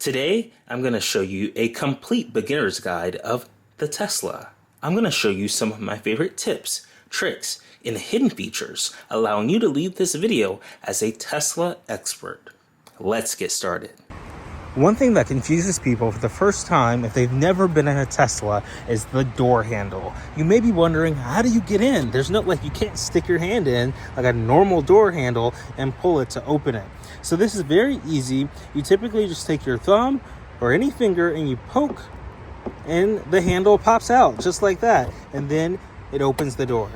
Today, I'm going to show you a complete beginner's guide of the Tesla. I'm going to show you some of my favorite tips, tricks, and hidden features, allowing you to leave this video as a Tesla expert. Let's get started. One thing that confuses people for the first time if they've never been in a Tesla is the door handle. You may be wondering, how do you get in? There's no, you can't stick your hand in like a normal door handle and pull it to open it. So this is very easy. You typically just take your thumb or any finger and you poke and the handle pops out just like that. And then it opens the door.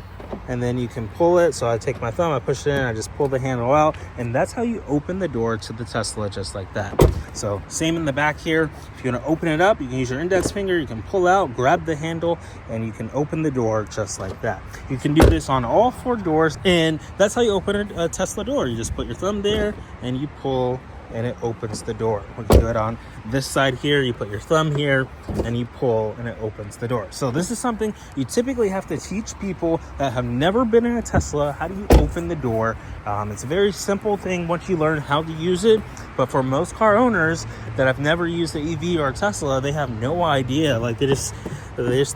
And then you can pull it. So I take my thumb, I push it in, I just pull the handle out, and that's how you open the door to the Tesla, just like that. So same in the back here. If you want to open it up, you can use your index finger, you can pull out, grab the handle, and you can open the door just like that. You can do this on all four doors, and that's how you open a Tesla door. You just put your thumb there and you pull and it opens the door. We can do it on this side here. You put your thumb here and you pull and it opens the door. So this is something you typically have to teach people that have never been in a Tesla. How do you open the door? It's a very simple thing once you learn how to use it. But for most car owners that have never used an EV or a Tesla, they have no idea. They just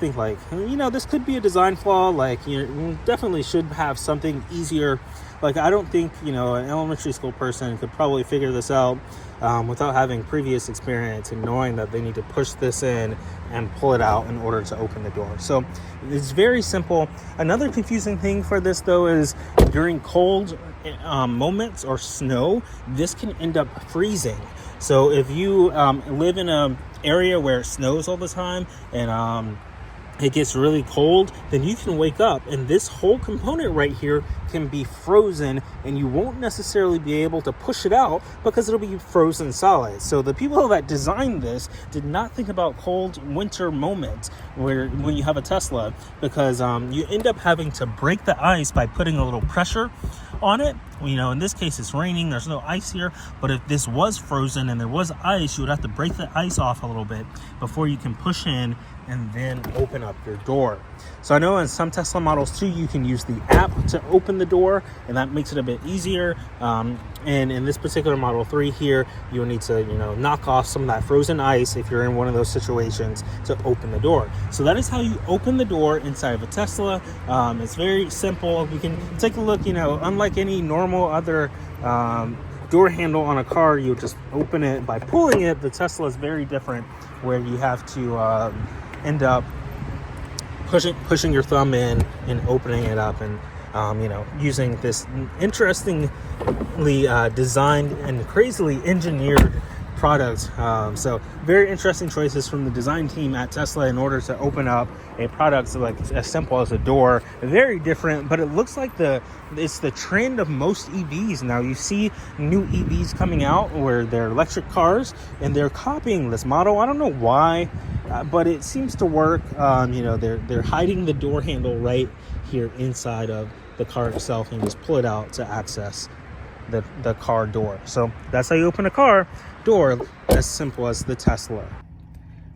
think this could be a design flaw. You definitely should have something easier. I don't think, an elementary school person could probably figure this out without having previous experience and knowing that they need to push this in and pull it out in order to open the door. So it's very simple. Another confusing thing for this, though, is during cold moments or snow, this can end up freezing. So if you live in an area where it snows all the time and it gets really cold, then you can wake up and this whole component right here can be frozen and you won't necessarily be able to push it out because it'll be frozen solid. So the people that designed this did not think about cold winter moments when you have a Tesla, because you end up having to break the ice by putting a little pressure on it. In this case it's raining, there's no ice here, but if this was frozen and there was ice, you would have to break the ice off a little bit before you can push in and then open up your door. So I know in some Tesla models too, you can use the app to open the door, and that makes it a bit easier. And in this particular Model 3 here, you'll need to, knock off some of that frozen ice if you're in one of those situations to open the door. So that is how you open the door inside of a Tesla. It's very simple. We can take a look, unlike any normal other door handle on a car, you just open it by pulling it. The Tesla is very different, where you have to end up pushing your thumb in and opening it up, and using this interestingly designed and crazily engineered product. So very interesting choices from the design team at Tesla in order to open up a product as simple as a door. Very different, but it looks like it's the trend of most EVs now. You see new EVs coming out where they're electric cars and they're copying this model. I don't know why, but it seems to work. They're hiding the door handle right here inside of the car itself and just pull it out to access the car door. So that's how you open a car door, as simple as the Tesla.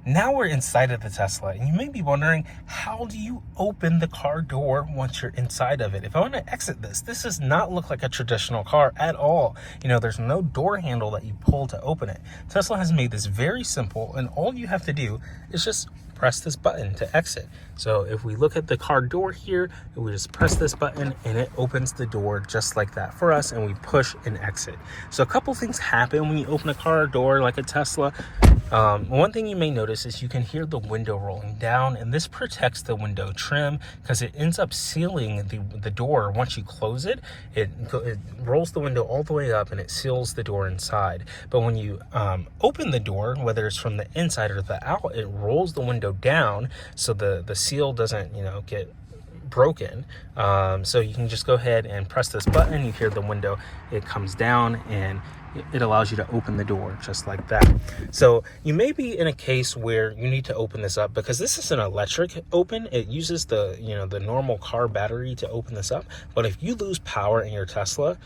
Now we're inside of the Tesla, and you may be wondering, how do you open the car door once you're inside of it? If I want to exit this does not look like a traditional car at all. There's no door handle that you pull to open it. Tesla has made this very simple, and all you have to do is just press this button to exit. So if we look at the car door here, we just press this button and it opens the door just like that for us, and we push and exit. So a couple things happen when you open a car door like a Tesla. One thing you may notice is you can hear the window rolling down, and this protects the window trim because it ends up sealing the door. Once you close it, it rolls the window all the way up and it seals the door inside. But when you open the door, whether it's from the inside or the out, it rolls the window down so the seal doesn't get broken. So you can just go ahead and press this button. You hear the window, it comes down, and it allows you to open the door just like that. So you may be in a case where you need to open this up because this is an electric open. It uses the normal car battery to open this up. But if you lose power in your Tesla,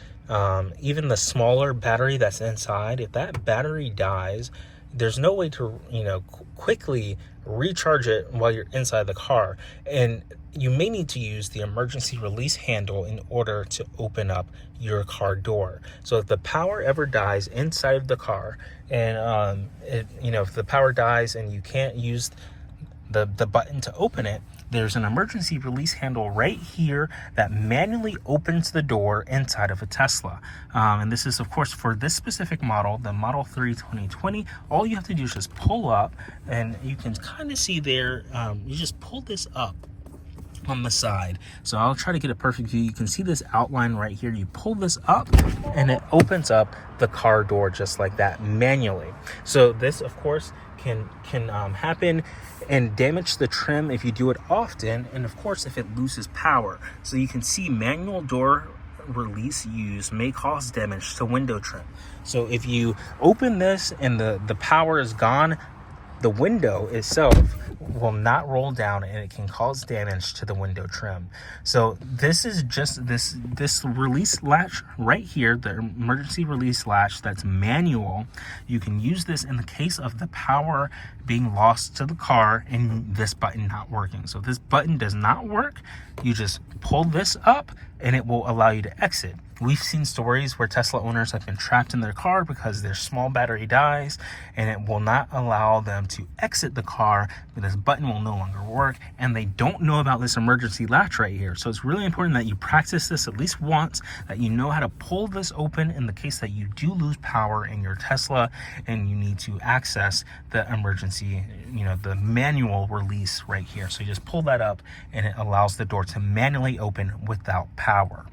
even the smaller battery that's inside, if that battery dies, there's no way to, quickly recharge it while you're inside the car. And you may need to use the emergency release handle in order to open up your car door. So if the power ever dies inside of the car, and if the power dies and you can't use the button to open it, there's an emergency release handle right here that manually opens the door inside of a Tesla. And this is, of course, for this specific model, the Model 3 2020. All you have to do is just pull up, and you can kind of see there, you just pull this up on the side. So I'll try to get a perfect view. You can see this outline right here. You pull this up and it opens up the car door just like that manually. So this, of course, can happen and damage the trim if you do it often, and of course if it loses power. So you can see manual door release use may cause damage to window trim. So if you open this and the power is gone, the window itself will not roll down and it can cause damage to the window trim. So this is just this release latch right here, the emergency release latch that's manual. You can use this in the case of the power being lost to the car and this button not working. So if this button does not work, you just pull this up and it will allow you to exit. We've seen stories where Tesla owners have been trapped in their car because their small battery dies and it will not allow them to exit the car, but this button will no longer work, and they don't know about this emergency latch right here. So it's really important that you practice this at least once, that you know how to pull this open in the case that you do lose power in your Tesla and you need to access the emergency, the manual release right here. So you just pull that up and it allows the door to manually open without power.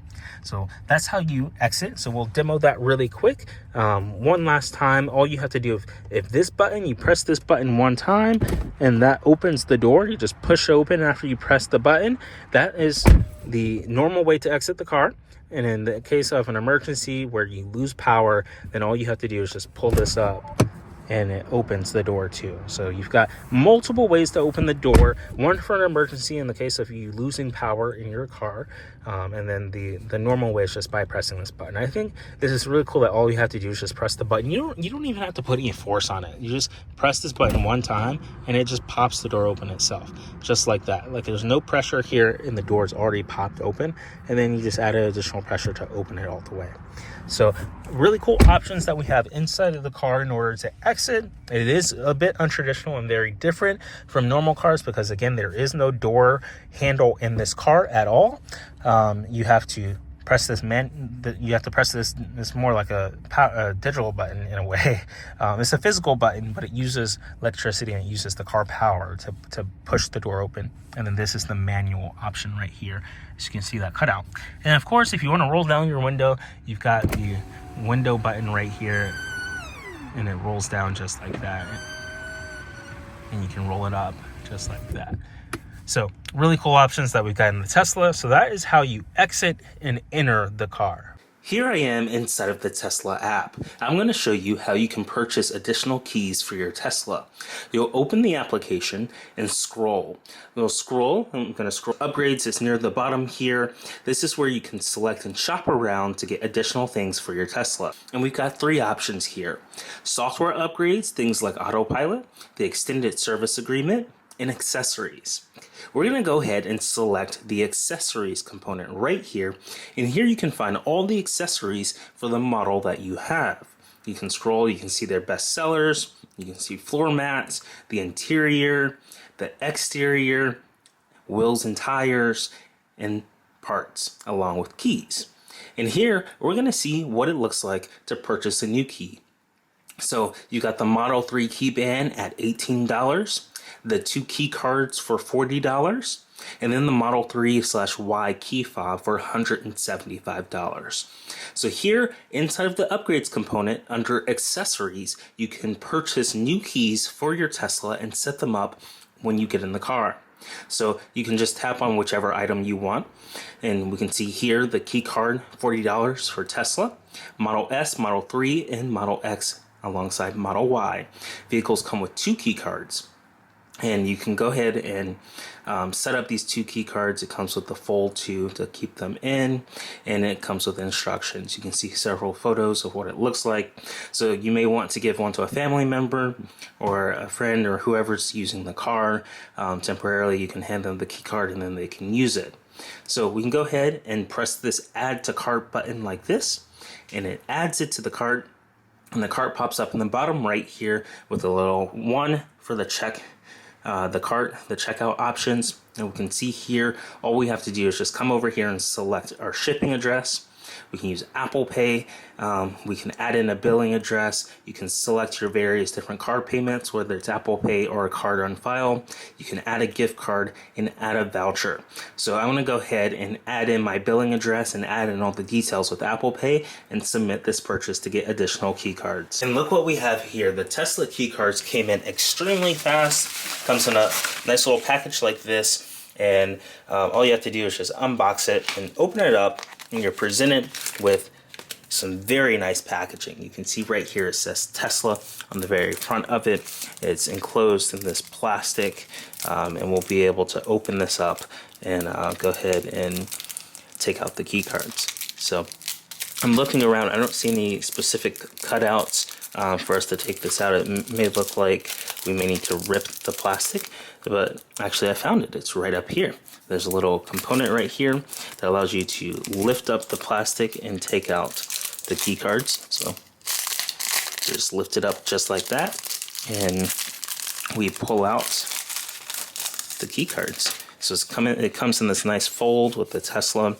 So that's how you exit. So we'll demo that really quick. One last time, all you have to do, if this button, you press this button one time and that opens the door, you just push open after you press the button. That is the normal way to exit the car. And in the case of an emergency where you lose power, then all you have to do is just pull this up and it opens the door too. So you've got multiple ways to open the door, one for an emergency in the case of you losing power in your car, and then the normal way is just by pressing this button. I think this is really cool that all you have to do is just press the button. You don't even have to put any force on it. You just press this button one time and it just pops the door open itself, just like that. Like there's no pressure here and the door is already popped open, and then you just add additional pressure to open it all the way. So really cool options that we have inside of the car in order to exit. It is a bit untraditional and very different from normal cars because, again, there is no door handle in this car at all. You have to press this it's more like a digital button in a way. It's a physical button, but it uses electricity and it uses the car power to push the door open. And then this is the manual option right here, as you can see that cutout. And of course, if you want to roll down your window, you've got the window button right here, and it rolls down just like that, and you can roll it up just like that. So really cool options that we've got in the Tesla. So that is how you exit and enter the car. Here I am inside of the Tesla app. I'm going to show you how you can purchase additional keys for your Tesla. You'll open the application and scroll. I'm going to scroll upgrades. It's near the bottom here. This is where you can select and shop around to get additional things for your Tesla. And we've got three options here. Software upgrades, things like autopilot, the extended service agreement, and accessories. We're going to go ahead and select the accessories component right here. And here you can find all the accessories for the model that you have. You can scroll, you can see their best sellers, you can see floor mats, the interior, the exterior, wheels and tires, and parts, along with keys. And here we're going to see what it looks like to purchase a new key. So you got the Model 3 key band at $18. The 2 key cards for $40, and then the Model 3/Y key fob for $175. So here, inside of the upgrades component, under accessories, you can purchase new keys for your Tesla and set them up when you get in the car. So you can just tap on whichever item you want, and we can see here the key card, $40 for Tesla, Model S, Model 3, and Model X alongside Model Y. Vehicles come with 2 key cards. And you can go ahead and set up these 2 key cards. It comes with the fold to keep them in, and it comes with instructions. You can see several photos of what it looks like. So you may want to give one to a family member or a friend or whoever's using the car. Temporarily, you can hand them the key card and then they can use it. So we can go ahead and press this add to cart button like this, and it adds it to the cart, and the cart pops up in the bottom right here with a little 1 for the the checkout options. And we can see here, all we have to do is just come over here and select our shipping address. We can use Apple Pay. We can add in a billing address. You can select your various different card payments, whether it's Apple Pay or a card on file. You can add a gift card and add a voucher. So I'm going to go ahead and add in my billing address and add in all the details with Apple Pay and submit this purchase to get additional key cards. And look what we have here. The Tesla key cards came in extremely fast. Comes in a nice little package like this. And all you have to do is just unbox it and open it up, and you're presented with some very nice packaging. You can see right here it says Tesla on the very front of it. It's enclosed in this plastic, and we'll be able to open this up and go ahead and take out the key cards. So I'm looking around. I don't see any specific cutouts for us to take this out. It may look like we may need to rip the plastic, but actually I found it. It's right up here. There's a little component right here that allows you to lift up the plastic and take out the key cards. So just lift it up just like that, and we pull out the key cards. So it comes in this nice fold with the Tesla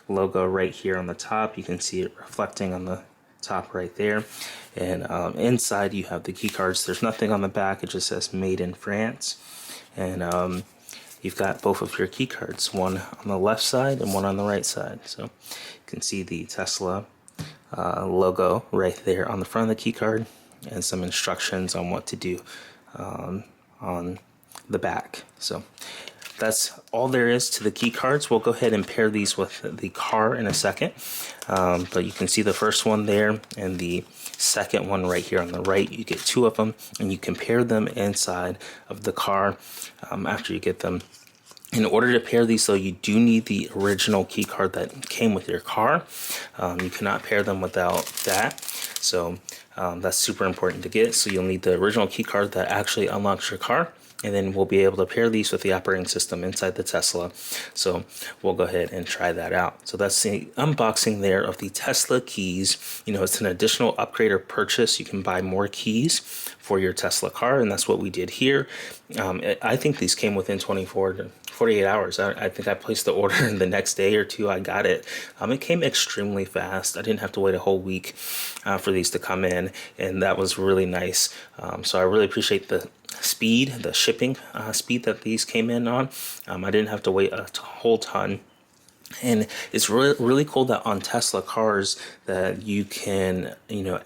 logo right here on the top. You can see it reflecting on the top right there. And inside you have the key cards. There's nothing on the back. It just says made in France. And you've got both of your key cards, one on the left side and one on the right side. So you can see the Tesla logo right there on the front of the key card, and some instructions on what to do on the back. So that's all there is to the key cards. We'll go ahead and pair these with the car in a second. But you can see the first one there and the second one right here on the right. You get 2 of them, and you can pair them inside of the car after you get them. In order to pair these, though, you do need the original key card that came with your car. You cannot pair them without that. So that's super important to get. So you'll need the original key card that actually unlocks your car. And then we'll be able to pair these with the operating system inside the Tesla. So we'll go ahead and try that out. So that's the unboxing there of the Tesla keys. You know, it's an additional upgrade or purchase. You can buy more keys for your Tesla car, and that's what we did here. I think these came within 24 to 48 hours. I think I placed the order, and the next day or 2 I got it. It came extremely fast. I didn't have to wait a whole week for these to come in, and that was really nice. So I really appreciate the shipping speed that these came in on. I didn't have to wait a whole ton. And it's really cool that on Tesla cars that you can,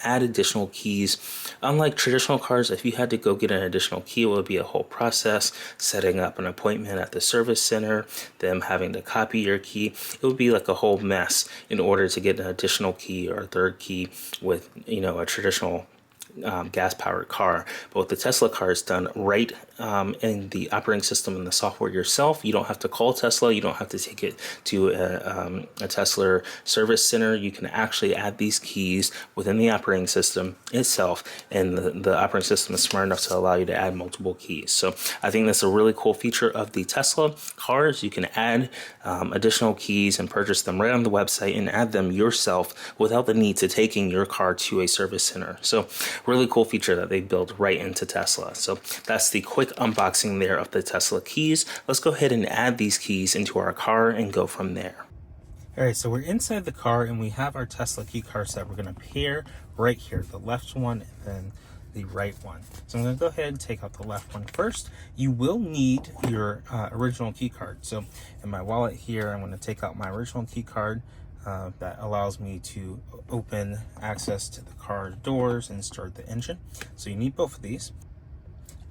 add additional keys. Unlike traditional cars, if you had to go get an additional key, it would be a whole process, setting up an appointment at the service center, them having to copy your key. It would be like a whole mess in order to get an additional key or a third key with, a traditional gas-powered car. But with the Tesla car, it's done right in the operating system and the software yourself. You don't have to call Tesla. You don't have to take it to a Tesla service center. You can actually add these keys within the operating system itself, and the operating system is smart enough to allow you to add multiple keys. So I think that's a really cool feature of the Tesla cars. You can add additional keys and purchase them right on the website and add them yourself without the need to taking your car to a service center. So really cool feature that they built right into Tesla. So that's the quick unboxing there of the Tesla keys. Let's go ahead and add these keys into our car and go from there. All right, so we're inside the car and we have our Tesla key cards that we're going to pair right here, the left one and then the right one. So I'm going to go ahead and take out the left one first. You will need your original key card. So in my wallet here, I'm going to take out my original key card that allows me to open access to the car doors and start the engine. So you need both of these.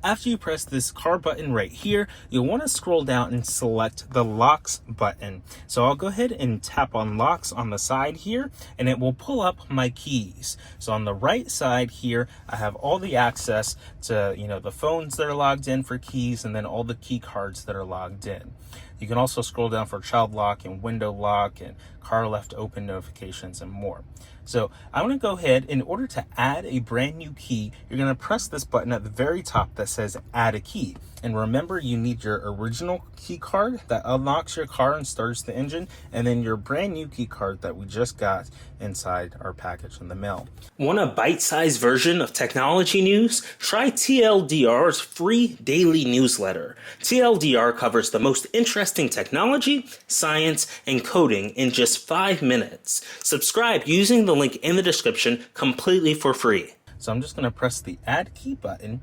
After you press this car button right here, you'll want to scroll down and select the locks button. So I'll go ahead and tap on locks on the side here, and it will pull up my keys. So on the right side here, I have all the access to, the phones that are logged in for keys, and then all the key cards that are logged in. You can also scroll down for child lock and window lock and car left open notifications and more. So I want to go ahead, in order to add a brand new key, you're going to press this button at the very top that says add a key. And remember, you need your original key card that unlocks your car and starts the engine, and then your brand new key card that we just got inside our package in the mail. Want a bite-sized version of technology news? Try TLDR's free daily newsletter. TLDR covers the most interesting technology, science, and coding in just 5 minutes. Subscribe using the link in the description completely for free. So I'm just going to press the add key button,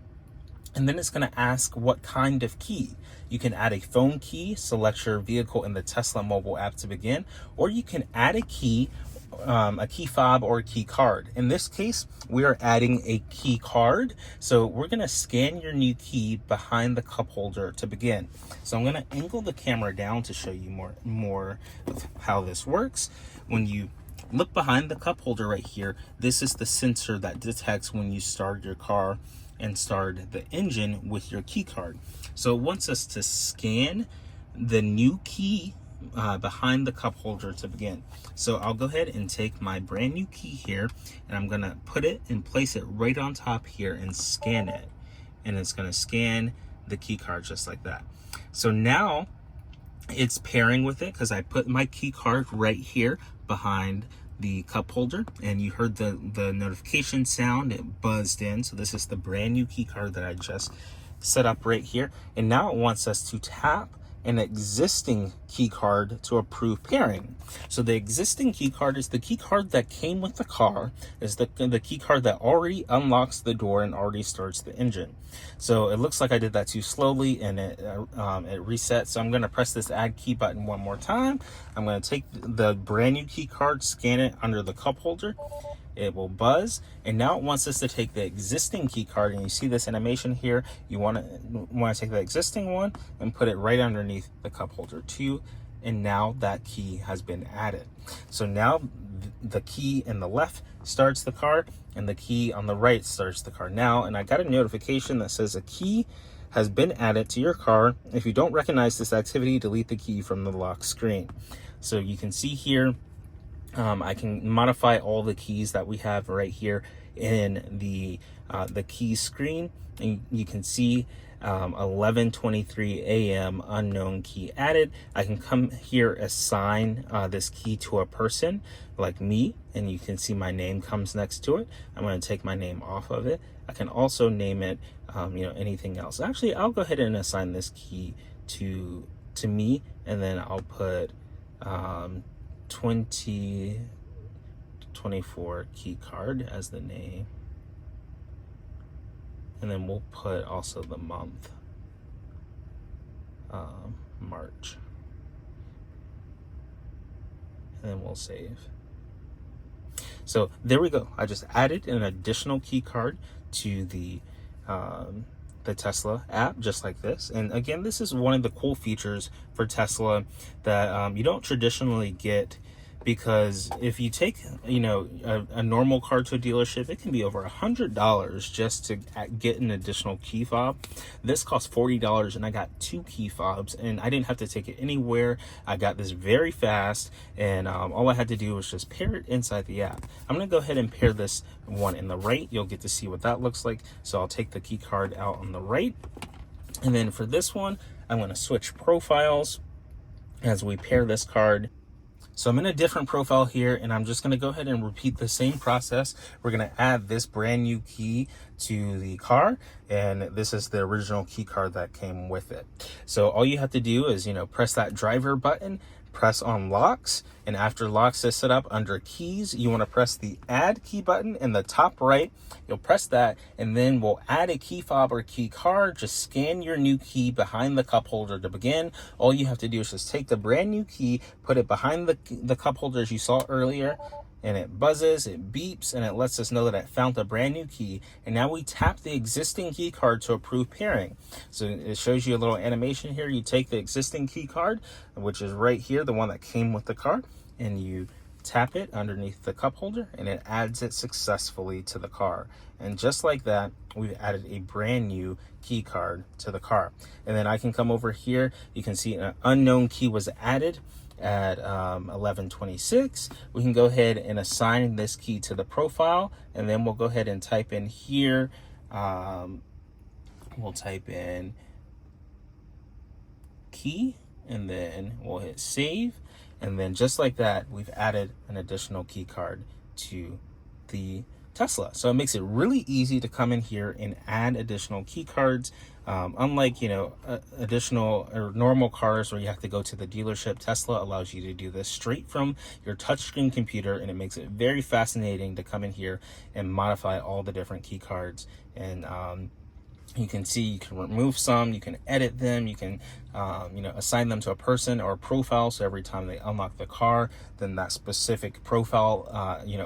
and then it's going to ask what kind of key. You can add a phone key, select your vehicle in the Tesla mobile app to begin, or you can add a key fob or a key card. In this case, we are adding a key card. So we're going to scan your new key behind the cup holder to begin. So I'm going to angle the camera down to show you more of how this works. When you look behind the cup holder right here, this is the sensor that detects when you start your car and start the engine with your key card. So it wants us to scan the new key behind the cup holder to begin. So I'll go ahead and take my brand new key here, and I'm gonna put it and place it right on top here and scan it. And it's gonna scan the key card just like that. So now it's pairing with it because I put my key card right here behind the cup holder, and you heard the notification sound. It buzzed in. So this is the brand new key card that I just set up right here. And now it wants us to tap an existing key card to approve pairing. So the existing key card is the key card that came with the car, is the key card that already unlocks the door and already starts the engine. So it looks like I did that too slowly, and it resets. So I'm going to press this add key button one more time. I'm going to take the brand new key card, scan it under the cup holder. It will buzz, and now it wants us to take the existing key card, and you see this animation here. You want to take the existing one and put it right underneath the cup holder too, and now that key has been added. So now the key in the left starts the car, and the key on the right starts the car now. And I got a notification that says a key has been added to your car. If you don't recognize this activity, delete the key from the lock screen. So you can see here, I can modify all the keys that we have right here in the key screen, and you can see 11:23 a.m. unknown key added. I can come here, assign this key to a person like me, and you can see my name comes next to it. I'm going to take my name off of it. I can also name it anything else. Actually, I'll go ahead and assign this key to me, and then I'll put 2024 key card as the name, and then we'll put also the month, March, and then we'll save. So there we go. I just added an additional key card to the Tesla app, just like this. And again, this is one of the cool features for Tesla that you don't traditionally get, because if you take a normal car to a dealership, it can be over $100 just to get an additional key fob. This cost $40, and I got 2 key fobs, and I didn't have to take it anywhere. I got this very fast, and all I had to do was just pair it inside the app. I'm gonna go ahead and pair this one in the right. You'll get to see what that looks like. So I'll take the key card out on the right, and then for this one, I'm gonna switch profiles as we pair this card. So I'm in a different profile here, and I'm just going to go ahead and repeat the same process. We're going to add this brand new key to the car, and this is the original key card that came with it. So all you have to do is, press that driver button, press on locks, and after locks is set up under keys, you want to press the add key button in the top right. You'll press that, and then we'll add a key fob or key card. Just scan your new key behind the cup holder to begin. All you have to do is just take the brand new key, put it behind the cup holder as you saw earlier, and it buzzes, it beeps, and it lets us know that it found a brand new key. And now we tap the existing key card to approve pairing. So it shows you a little animation here. You take the existing key card, which is right here, the one that came with the car, and you tap it underneath the cup holder, and it adds it successfully to the car. And just like that, we've added a brand new key card to the car. And then I can come over here. You can see an unknown key was added at 11:26. We can go ahead and assign this key to the profile, and then we'll go ahead and type in here. We'll type in key, and then we'll hit save. And then just like that, we've added an additional key card to the Tesla. So it makes it really easy to come in here and add additional key cards. Unlike, additional or normal cars where you have to go to the dealership, Tesla allows you to do this straight from your touchscreen computer, and it makes it very fascinating to come in here and modify all the different key cards. And you can see, you can remove some, you can edit them, you can assign them to a person or a profile. So every time they unlock the car, then that specific profile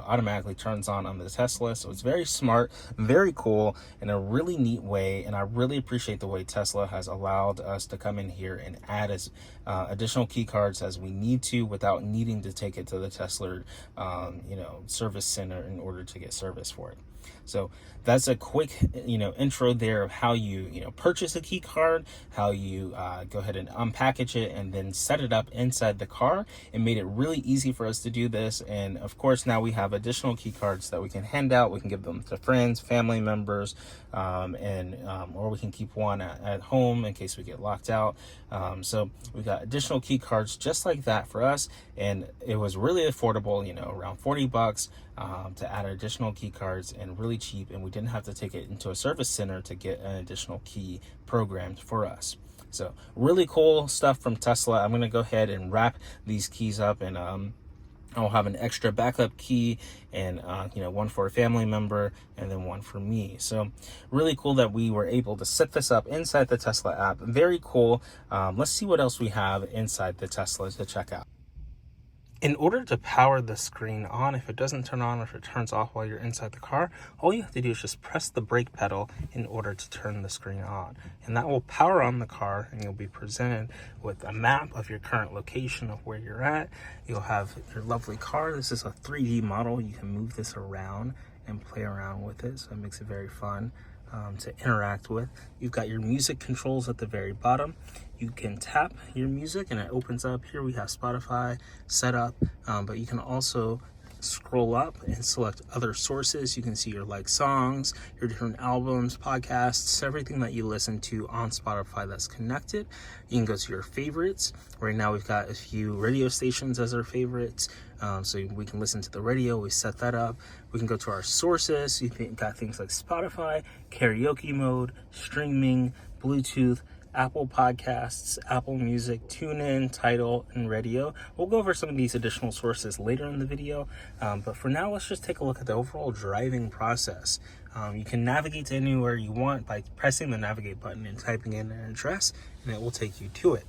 automatically turns on the Tesla. So it's very smart, very cool, in a really neat way. And I really appreciate the way Tesla has allowed us to come in here and add as additional key cards as we need to, without needing to take it to the Tesla service center in order to get service for it. So that's a quick, intro there of how you, purchase a key card, how you go ahead and unpackage it and then set it up inside the car. It made it really easy for us to do this. And of course, now we have additional key cards that we can hand out. We can give them to friends, family members, or we can keep one at home in case we get locked out. So we got additional key cards just like that for us. And it was really affordable, around $40 to add additional key cards, and really cheap. And we didn't have to take it into a service center to get an additional key programmed for us. So really cool stuff from Tesla. I'm going to go ahead and wrap these keys up, and I'll have an extra backup key, and one for a family member and then one for me. So really cool that we were able to set this up inside the Tesla app. Very cool. Let's see what else we have inside the Tesla to check out. In order to power the screen on, if it doesn't turn on or if it turns off while you're inside the car, all you have to do is just press the brake pedal in order to turn the screen on. And that will power on the car, and you'll be presented with a map of your current location of where you're at. You'll have your lovely car. This is a 3D model. You can move this around and play around with it, so it makes it very fun to interact with. You've got your music controls at the very bottom. You can tap your music and it opens up. Here we have Spotify set up, but you can also scroll up and select other sources. You can see your like songs, your different albums, podcasts, everything that you listen to on Spotify that's connected. You can go to your favorites. Right now we've got a few radio stations as our favorites, so we can listen to the radio. We set that up. We can go to our sources. You've got things like Spotify, karaoke mode, streaming, Bluetooth, Apple Podcasts, Apple Music, TuneIn, Tidal, and Radio. We'll go over some of these additional sources later in the video, but for now, let's just take a look at the overall driving process. You can navigate to anywhere you want by pressing the navigate button and typing in an address, and it will take you to it.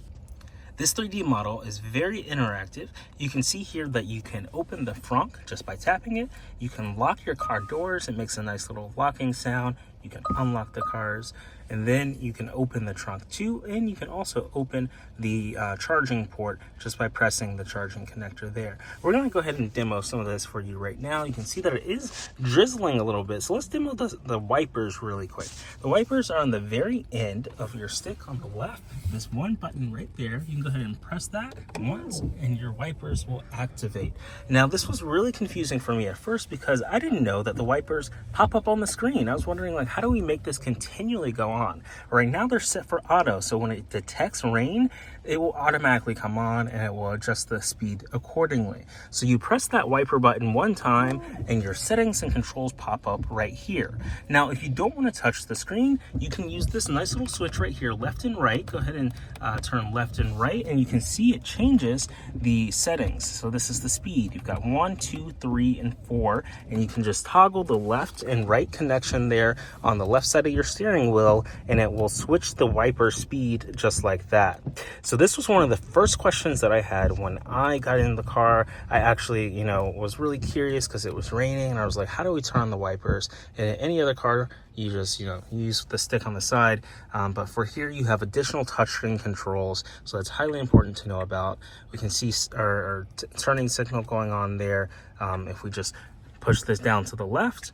This 3D model is very interactive. You can see here that you can open the frunk just by tapping it. You can lock your car doors. It makes a nice little locking sound. You can unlock the cars, and then you can open the trunk too, and you can also open the charging port just by pressing the charging connector there. We're going to go ahead and demo some of this for you right now. You can see that it is drizzling a little bit, so let's demo the wipers really quick. The wipers are on the very end of your stick on the left. There's one button right there. You can go ahead and press that once, and your wipers will activate. Now, this was really confusing for me at first because I didn't know that the wipers pop up on the screen. I was wondering, like, how do we make this continually go on? Right now they're set for auto, so when it detects rain, it will automatically come on and it will adjust the speed accordingly. So you press that wiper button one time and your settings and controls pop up right here. Now, if you don't want to touch the screen, you can use this nice little switch right here, left and right. Go ahead and turn left and right, and you can see it changes the settings. So this is the speed. You've got 1, 2, 3, and 4, and you can just toggle the left and right connection there on the left side of your steering wheel, and it will switch the wiper speed just like that. So this was one of the first questions that I had when I got in the car. I actually, was really curious because it was raining, and I was like, how do we turn on the wipers? And in any other car, you just, use the stick on the side. But for here, you have additional touchscreen controls. So that's highly important to know about. We can see our turning signal going on there. If we just push this down to the left,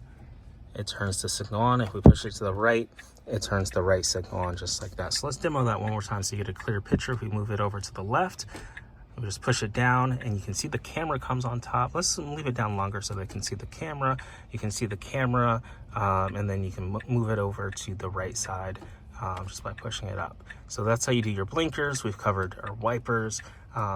it turns the signal on. If we push it to the right, it turns the right signal on, just like that. So let's demo that one more time so you get a clear picture. If we move it over to the left, we just push it down, and you can see the camera comes on top. Let's leave it down longer so they can see the camera. You can see the camera, and then you can move it over to the right side just by pushing it up. So that's how you do your blinkers. We've covered our wipers.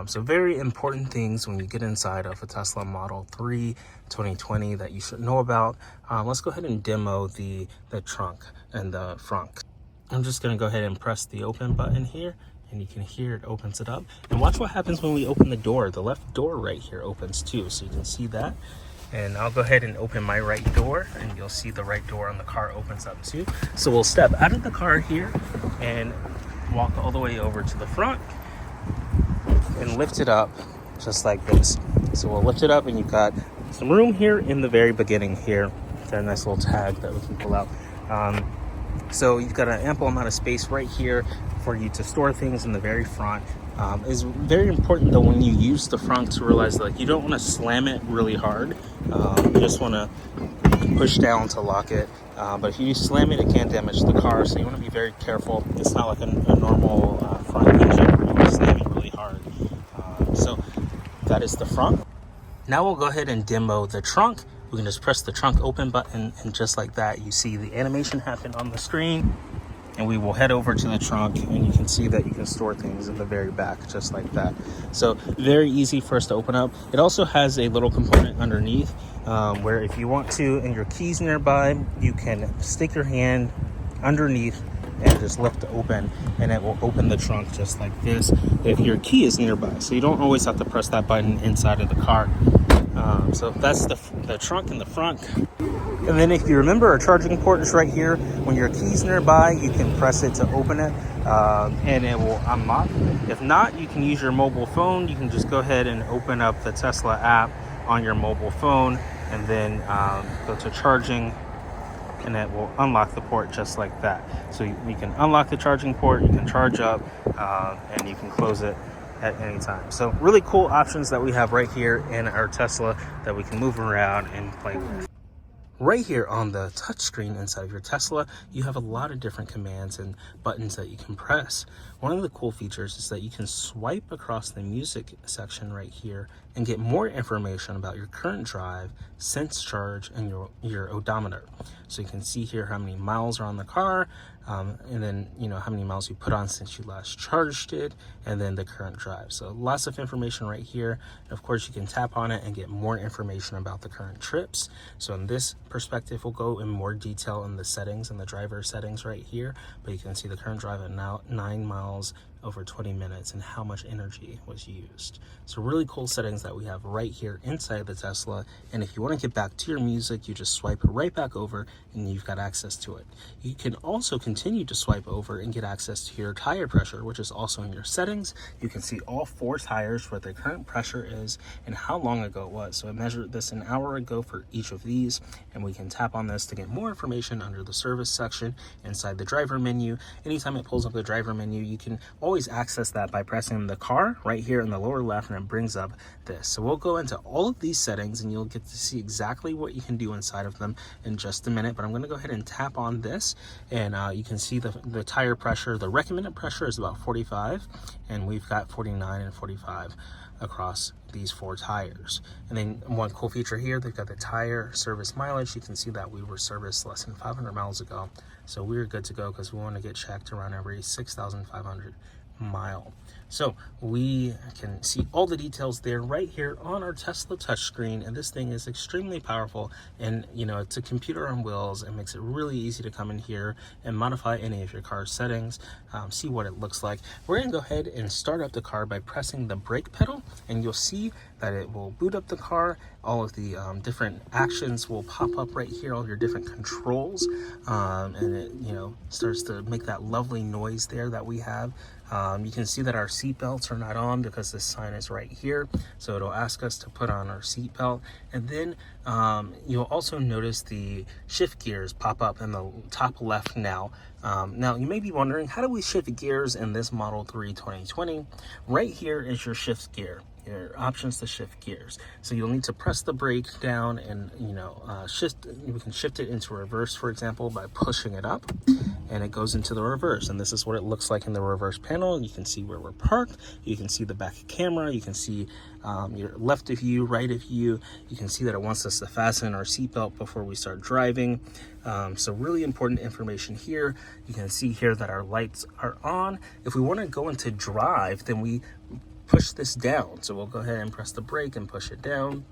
So very important things when you get inside of a Tesla Model 3 2020 that you should know about. Let's go ahead and demo the trunk and the front. I'm just going to go ahead and press the open button here, and you can hear it opens it up. And watch what happens when we open the door. The left door right here opens too, so you can see that. And I'll go ahead and open my right door, and you'll see the right door on the car opens up too. So we'll step out of the car here and walk all the way over to the front and lift it up just like this. So we'll lift it up, and you've got some room here in the very beginning here. Got a nice little tag that we can pull out. So you've got an ample amount of space right here for you to store things in the very front. It's very important though when you use the front to realize that you don't want to slam it really hard. You just want to push down to lock it. But if you slam it, it can damage the car. So you want to be very careful. It's not like a normal front engine where you want to slam it really hard. So that is the front. Now we'll go ahead and demo the trunk. We can just press the trunk open button, and just like that, you see the animation happen on the screen. And we will head over to the trunk, and you can see that you can store things in the very back, just like that. So very easy for us to open up. It also has a little component underneath where if you want to, and your keys nearby, you can stick your hand underneath and just lift it open, and it will open the trunk just like this if your key is nearby. So you don't always have to press that button inside of the car. So that's the trunk in the front. And then if you remember, our charging port is right here. When your key's nearby, you can press it to open it, and it will unlock. If not, you can use your mobile phone. You can just go ahead and open up the Tesla app on your mobile phone, and then go to charging, and it will unlock the port just like that. So you can unlock the charging port, you can charge up, and you can close it at any time. So really cool options that we have right here in our Tesla that we can move around and play with. Right here on the touchscreen inside of your Tesla, you have a lot of different commands and buttons that you can press. One of the cool features is that you can swipe across the music section right here and get more information about your current drive, sense charge, and your odometer. So you can see here how many miles are on the car, and then how many miles you put on since you last charged it, and then the current drive. So lots of information right here. And of course, you can tap on it and get more information about the current trips. So in this perspective, we'll go in more detail in the settings and the driver settings right here, but you can see the current drive at now 9 miles over 20 minutes and how much energy was used. So really cool settings that we have right here inside the Tesla. And if you want to get back to your music, you just swipe right back over and you've got access to it. You can also continue to swipe over and get access to your tire pressure, which is also in your settings. You can see all 4 tires, what the current pressure is and how long ago it was. So I measured this an hour ago for each of these, and we can tap on this to get more information under the service section inside the driver menu. Anytime it pulls up the driver menu, you can always access that by pressing the car right here in the lower left, and it brings up this. So we'll go into all of these settings and you'll get to see exactly what you can do inside of them in just a minute. But I'm going to go ahead and tap on this, and you can see the tire pressure. The recommended pressure is about 45, and we've got 49 and 45 across these 4 tires. And then one cool feature here, they've got the tire service mileage. You can see that we were serviced less than 500 miles ago, so we're good to go because we want to get checked around every 6,500 mile. So we can see all the details there right here on our Tesla touchscreen, and this thing is extremely powerful, and it's a computer on wheels. It makes it really easy to come in here and modify any of your car settings, see what it looks like. We're gonna go ahead and start up the car by pressing the brake pedal, and you'll see that it will boot up the car. All of the different actions will pop up right here, all your different controls, and it starts to make that lovely noise there that we have. You can see that our seat belts are not on because this sign is right here, so it'll ask us to put on our seat belt. And then you'll also notice the shift gears pop up in the top left now. Now you may be wondering, how do we shift gears in this Model 3 2020? Right here is your shift gear, your options to shift gears. So you'll need to press the brake down and shift. We can shift it into reverse, for example, by pushing it up, and it goes into the reverse. And this is what it looks like in the reverse panel. You can see where we're parked. You can see the back camera. You can see your left of you, right of you. You can see that it wants us to fasten our seatbelt before we start driving. So really important information here. You can see here that our lights are on. If we want to go into drive, then we push this down. So we'll go ahead and press the brake and push it down,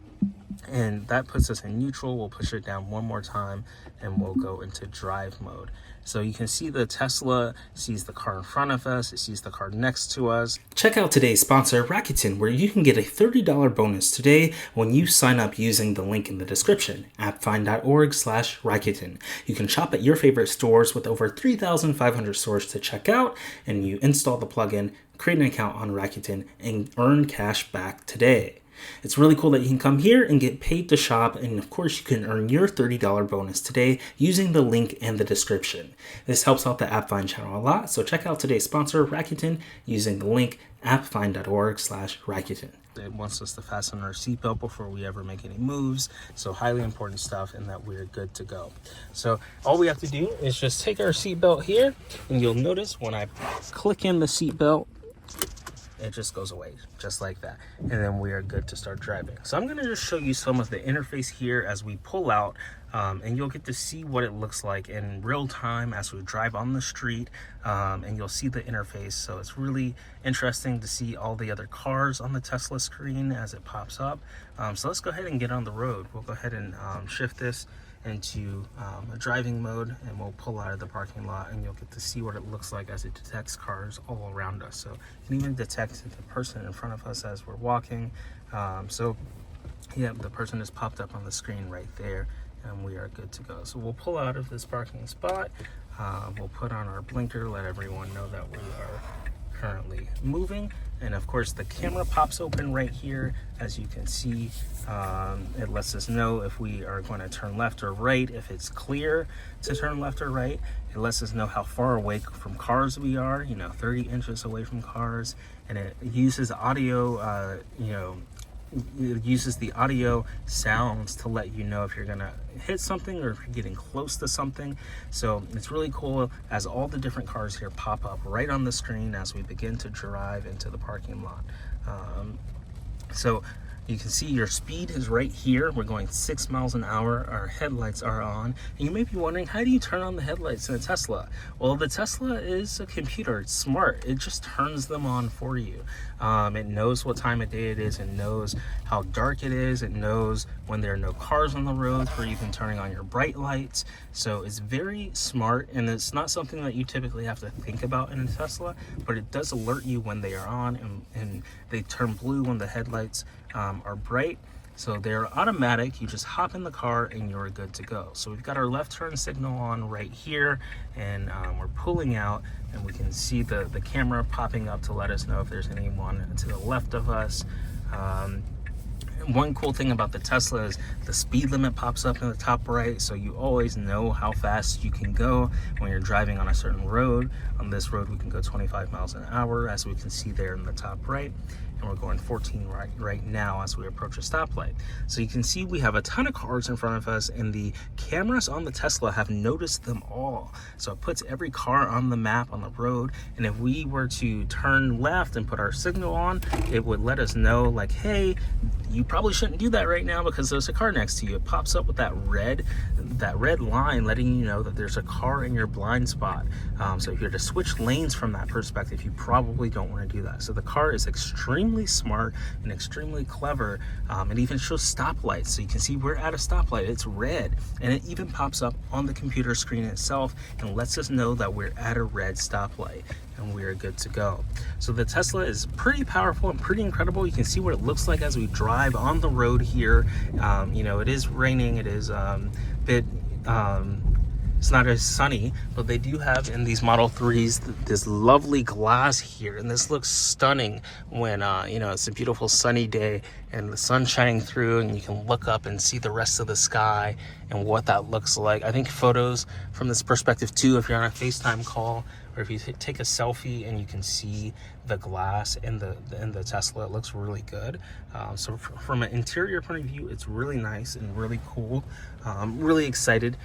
and that puts us in neutral. We'll push it down one more time and we'll go into drive mode. So you can see the Tesla sees the car in front of us, it sees the car next to us. Check out today's sponsor, Rakuten, where you can get a $30 bonus today when you sign up using the link in the description, appfind.org/Rakuten. You can shop at your favorite stores with over 3,500 stores to check out, and you install the plugin, create an account on Rakuten, and earn cash back today. It's really cool that you can come here and get paid to shop, and of course you can earn your $30 bonus today using the link in the description. This helps out the AppFind channel a lot, so check out today's sponsor, Rakuten, using the link appfind.org/Rakuten. It wants us to fasten our seatbelt before we ever make any moves, so highly important stuff, and that we're good to go. So all we have to do is just take our seatbelt here, and you'll notice when I click in the seatbelt, it just goes away just like that, and then we are good to start driving. So I'm going to just show you some of the interface here as we pull out, and you'll get to see what it looks like in real time as we drive on the street, and you'll see the interface. So it's really interesting to see all the other cars on the Tesla screen as it pops up. So let's go ahead and get on the road. We'll go ahead and shift this into a driving mode, and we'll pull out of the parking lot, and you'll get to see what it looks like as it detects cars all around us. So it can even detect the person in front of us as we're walking. So yeah, the person is popped up on the screen right there, and we are good to go. So we'll pull out of this parking spot. We'll put on our blinker, let everyone know that we are currently moving, and of course the camera pops open right here. As you can see, it lets us know if we are going to turn left or right, if it's clear to turn left or right. It lets us know how far away from cars we are, 30 inches away from cars, and it uses audio, it uses the audio sounds to let you know if you're gonna hit something or if you're getting close to something. So it's really cool as all the different cars here pop up right on the screen as we begin to drive into the parking lot. So you can see your speed is right here. We're going 6 miles an hour. Our headlights are on. And you may be wondering, how do you turn on the headlights in a Tesla? Well, the Tesla is a computer. It's smart. It just turns them on for you. It knows what time of day it is. It knows how dark it is. It knows when there are no cars on the road for even turning on your bright lights. So it's very smart, and it's not something that you typically have to think about in a Tesla, but it does alert you when they are on, and they turn blue when the headlights are bright. So they're automatic. You just hop in the car and you're good to go. So we've got our left turn signal on right here, and we're pulling out, and we can see the camera popping up to let us know if there's anyone to the left of us. One cool thing about the Tesla is the speed limit pops up in the top right, so you always know how fast you can go when you're driving on a certain road. On this road we can go 25 miles an hour, as we can see there in the top right, and we're going 14 right now as we approach a stoplight. So you can see we have a ton of cars in front of us, and the cameras on the Tesla have noticed them all. So it puts every car on the map on the road, and if we were to turn left and put our signal on, it would let us know, like, hey, you probably shouldn't do that right now because there's a car next to you. It pops up with that red line letting you know that there's a car in your blind spot. So if you're to switch lanes from that perspective, you probably don't want to do that. So the car is extremely smart and extremely clever. It even shows stoplights, so you can see we're at a stoplight. It's red, and it even pops up on the computer screen itself and lets us know that we're at a red stoplight. and we are good to go. So the Tesla is pretty powerful and pretty incredible. You can see what it looks like as we drive on the road here. You know, it is raining, it is bit it's not as sunny, but they do have in these Model 3s this lovely glass here, and this looks stunning when you know, it's a beautiful sunny day and the sun's shining through, and you can look up and see the rest of the sky and what that looks like. I think photos from this perspective too, if you're on a FaceTime call or if you take a selfie and you can see the glass in the Tesla, it looks really good. So from an interior point of view, it's really nice and really cool. I'm really excited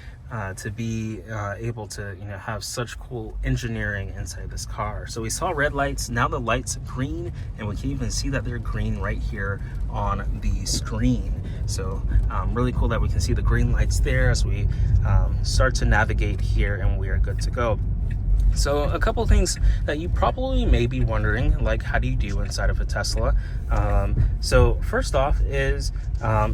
to be able to, you know, have such cool engineering inside this car. So we saw red lights, now the lights green, and we can even see that they're green right here on the screen. So really cool that we can see the green lights there as we start to navigate here, and we are good to go. So a couple things that you probably may be wondering, like how do you do inside of a Tesla? So first off is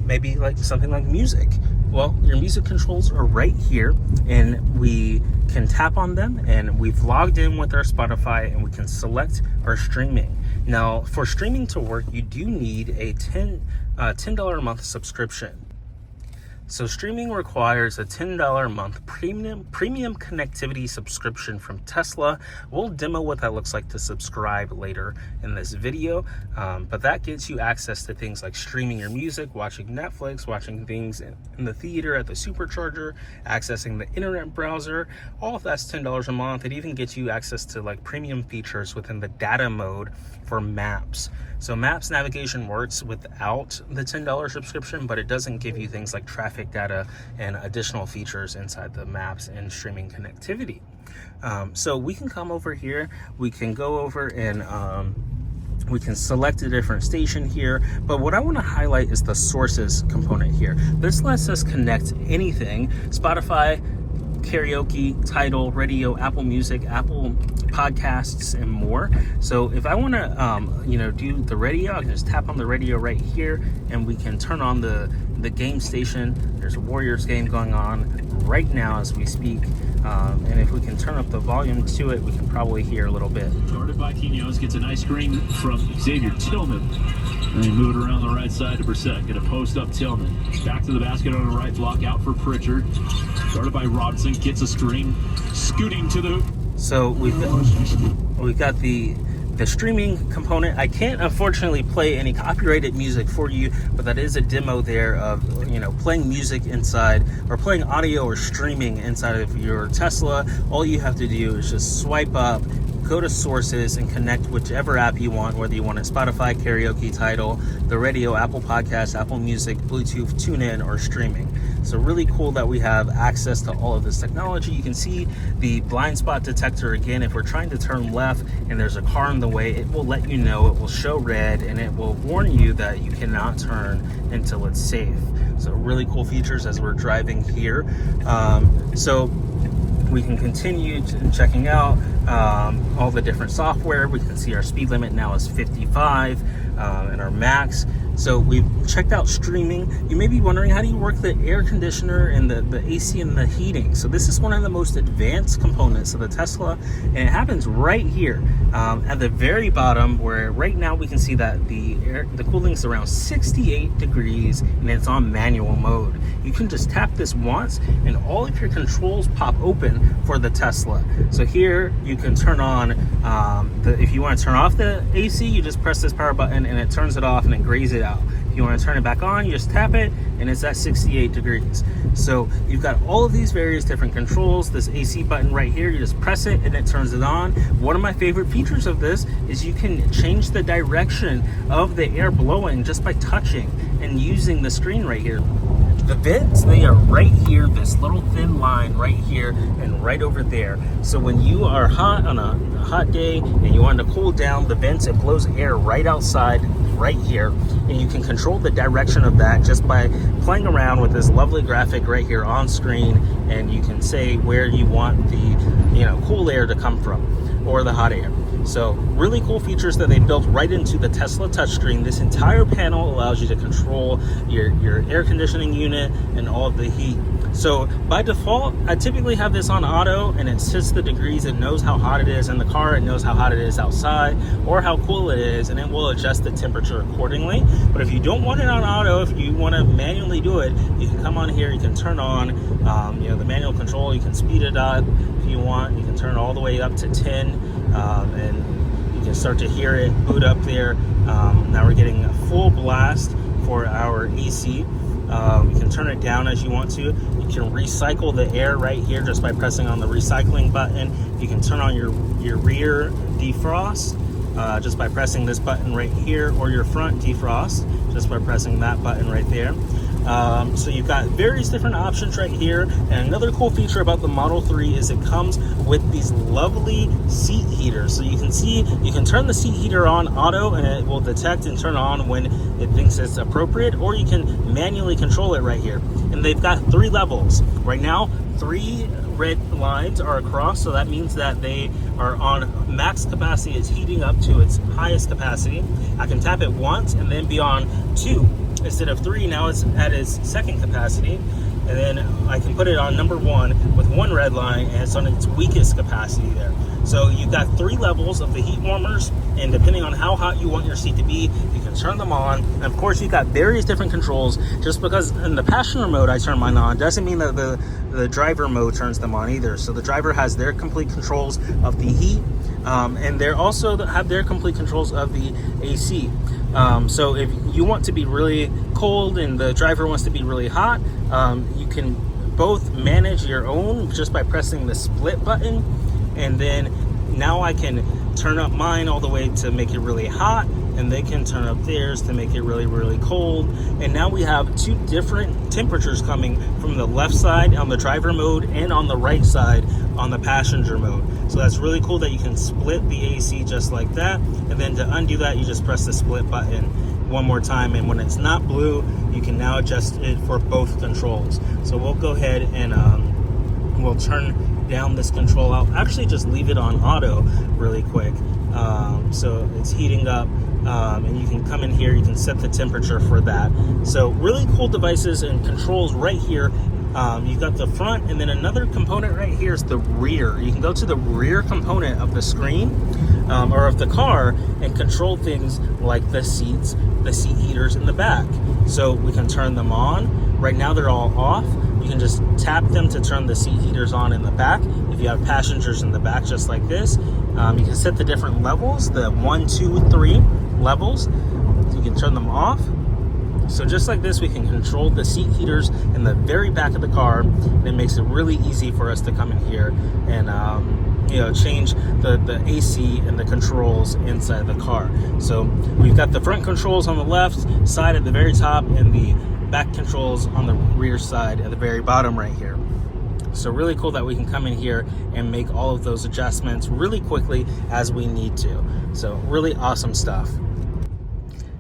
maybe like something like music. Well, your music controls are right here, and we can tap on them, and we've logged in with our Spotify, and we can select our streaming. Now, for streaming to work, you do need a $10 a month subscription. So streaming requires a $10 a month premium connectivity subscription from Tesla. We'll demo what that looks like to subscribe later in this video, but that gets you access to things like streaming your music, watching Netflix, watching things in the theater at the Supercharger, accessing the internet browser. All of that's $10 a month. It even gets you access to like premium features within the data mode for maps. So maps navigation works without the $10 subscription, but it doesn't give you things like traffic data and additional features inside the maps and streaming connectivity. So we can come over here, we can go over and we can select a different station here, but what I want to highlight is the sources component here. This lets us connect anything: Spotify, Karaoke, Tidal, Radio, Apple Music, Apple Podcasts, and more. So if I want to, you know, do the radio, I can just tap on the radio right here, and we can turn on the game station. There's a Warriors game going on right now as we speak, and if we can turn up the volume to it, we can probably hear a little bit. Started by Quinones, gets a nice screen from Xavier Tillman. And they move it around the right side to Brissett. Get a post up Tillman. Back to the basket on the right block, out for Pritchard. Started by Robinson, gets a screen, scooting to the hoop. So we've got the streaming component. I can't unfortunately play any copyrighted music for you, but that is a demo there of, you know, playing music inside or playing audio or streaming inside of your Tesla. All you have to do is just swipe up, go to sources, and connect whichever app you want, whether you want it Spotify, Karaoke, Tidal, the radio, Apple Podcasts, Apple Music, Bluetooth, TuneIn, or streaming. So really cool that we have access to all of this technology. You can see the blind spot detector again. If we're trying to turn left and there's a car in the way, it will let you know, it will show red, and it will warn you that you cannot turn until it's safe. So really cool features as we're driving here. So we can continue checking out all the different software. We can see our speed limit now is 55 and our max. So we've checked out streaming. You may be wondering, how do you work the air conditioner and the AC and the heating? So this is one of the most advanced components of the Tesla, and it happens right here at the very bottom, where right now we can see that the cooling is around 68 degrees and it's on manual mode. You can just tap this once and all of your controls pop open for the Tesla. So here you can turn on, if you want to turn off the AC, you just press this power button and it turns it off and it grays it out. If you want to turn it back on, you just tap it and it's at 68 degrees. So you've got all of these various different controls. This AC button right here, you just press it and it turns it on. One of my favorite features of this is you can change the direction of the air blowing just by touching and using the screen right here. The vents, they are right here, this little thin line right here and right over there. So when you are hot on a hot day and you want to cool down, the vents, it blows air right outside right here, and you can control the direction of that just by playing around with this lovely graphic right here on screen, and you can say where you want the, you know, cool air to come from or the hot air. So really cool features that they built right into the Tesla touchscreen. This entire panel allows you to control your air conditioning unit and all of the heat. So by default, I typically have this on auto, and it sets the degrees. It knows how hot it is in the car, it knows how hot it is outside, or how cool it is, and it will adjust the temperature accordingly. But if you don't want it on auto, if you want to manually do it, you can come on here, you can turn on the manual control. You can speed it up if you want. You can turn it all the way up to 10, and you can start to hear it boot up there. Now we're getting a full blast for our AC. You can turn it down as you want to. You can recycle the air right here just by pressing on the recycling button. You can turn on your rear defrost just by pressing this button right here, or your front defrost just by pressing that button right there. So you've got various different options right here. And another cool feature about the Model 3 is it comes with these lovely seat heaters. So you can see, you can turn the seat heater on auto, and it will detect and turn on when it thinks it's appropriate, or you can manually control it right here. And they've got 3 levels. Right now, 3 red lines are across, so that means that they are on max capacity. It's heating up to its highest capacity. I can tap it once and then be on 2. Instead of 3, now it's at its second capacity. And then I can put it on number 1 with 1 red line, and it's on its weakest capacity there. So you've got 3 levels of the heat warmers, and depending on how hot you want your seat to be, you can turn them on. And of course, you've got various different controls. Just because in the passenger mode I turn mine on doesn't mean that the driver mode turns them on either. So the driver has their complete controls of the heat, and they also have their complete controls of the AC. So if you want to be really cold and the driver wants to be really hot, you can both manage your own just by pressing the split button. And then now I can turn up mine all the way to make it really hot, and they can turn up theirs to make it really, really cold. And now we have 2 different temperatures coming from the left side on the driver mode and on the right side on the passenger mode. So that's really cool that you can split the AC just like that. And then to undo that, you just press the split button one more time. And when it's not blue, you can now adjust it for both controls. So we'll go ahead and we'll turn down this control. I'll actually just leave it on auto really quick. So it's heating up, and you can come in here, you can set the temperature for that. So really cool devices and controls right here. You've got the front, and then another component right here is the rear. You can go to the rear component of the screen or of the car and control things like the seats, the seat heaters in the back. So we can turn them on. Right now they're all off. You can just tap them to turn the seat heaters on in the back. If you have passengers in the back just like this, you can set the different levels, the 1, 2, 3 levels. You can turn them off. So just like this, we can control the seat heaters in the very back of the car, and it makes it really easy for us to come in here and change the AC and the controls inside the car. So we've got the front controls on the left side at the very top, and the back controls on the rear side at the very bottom right here. So really cool that we can come in here and make all of those adjustments really quickly as we need to. So really awesome stuff.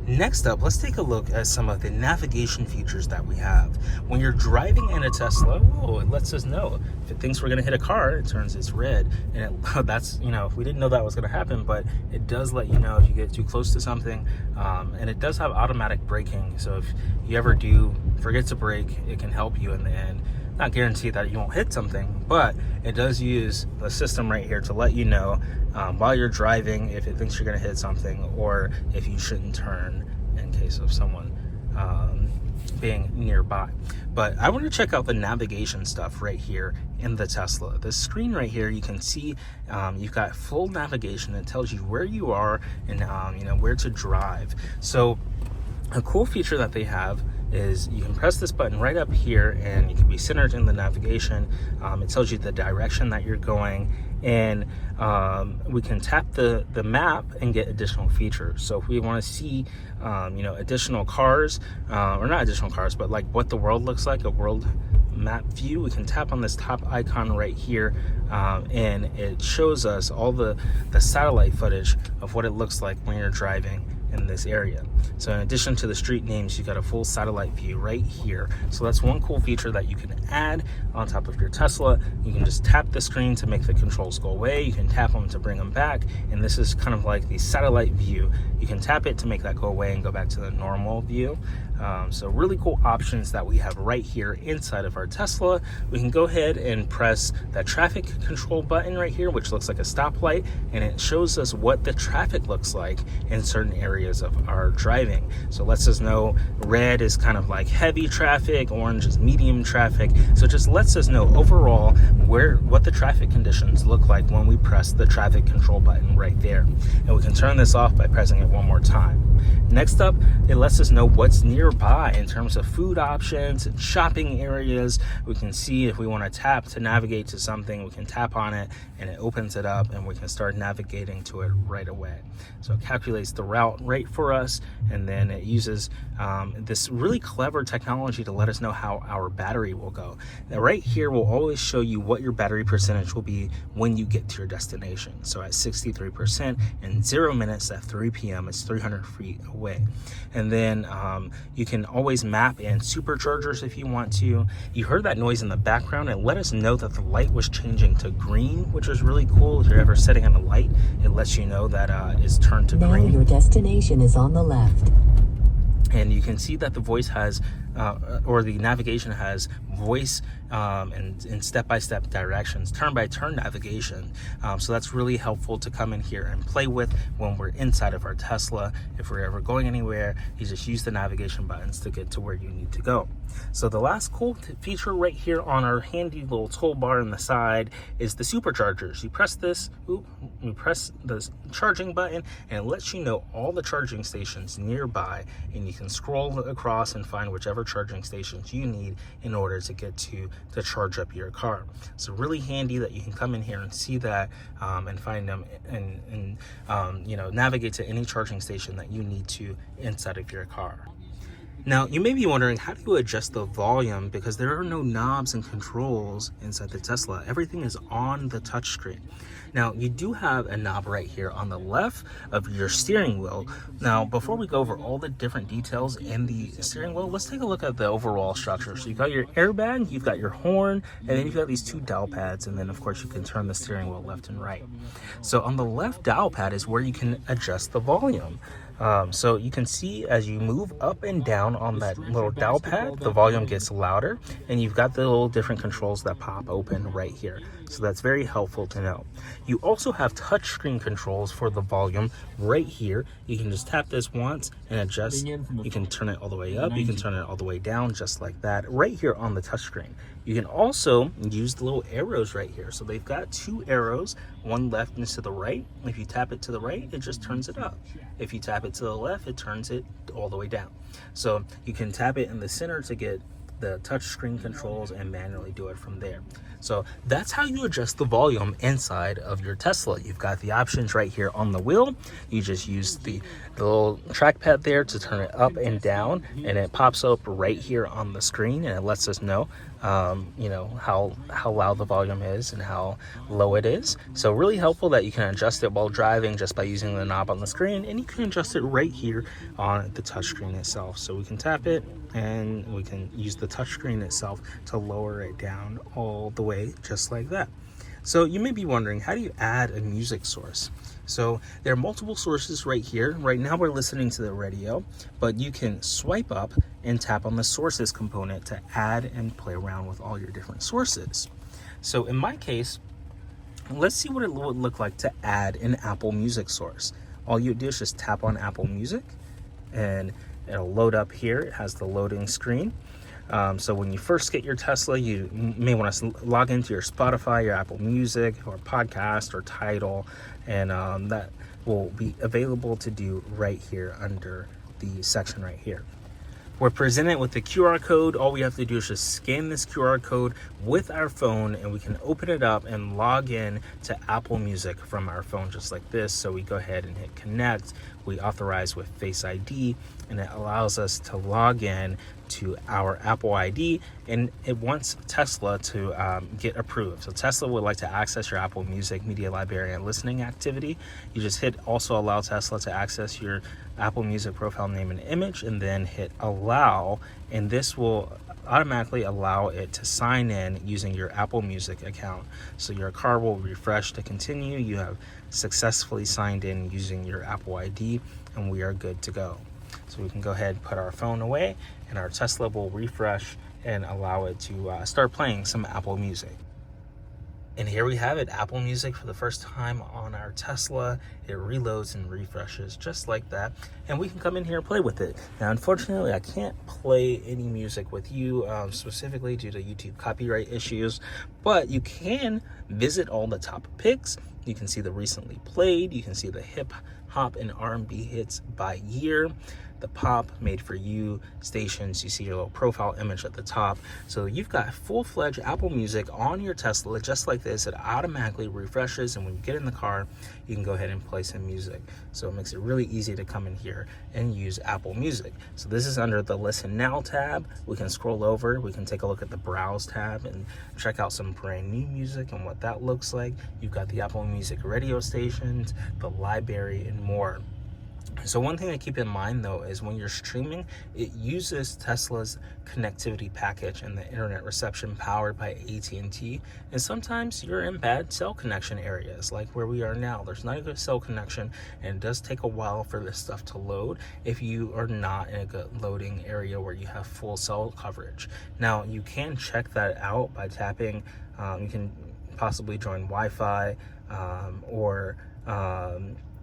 Next up, let's take a look at some of the navigation features that we have. When you're driving in a Tesla, it lets us know. If it thinks we're gonna hit a car, it turns it's red. And that's, we didn't know that was gonna happen, but it does let you know if you get too close to something. And it does have automatic braking. So if you ever do forget to brake, it can help you in the end. Not guarantee that you won't hit something, but it does use the system right here to let you know while you're driving if it thinks you're going to hit something, or if you shouldn't turn in case of someone being nearby. But I want to check out the navigation stuff right here in the Tesla. The screen right here, you can see you've got full navigation. It tells you where you are and where to drive. So a cool feature that they have is you can press this button right up here, and you can be centered in the navigation. It tells you the direction that you're going, and we can tap the map and get additional features. So if we want to see additional cars, or not additional cars, but like what the world looks like, a world map view, we can tap on this top icon right here, and it shows us all the satellite footage of what it looks like when you're driving in this area. So in addition to the street names, you got a full satellite view right here. So that's one cool feature that you can add on top of your Tesla. You can just tap the screen to make the controls go away. You can tap them to bring them back. And this is kind of like the satellite view. You can tap it to make that go away and go back to the normal view. So really cool options that we have right here inside of our Tesla. We can go ahead and press that traffic control button right here, which looks like a stoplight, and it shows us what the traffic looks like in certain areas of our driving. So it lets us know red is kind of like heavy traffic, orange is medium traffic. So it just lets us know overall what the traffic conditions look like when we press the traffic control button right there. And we can turn this off by pressing it one more time. Next up, it lets us know what's nearby in terms of food options and shopping areas. We can see if we want to tap to navigate to something, we can tap on it and it opens it up and we can start navigating to it right away. So it calculates the route right for us, and then it uses this really clever technology to let us know how our battery will go. Now right here will always show you what your battery percentage will be when you get to your destination. So at 63% in 0 minutes at 3 p.m. it's 300 feet away. And then you can always map in superchargers if you want to. You heard that noise in the background. It let us know that the light was changing to green, which was really cool. If you're ever setting on a light, it lets you know that it's turned to green. Now your destination is on the left. And you can see that the voice has, or the navigation has voice and step-by-step directions, turn-by-turn navigation. So that's really helpful to come in here and play with when we're inside of our Tesla. If we're ever going anywhere, you just use the navigation buttons to get to where you need to go. So the last cool feature right here on our handy little toolbar on the side is the superchargers. You press this, you press the charging button, and it lets you know all the charging stations nearby, and you can scroll across and find whichever charging stations you need in order to get to charge up your car. So really handy that you can come in here and see that and find them and navigate to any charging station that you need to inside of your car. Now, you may be wondering, how do you adjust the volume? Because there are no knobs and controls inside the Tesla. Everything is on the touchscreen. Now, you do have a knob right here on the left of your steering wheel. Now, before we go over all the different details in the steering wheel, let's take a look at the overall structure. So you've got your airbag, you've got your horn, and then you've got these two dial pads, and then of course you can turn the steering wheel left and right. So on the left dial pad is where you can adjust the volume. So you can see as you move up and down on that little dial pad, the volume gets louder, and you've got the little different controls that pop open right here. So that's very helpful to know. You also have touchscreen controls for the volume right here. You can just tap this once and adjust. You can turn it all the way up. You can turn it all the way down, just like that, right here on the touchscreen. You can also use the little arrows right here. So they've got two arrows, one left and to the right. If you tap it to the right, it just turns it up. If you tap it to the left, it turns it all the way down. So you can tap it in the center to get the touchscreen controls and manually do it from there. So that's how you adjust the volume inside of your Tesla. You've got the options right here on the wheel. You just use the little trackpad there to turn it up and down, and it pops up right here on the screen, and it lets us know how loud the volume is and how low it is. So really helpful that you can adjust it while driving just by using the knob on the screen, and you can adjust it right here on the touchscreen itself. So we can tap it and we can use the touchscreen itself to lower it down all the way, just like that. So you may be wondering, how do you add a music source? So there are multiple sources right here. Right now we're listening to the radio, but you can swipe up and tap on the sources component to add and play around with all your different sources. So in my case, let's see what it would look like to add an Apple Music source. All you do is just tap on Apple Music and it'll load up here. It has the loading screen. So when you first get your Tesla, you may want to log into your Spotify, your Apple Music, or podcast, or Tidal, and that will be available to do right here under the section right here. We're presented with the QR code. All we have to do is just scan this QR code with our phone, and we can open it up and log in to Apple Music from our phone just like this. So we go ahead and hit connect. We authorize with Face ID, and it allows us to log in to our Apple ID, and it wants Tesla to get approved. So Tesla would like to access your Apple Music media library and listening activity. You just hit also allow Tesla to access your Apple Music profile name and image, and then hit allow, and this will automatically allow it to sign in using your Apple Music account. So your car will refresh to continue. You have successfully signed in using your Apple ID, and we are good to go. So we can go ahead and put our phone away, and our Tesla will refresh and allow it to start playing some Apple Music. And here we have it, Apple Music for the first time on our Tesla. It reloads and refreshes just like that. And we can come in here and play with it. Now, unfortunately, I can't play any music with you specifically due to YouTube copyright issues, but you can visit all the top picks. You can see the recently played. You can see the hip hop and R&B hits by year. The pop made for you stations. You see your little profile image at the top. So you've got full-fledged Apple Music on your Tesla just like this. It automatically refreshes, and when you get in the car, you can go ahead and play some music. So it makes it really easy to come in here and use Apple Music. So this is under the Listen Now tab. We can scroll over. We can take a look at the Browse tab and check out some brand new music and what that looks like. You've got the Apple Music radio stations, the library, and more. So one thing to keep in mind though is when you're streaming, it uses Tesla's connectivity package and the internet reception powered by AT&T. And sometimes you're in bad cell connection areas like where we are now. There's not a good cell connection, and it does take a while for this stuff to load if you are not in a good loading area where you have full cell coverage. Now you can check that out by tapping, you can possibly join Wi-Fi or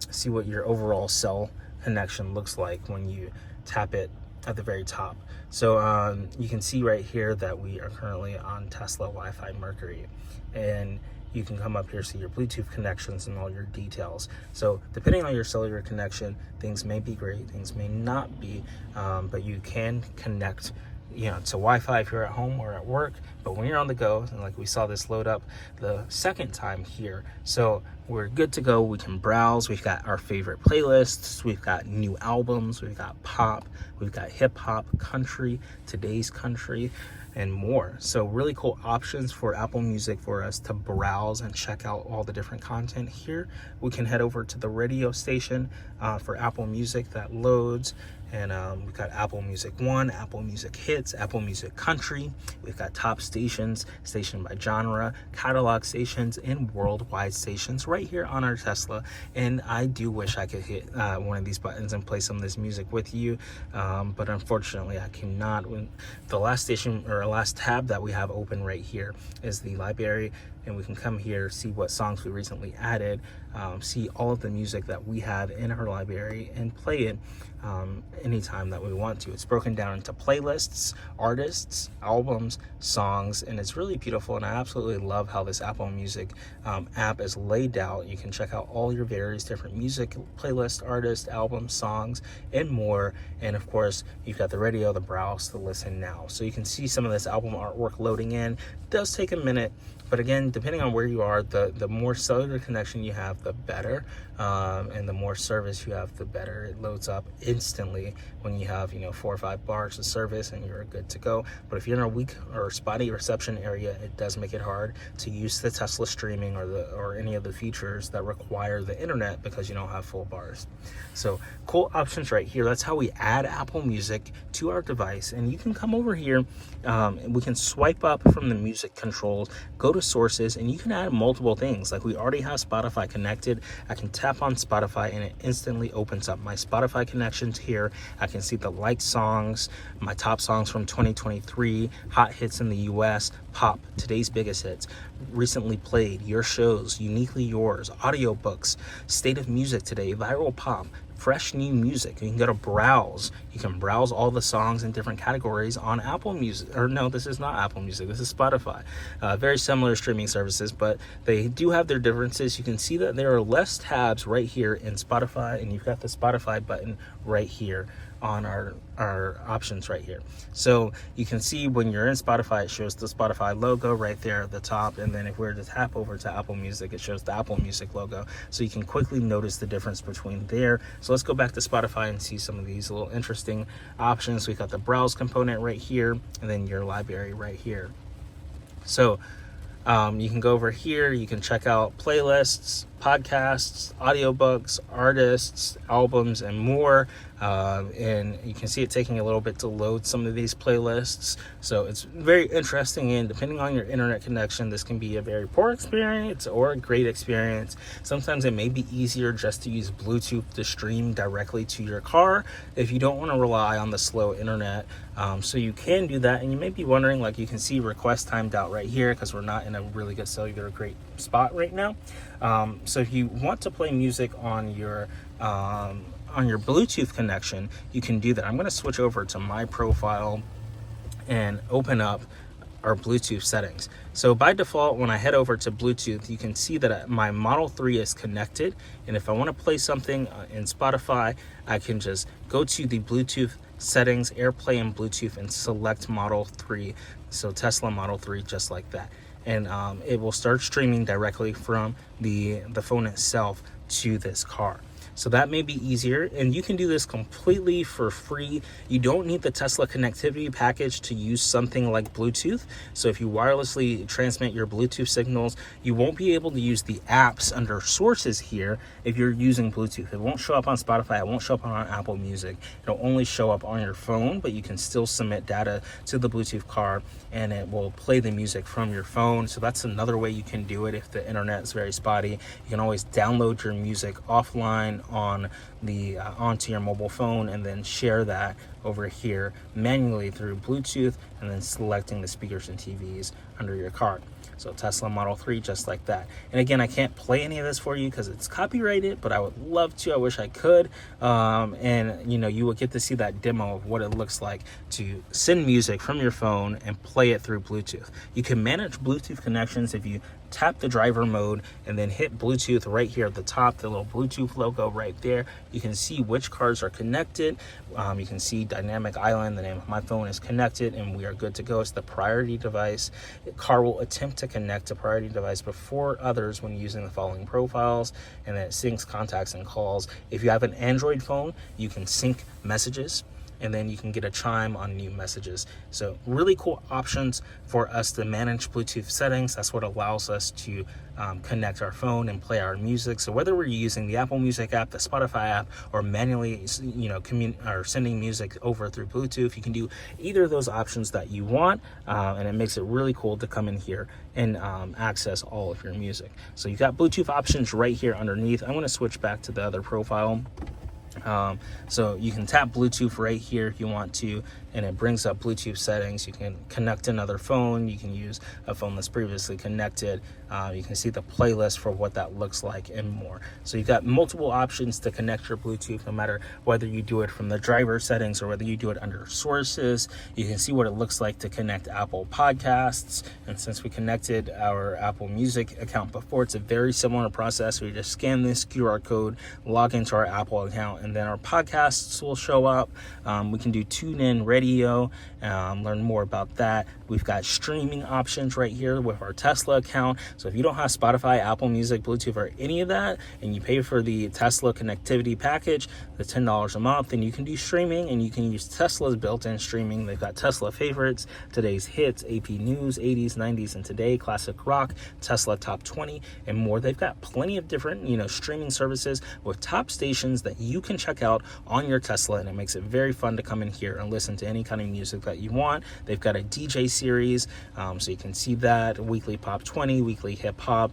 see what your overall cell connection looks like when you tap it at the very top. So you can see right here that we are currently on Tesla Wi-Fi Mercury, and you can come up here, see your Bluetooth connections and all your details. So depending on your cellular connection, things may be great, things may not be, but you can connect to Wi-Fi if you're at home or at work. But when you're on the go, and like we saw this load up the second time here, so we're good to go. We can browse. We've got our favorite playlists. We've got new albums. We've got pop. We've got hip hop, country, today's country, and more. So really cool options for Apple Music for us to browse and check out all the different content here. We can head over to the radio station for Apple Music that loads. And we've got Apple Music One, Apple Music Hits, Apple Music Country. We've got top stations, station by genre, catalog stations, and worldwide stations right here on our Tesla. And I do wish I could hit one of these buttons and play some of this music with you, but unfortunately I cannot. The last station or last tab that we have open right here is the library, and we can come here, see what songs we recently added, see all of the music that we have in our library, and play it anytime that we want to. It's broken down into playlists, artists, albums, songs, and it's really beautiful, and I absolutely love how this Apple Music app is laid out. You can check out all your various different music playlists, artists, albums, songs, and more. And of course, you've got the radio, the browse, the listen now. So you can see some of this album artwork loading in. It does take a minute, but again, depending on where you are, the more cellular connection you have, the better, and the more service you have, the better. It loads up instantly when you have 4 or 5 bars of service and you're good to go. But if you're in a weak or spotty reception area, it does make it hard to use the Tesla streaming or any of the features that require the internet because you don't have full bars. So cool options right here. That's how we add Apple Music to our device. And you can come over here, and we can swipe up from the music controls, go to sources, and you can add multiple things. Like we already have Spotify connected. I can tap on Spotify and it instantly opens up my Spotify connections here. I can see the liked songs, my top songs from 2023, hot hits in the US, pop, today's biggest hits, recently played, your shows, uniquely yours, audiobooks, state of music today, viral pop, fresh new music. You can go to browse. You can browse all the songs in different categories on Apple Music. Or no, this is not Apple Music. This is Spotify. Very similar streaming services, but they do have their differences. You can see that there are less tabs right here in Spotify, and you've got the Spotify button right here on our options right here. So you can see when you're in Spotify, it shows the Spotify logo right there at the top, and then if we were to tap over to Apple Music, it shows the Apple Music logo. So you can quickly notice the difference between there. So let's go back to Spotify and see some of these little interesting options. We've got the browse component right here, and then your library right here. So you can go over here, you can check out playlists, podcasts, audiobooks, artists, albums, and more. And you can see it taking a little bit to load some of these playlists. So it's very interesting, and depending on your internet connection, this can be a very poor experience or a great experience. Sometimes it may be easier just to use Bluetooth to stream directly to your car if you don't want to rely on the slow internet. So you can do that, and you may be wondering, like, you can see request timed out right here because we're not in a really good cellular great spot right now. So if you want to play music on your Bluetooth connection, you can do that. I'm going to switch over to my profile and open up our Bluetooth settings. So by default, when I head over to Bluetooth, you can see that my Model 3 is connected, and if I want to play something in Spotify, I can just go to the Bluetooth settings, AirPlay and Bluetooth, and select Model 3, so Tesla Model 3, just like that. And it will start streaming directly from the phone itself to this car. So that may be easier, and you can do this completely for free. You don't need the Tesla connectivity package to use something like Bluetooth. So if you wirelessly transmit your Bluetooth signals, you won't be able to use the apps under sources here if you're using Bluetooth. It won't show up on Spotify, it won't show up on Apple Music. It'll only show up on your phone, but you can still submit data to the Bluetooth car and it will play the music from your phone. So that's another way you can do it if the internet is very spotty. You can always download your music offline on the onto your mobile phone and then share that over here manually through Bluetooth, and then selecting the speakers and TVs under your car. So Tesla Model 3, just like that. And again, I can't play any of this for you because it's copyrighted, but I would love to. I wish I could. And you would get to see that demo of what it looks like to send music from your phone and play it through Bluetooth. You can manage Bluetooth connections if you tap the driver mode and then hit Bluetooth right here at the top, the little Bluetooth logo right there. You can see which cars are connected. You can see Dynamic Island, the name of my phone is connected, and we are good to go. It's the priority device. The car will attempt to connect to priority device before others when using the following profiles, and then it syncs contacts and calls. If you have an Android phone, you can sync messages, and then you can get a chime on new messages. So really cool options for us to manage Bluetooth settings. That's what allows us to connect our phone and play our music. So whether we're using the Apple Music app, the Spotify app, or manually or sending music over through Bluetooth, you can do either of those options that you want, and it makes it really cool to come in here and access all of your music. So you've got Bluetooth options right here underneath. I'm going to switch back to the other profile. So you can tap Bluetooth right here if you want to, and it brings up Bluetooth settings. You can connect another phone. You can use a phone that's previously connected. You can see the playlist for what that looks like and more. So you've got multiple options to connect your Bluetooth, no matter whether you do it from the driver settings or whether you do it under sources. You can see what it looks like to connect Apple Podcasts. And since we connected our Apple Music account before, it's a very similar process. We just scan this QR code, log into our Apple account, and then our podcasts will show up. We can do TuneIn Radio, learn more about that. We've got streaming options right here with our Tesla account. So if you don't have Spotify, Apple Music, Bluetooth, or any of that, and you pay for the Tesla connectivity package, the $10 a month, then you can do streaming, and you can use Tesla's built-in streaming. They've got Tesla favorites, today's hits, AP News, 80s, 90s, and today, classic rock, Tesla Top 20, and more. They've got plenty of different, streaming services with top stations that you can check out on your Tesla, and it makes it very fun to come in here and listen to any kind of music that you want. They've got a DJ series, so you can see that, weekly pop 20, weekly hip hop.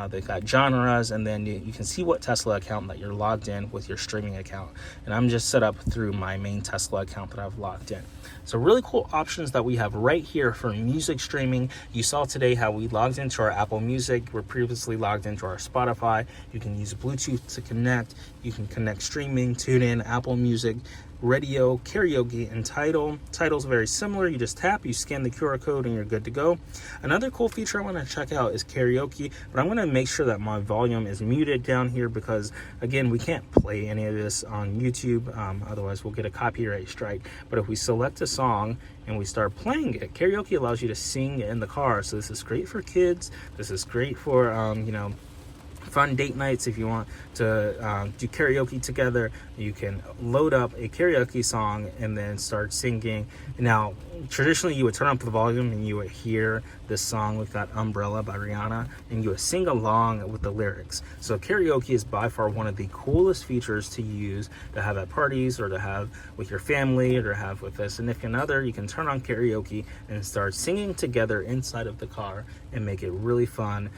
They've got genres, and then you can see what Tesla account that you're logged in with your streaming account. And I'm just set up through my main Tesla account that I've logged in. So really cool options that we have right here for music streaming. You saw today how we logged into our Apple Music. We're previously logged into our Spotify. You can use Bluetooth to connect. You can connect streaming, TuneIn, Apple Music, Radio, Karaoke, and Tidal. Tidal's very similar. You just tap, you scan the QR code, and you're good to go. Another cool feature I want to check out is Karaoke, but I'm going to make sure that my volume is muted down here because, again, we can't play any of this on YouTube. Otherwise, we'll get a copyright strike. But if we select a song and we start playing it, Karaoke allows you to sing in the car. So this is great for kids. This is great for, fun date nights, if you want to do karaoke together, you can load up a karaoke song and then start singing. Now, traditionally you would turn up the volume and you would hear this song. We've got Umbrella by Rihanna, and you would sing along with the lyrics. So karaoke is by far one of the coolest features to use, to have at parties or to have with your family or to have with a significant other. You can turn on karaoke and start singing together inside of the car and make it really fun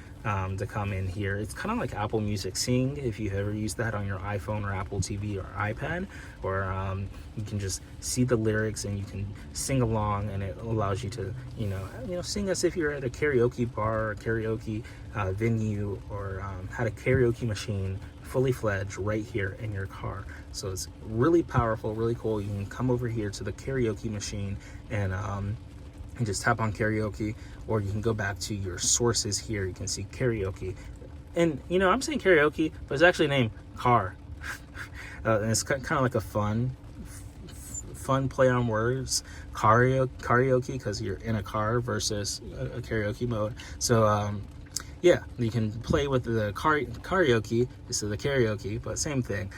to come in here. It's kind of like Apple Music Sing, if you ever use that on your iPhone or Apple TV or iPad, or you can just see the lyrics and you can sing along, and it allows you to sing as if you're at a karaoke bar or karaoke venue, or had a karaoke machine fully fledged right here in your car. So it's really powerful, really cool. You can come over here to the karaoke machine and just tap on karaoke, or you can go back to your sources here. You can see karaoke, and I'm saying karaoke, but it's actually named car. And it's kind of like a fun play on words, karaoke, because you're in a car versus a karaoke mode. So yeah, you can play with the karaoke instead of the karaoke, but same thing.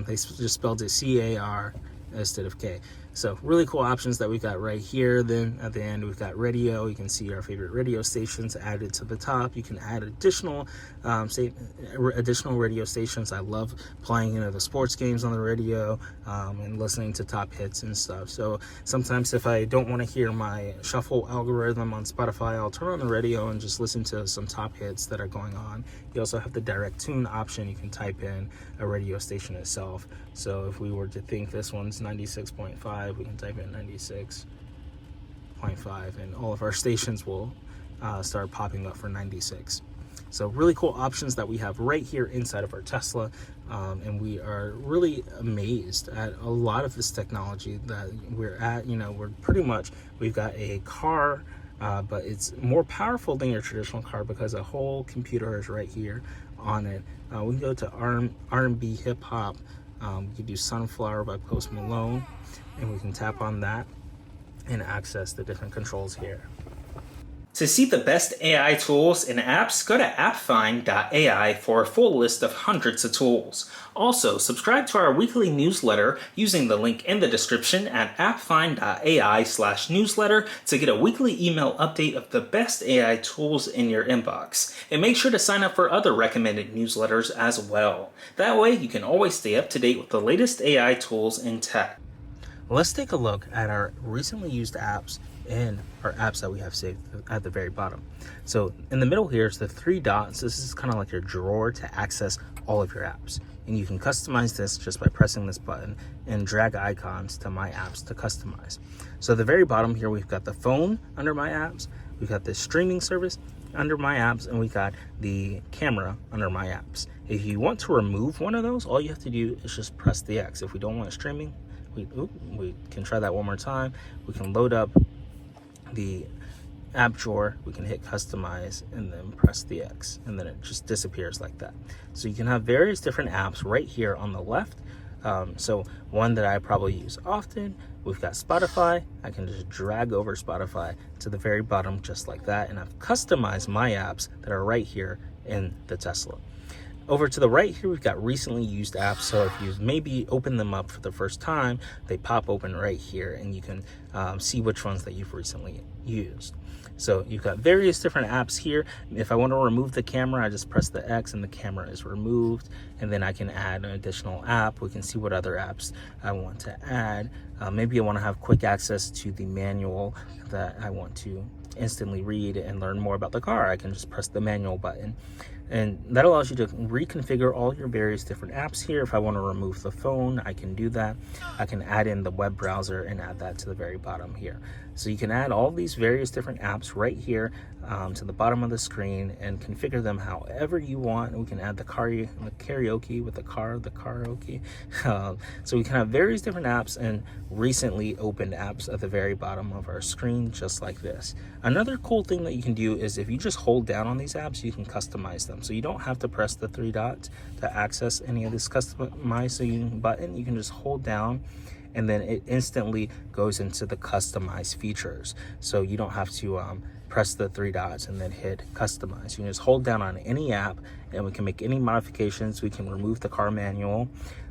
They just spelled it C-A-R instead of K. So really cool options that we got right here. Then at the end, we've got radio. You can see our favorite radio stations added to the top. You can add additional radio stations. I love playing the sports games on the radio and listening to top hits and stuff. So sometimes if I don't want to hear my shuffle algorithm on Spotify, I'll turn on the radio and just listen to some top hits that are going on. You also have the direct tune option. You can type in a radio station itself. So if we were to think this one's 96.5, we can type in 96.5, and all of our stations will start popping up for 96. So really cool options that we have right here inside of our Tesla, and we are really amazed at a lot of this technology that we're at. We've got a car, but it's more powerful than your traditional car because a whole computer is right here on it. We can go to R&B hip hop. We can do Sunflower by Post Malone, and we can tap on that and access the different controls here. To see the best AI tools and apps, go to appfind.ai for a full list of hundreds of tools. Also, subscribe to our weekly newsletter using the link in the description at appfind.ai/newsletter to get a weekly email update of the best AI tools in your inbox. And make sure to sign up for other recommended newsletters as well. That way, you can always stay up to date with the latest AI tools in tech. Let's take a look at our recently used apps and our apps that we have saved at the very bottom. So in the middle here is the three dots. This is kind of like your drawer to access all of your apps. And you can customize this just by pressing this button and drag icons to My Apps to customize. So at the very bottom here, we've got the phone under My Apps. We've got the streaming service under My Apps, and we got the camera under My Apps. If you want to remove one of those, all you have to do is just press the X. If we don't want streaming, we can try that one more time. We can load up the app drawer, we can hit customize and then press the X, and then it just disappears like that. So you can have various different apps right here on the left. So one that I probably use often, we've got Spotify. I can just drag over Spotify to the very bottom just like that, and I've customized my apps that are right here in the Tesla. Over to the right here, we've got recently used apps. So if you maybe open them up for the first time, they pop open right here, and you can see which ones that you've recently used. So you've got various different apps here. If I want to remove the camera, I just press the X and the camera is removed. And then I can add an additional app. We can see what other apps I want to add. Maybe I want to have quick access to the manual that I want to instantly read and learn more about the car. I can just press the manual button. And that allows you to reconfigure all your various different apps here. If I want to remove the phone, I can do that. I can add in the web browser and add that to the very bottom here. So you can add all these various different apps right here to the bottom of the screen and configure them however you want. And we can add the karaoke with the karaoke. So we can have various different apps and recently opened apps at the very bottom of our screen, just like this. Another cool thing that you can do is if you just hold down on these apps, you can customize them. So you don't have to press the three dots to access any of this customizing button. You can just hold down, and then it instantly goes into the customized features. So you don't have to press the three dots and then hit customize. You can just hold down on any app and we can make any modifications. We can remove the car manual,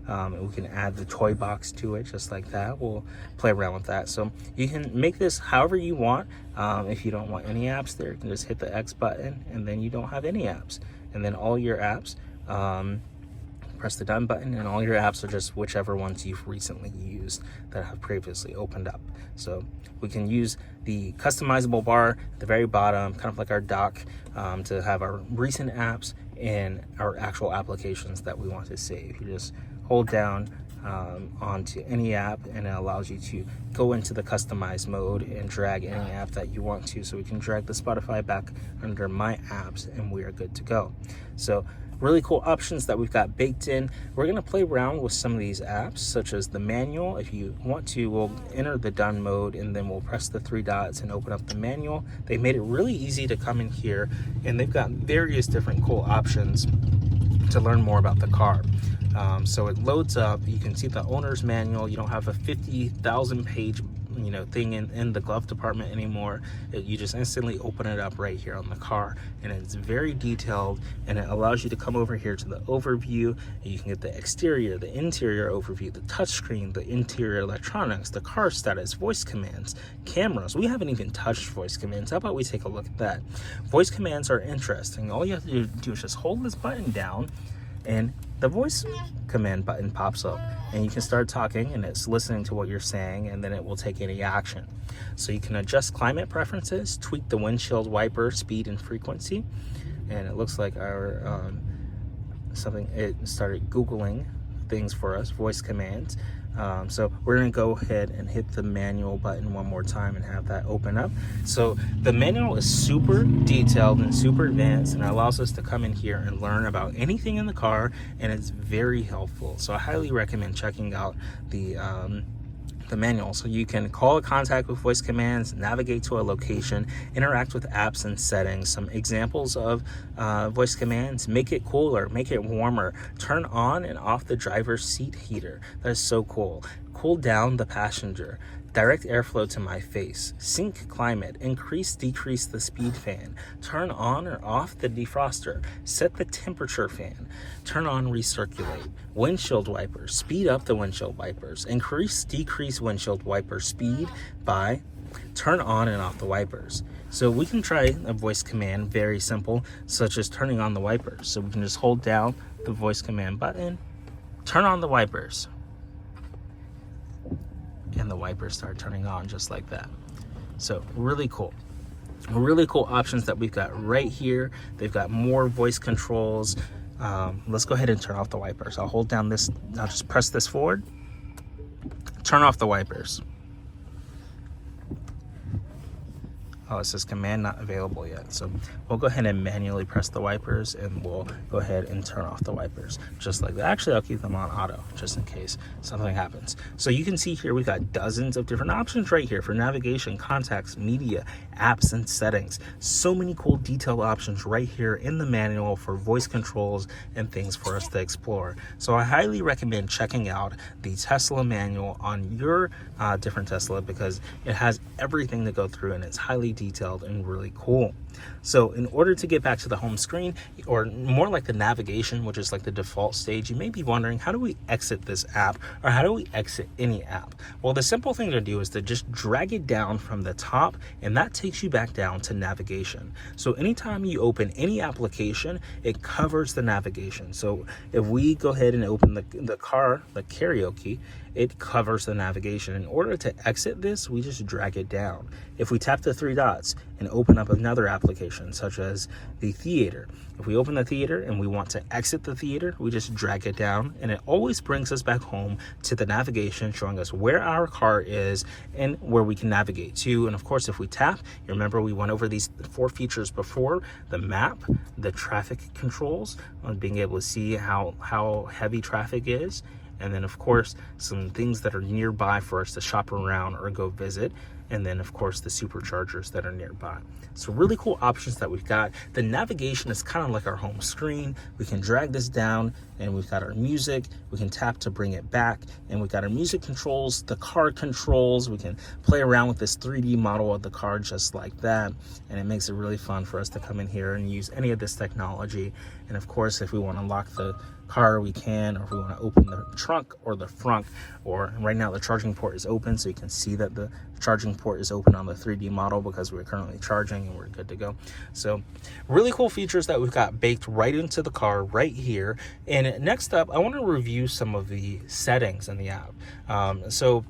and we can add the toy box to it just like that. We'll play around with that. So you can make this however you want. If you don't want any apps there, you can just hit the X button and then you don't have any apps. And then all your apps, press the done button, and all your apps are just whichever ones you've recently used that have previously opened up. So we can use the customizable bar at the very bottom, kind of like our dock, to have our recent apps and our actual applications that we want to save. You just hold down onto any app and it allows you to go into the customize mode and drag any app that you want to. So we can drag the Spotify back under my apps and we are good to go. So really cool options that we've got baked in. We're going to play around with some of these apps, such as the manual. If you want to, we'll enter the done mode and then we'll press the three dots and open up the manual. They made it really easy to come in here, and they've got various different cool options to learn more about the car. So it loads up. You can see the owner's manual. You don't have a 50,000 page thing in the glove department anymore. You just instantly open it up right here on the car, and it's very detailed, and it allows you to come over here to the overview, and you can get the exterior, the interior overview, the touchscreen, the interior electronics, the car status, voice commands, cameras. We haven't even touched voice commands. How about we take a look at that? Voice commands are interesting. All you have to do is just hold this button down and the voice command button pops up, and you can start talking and it's listening to what you're saying, and then it will take any action. So you can adjust climate preferences, tweak the windshield wiper speed and frequency, and it looks like our it started Googling things for us, voice commands. So we're going to go ahead and hit the manual button one more time and have that open up. So the manual is super detailed and super advanced, and it allows us to come in here and learn about anything in the car, and it's very helpful. So I highly recommend checking out the manual. So you can call a contact with voice commands, navigate to a location, interact with apps and settings. Some examples of voice commands: make it cooler, make it warmer, turn on and off the driver's seat heater. That is so cool. Cool down the passenger, direct airflow to my face, sync climate, increase, decrease the speed fan, turn on or off the defroster, set the temperature fan, turn on recirculate, windshield wipers, speed up the windshield wipers, increase, decrease windshield wiper speed by turn on and off the wipers. So we can try a voice command, very simple, such as turning on the wipers. So we can just hold down the voice command button, turn on the wipers, and the wipers start turning on just like that. So really cool options that we've got right here. They've got more voice controls. Let's go ahead and turn off the wipers. I'll hold down this, I'll just press this forward, turn off the wipers. Oh, it says command not available yet. So we'll go ahead and manually press the wipers, and we'll go ahead and turn off the wipers just like that. Actually, I'll keep them on auto just in case something happens. So you can see here we've got dozens of different options right here for navigation, contacts, media, apps, and settings. So many cool detailed options right here in the manual for voice controls and things for us to explore. So I highly recommend checking out the Tesla manual on your different Tesla, because it has everything to go through and it's highly detailed and really cool. So in order to get back to the home screen, or more like the navigation, which is like the default stage, you may be wondering, how do we exit this app, or how do we exit any app? Well, the simple thing to do is to just drag it down from the top, and that takes you back down to navigation. So anytime you open any application, it covers the navigation. So if we go ahead and open the car, the Karaoke, it covers the navigation. In order to exit this, we just drag it down. If we tap the three dots and open up another application, such as the theater, if we open the theater and we want to exit the theater, we just drag it down, and it always brings us back home to the navigation, showing us where our car is and where we can navigate to. And of course, if we tap, you remember we went over these 4 features before: the map, the traffic controls, on being able to see how heavy traffic is, and then of course some things that are nearby for us to shop around or go visit, and then of course the superchargers that are nearby. So really cool options that we've got. The navigation is kind of like our home screen. We can drag this down and we've got our music. We can tap to bring it back, and we've got our music controls, the car controls. We can play around with this 3D model of the car just like that, and it makes it really fun for us to come in here and use any of this technology. And of course, if we want to lock the car, we can, or if we want to open the trunk or the front, or right now the charging port is open, so you can see that the charging port is open on the 3D model because we're currently charging and we're good to go. So really cool features that we've got baked right into the car right here. And next up, I want to review some of the settings in the app. So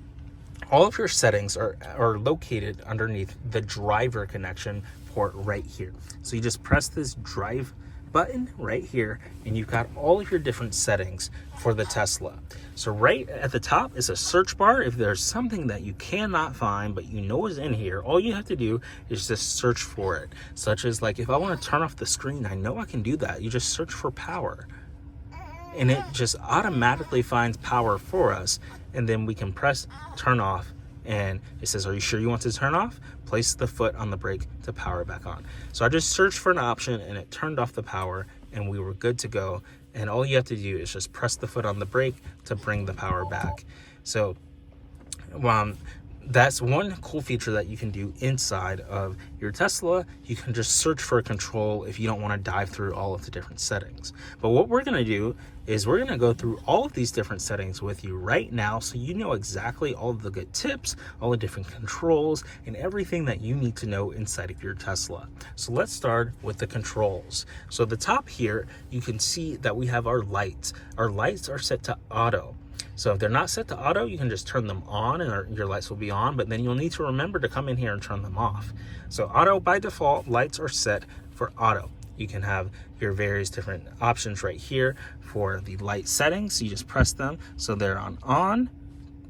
all of your settings are located underneath the driver connection port right here. So you just press this drive button right here, and you've got all of your different settings for the Tesla. So right at the top is a search bar. If there's something that you cannot find but you know is in here, all you have to do is just search for it. Such as, like, if I want to turn off the screen, I know I can do that. You just search for power, and it just automatically finds power for us, and then we can press turn off, and it says, are you sure you want to turn off? Place the foot on the brake to power it back on. So I just searched for an option and it turned off the power, and we were good to go. And all you have to do is just press the foot on the brake to bring the power back. So that's one cool feature that you can do inside of your Tesla. You can just search for a control if you don't want to dive through all of the different settings. But what we're going to do is we're going to go through all of these different settings with you right now, so you know exactly all of the good tips, all the different controls, and everything that you need to know inside of your Tesla. So let's start with the controls. So at the top here, you can see that we have our lights. Our lights are set to auto. So if they're not set to auto, you can just turn them on and your lights will be on, but then you'll need to remember to come in here and turn them off. So auto, by default, lights are set for auto. You can have your various different options right here for the light settings. You just press them so they're on,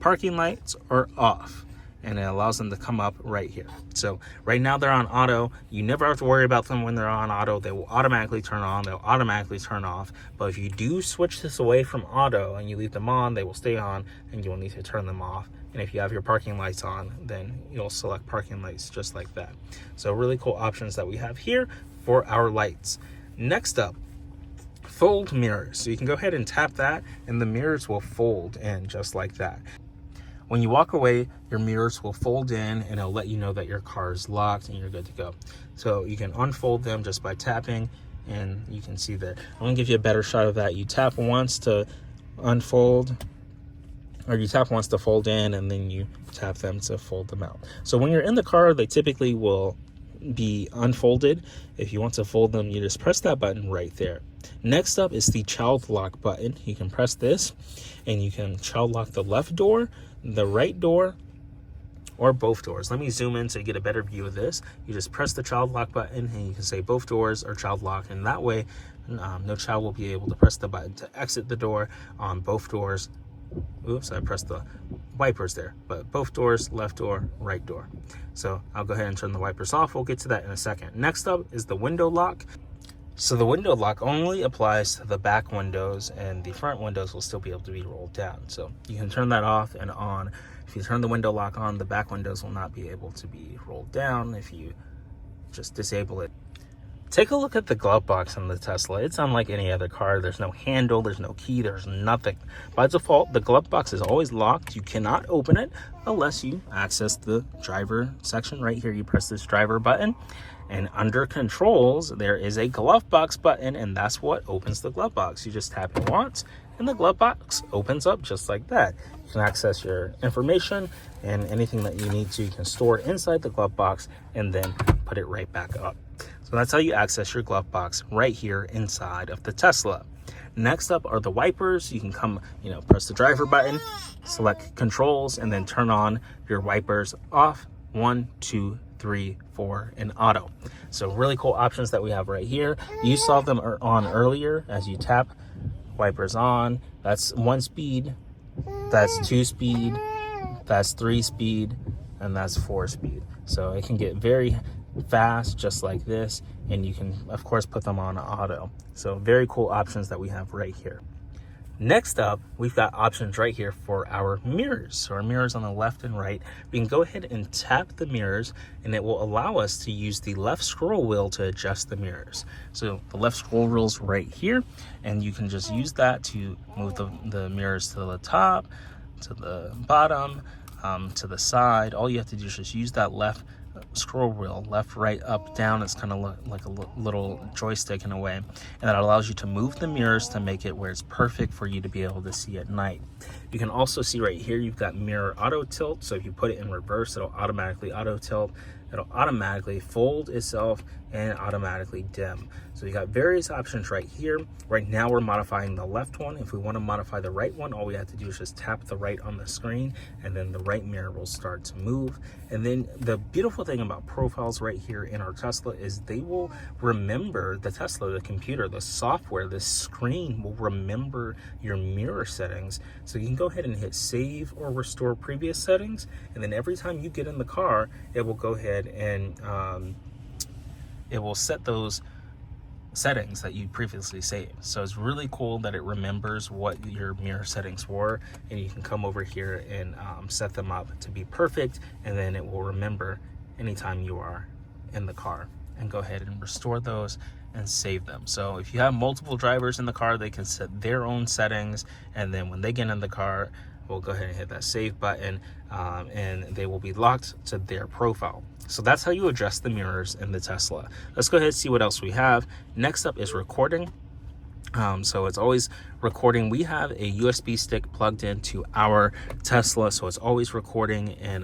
parking lights, or off, and it allows them to come up right here. So right now they're on auto. You never have to worry about them when they're on auto. They will automatically turn on, they'll automatically turn off. But if you do switch this away from auto and you leave them on, they will stay on and you'll need to turn them off. And if you have your parking lights on, then you'll select parking lights just like that. So really cool options that we have here for our lights. Next up, fold mirrors. So you can go ahead and tap that and the mirrors will fold in just like that. When you walk away, your mirrors will fold in and it'll let you know that your car is locked and you're good to go. So you can unfold them just by tapping, and you can see that. I'm gonna give you a better shot of that. You tap once to unfold, or you tap once to fold in, and then you tap them to fold them out. So when you're in the car, they typically will be unfolded. If you want to fold them, you just press that button right there. Next up is the child lock button. You can press this and you can child lock the left door, the right door, or both doors. Let me zoom in so you get a better view of this. You just press the child lock button and you can say both doors or child lock, and that way no child will be able to press the button to exit the door on both doors. Oops, I pressed the wipers there, but both doors, left door, right door. So I'll go ahead and turn the wipers off. We'll get to that in a second. Next up is the window lock. So the window lock only applies to the back windows, and the front windows will still be able to be rolled down. So you can turn that off and on. If you turn the window lock on, the back windows will not be able to be rolled down if you just disable it. Take a look at the glove box on the Tesla. It's unlike any other car. There's no handle, there's no key, there's nothing. By default, the glove box is always locked. You cannot open it unless you access the driver section right here. You press this driver button, and under controls, there is a glove box button, and that's what opens the glove box. You just tap it once, and the glove box opens up just like that. You can access your information and anything that you need to. You can store it inside the glove box and then put it right back up. So that's how you access your glove box right here inside of the Tesla. Next up are the wipers. You can come, press the driver button, select controls, and then turn on your wipers off, 1, 2, 3, 4 in auto. So really cool options that we have right here. You saw them on earlier. As you tap wipers on, that's 1 speed, that's 2 speed, that's 3 speed, and that's 4 speed. So it can get very fast just like this, and you can of course put them on auto. So very cool options that we have right here. Next up, we've got options right here for our mirrors. So our mirrors on the left and right, we can go ahead and tap the mirrors and it will allow us to use the left scroll wheel to adjust the mirrors. So the left scroll wheel's right here, and you can just use that to move the mirrors to the top, to the bottom, to the side. All you have to do is just use that left scroll wheel, left, right, up, down. It's kind of like a little joystick in a way, and that allows you to move the mirrors to make it where it's perfect for you to be able to see at night. You can also see right here you've got mirror auto tilt, so if you put it in reverse, it'll automatically auto tilt. It'll automatically fold itself and automatically dim. So you got various options right here. Right now we're modifying the left one. If we want to modify the right one, all we have to do is just tap the right on the screen, and then the right mirror will start to move. And then the beautiful thing about profiles right here in our Tesla is they will remember, the Tesla, the computer, the software, the screen will remember your mirror settings. So you can go ahead and hit save or restore previous settings, and then every time you get in the car, it will go ahead and it will set those settings that you previously saved. So it's really cool that it remembers what your mirror settings were, and you can come over here and set them up to be perfect, and then it will remember anytime you are in the car, and go ahead and restore those and save them. So if you have multiple drivers in the car, they can set their own settings, and then when they get in the car, we'll go ahead and hit that save button, and they will be locked to their profile. So that's how you adjust the mirrors in the Tesla. Let's go ahead and see what else we have. Next up is recording. So it's always recording. We have a USB stick plugged into our Tesla, so it's always recording, and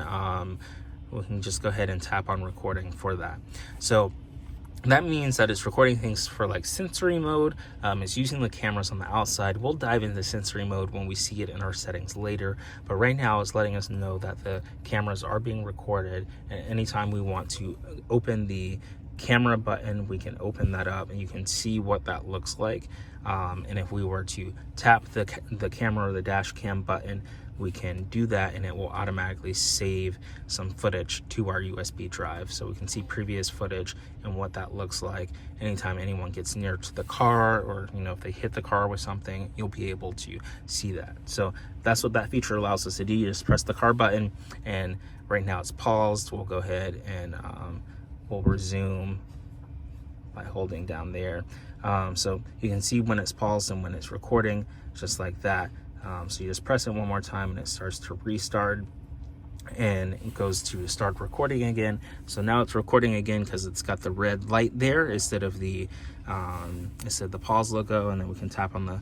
we can just go ahead and tap on recording for that. So that means that it's recording things for like sensory mode. It's using the cameras on the outside. We'll dive into sensory mode when we see it in our settings later, but right now it's letting us know that the cameras are being recorded, and anytime we want to open the camera button, we can open that up and you can see what that looks like. And if we were to tap the camera or the dash cam button, we can do that, and it will automatically save some footage to our USB drive, so we can see previous footage and what that looks like. Anytime anyone gets near to the car, or if they hit the car with something, you'll be able to see that. So that's what that feature allows us to do. You just press the car button, and right now it's paused. We'll go ahead and we'll resume by holding down there. So you can see when it's paused and when it's recording, just like that. So you just press it one more time and it starts to restart, and it goes to start recording again. So now it's recording again because it's got the red light there instead of the pause logo, and then we can tap on the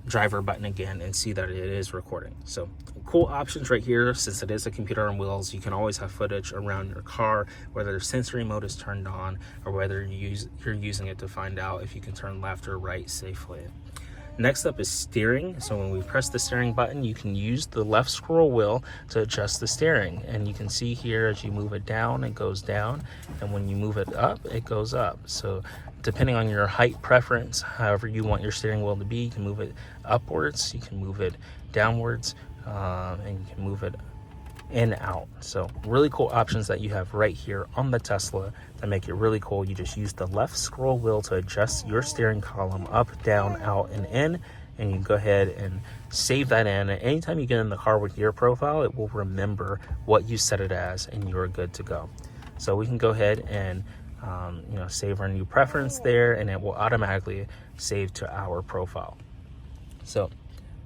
driver button again and see that it is recording. So cool options right here. Since it is a computer on wheels, you can always have footage around your car, whether sensory mode is turned on or whether you're using it to find out if you can turn left or right safely. Next up is steering. So when we press the steering button, you can use the left scroll wheel to adjust the steering. And you can see here as you move it down, it goes down. And when you move it up, it goes up. So depending on your height preference, however you want your steering wheel to be, you can move it upwards, you can move it downwards, and you can move it in and out. So really cool options that you have right here on the Tesla that make it really cool. You just use the left scroll wheel to adjust your steering column up, down, out, and in, and you can go ahead and save that in. And anytime you get in the car with your profile, it will remember what you set it as, and you're good to go. So we can go ahead and save our new preference there, and it will automatically save to our profile. So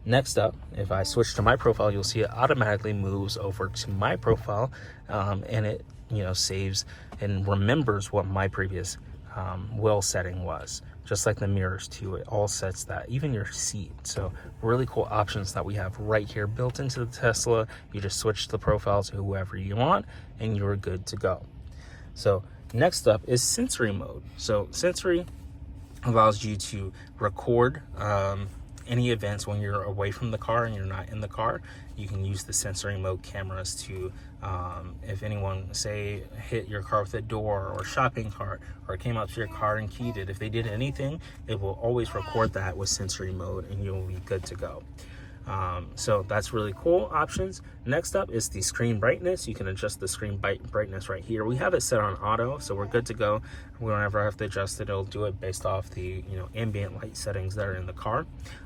next up, if I switch to my profile, you'll see it automatically moves over to my profile, and it saves and remembers what my previous wheel setting was. Just like the mirrors too, it all sets that, even your seat. So really cool options that we have right here built into the Tesla. You just switch the profile to whoever you want, and you're good to go. So next up is sensory mode. So sensory allows you to record any events when you're away from the car and you're not in the car. You can use the sensory mode cameras to, if anyone say hit your car with a door or shopping cart, or came up to your car and keyed it, if they did anything, it will always record that with sensory mode, and you'll be good to go. So that's really cool options. Next up is the screen brightness. You can adjust the screen brightness right here. We have it set on auto, so we're good to go. We don't ever have to adjust it. It'll do it based off the ambient light settings that are in the car.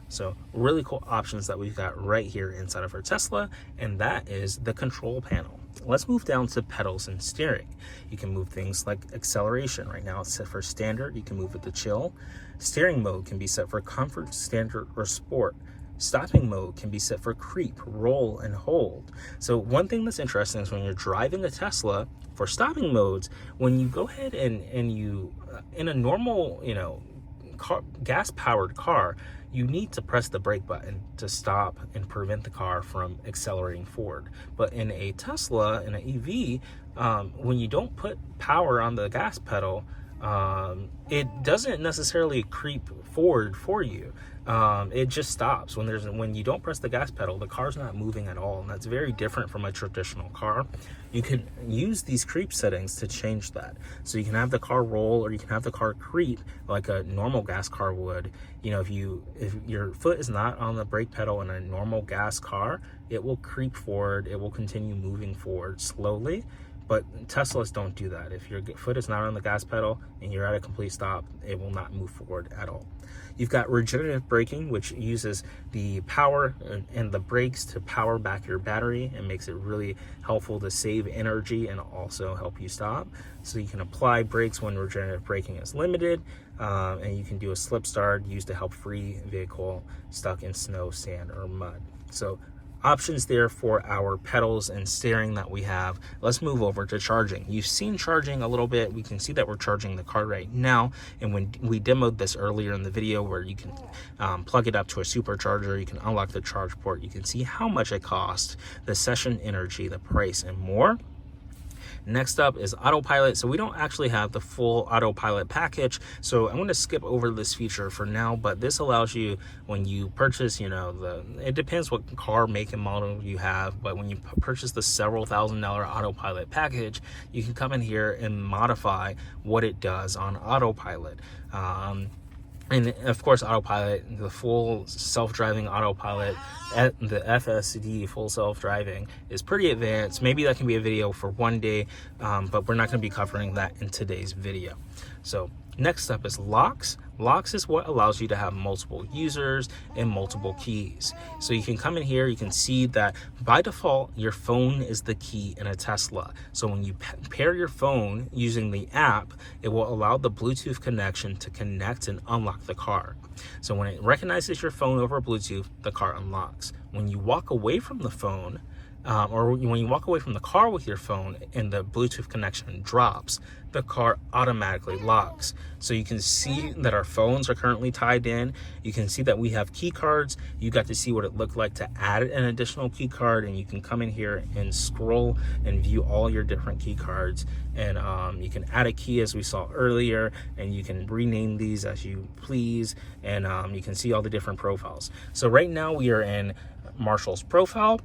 So really cool options that we've got right here inside of our Tesla, and that is the control panel. Let's move down to pedals and steering. You can move things like acceleration. Right now it's set for standard. You can move it to chill. Steering mode can be set for comfort, standard, or sport. Stopping mode can be set for creep, roll, and hold. So one thing that's interesting is when you're driving a Tesla, for stopping modes, when you go ahead and you, in a normal, gas-powered car, you need to press the brake button to stop and prevent the car from accelerating forward. But in a Tesla, in an EV, when you don't put power on the gas pedal, it doesn't necessarily creep forward for you. It just stops when you don't press the gas pedal. The car's not moving at all, and that's very different from a traditional car. You could use these creep settings to change that, so you can have the car roll or you can have the car creep like a normal gas car would. If your foot is not on the brake pedal in a normal gas car, it will creep forward. It will continue moving forward slowly. But Teslas don't do that. If your foot is not on the gas pedal and you're at a complete stop, it will not move forward at all. You've got regenerative braking, which uses the power and the brakes to power back your battery and makes it really helpful to save energy and also help you stop. So you can apply brakes when regenerative braking is limited, and you can do a slip start used to help free vehicle stuck in snow, sand, or mud. So options there for our pedals and steering that we have. Let's move over to charging. You've seen charging a little bit. We can see that we're charging the car right now, and when we demoed this earlier in the video where you can plug it up to a supercharger, you can unlock the charge port, you can see how much it costs, the session energy, the price, and more. Next up is autopilot. So we don't actually have the full autopilot package, so I'm going to skip over this feature for now, but this allows you, when you purchase, it depends what car make and model you have, but when you purchase the several $1,000 autopilot package, you can come in here and modify what it does on autopilot. And of course, autopilot, the full self-driving autopilot, the FSD full self-driving is pretty advanced. Maybe that can be a video for one day, but we're not going to be covering that in today's video. So next up is locks. Locks is what allows you to have multiple users and multiple keys. So you can come in here, you can see that by default, your phone is the key in a Tesla. So when you pair your phone using the app, it will allow the Bluetooth connection to connect and unlock the car. So when it recognizes your phone over Bluetooth, the car unlocks. When you walk away from the phone, or when you walk away from the car with your phone and the Bluetooth connection drops, the car automatically locks. So you can see that our phones are currently tied in. You can see that we have key cards. You got to see what it looked like to add an additional key card, and you can come in here and scroll and view all your different key cards. And you can add a key as we saw earlier, and you can rename these as you please, and you can see all the different profiles. So right now we are in Marshall's profile,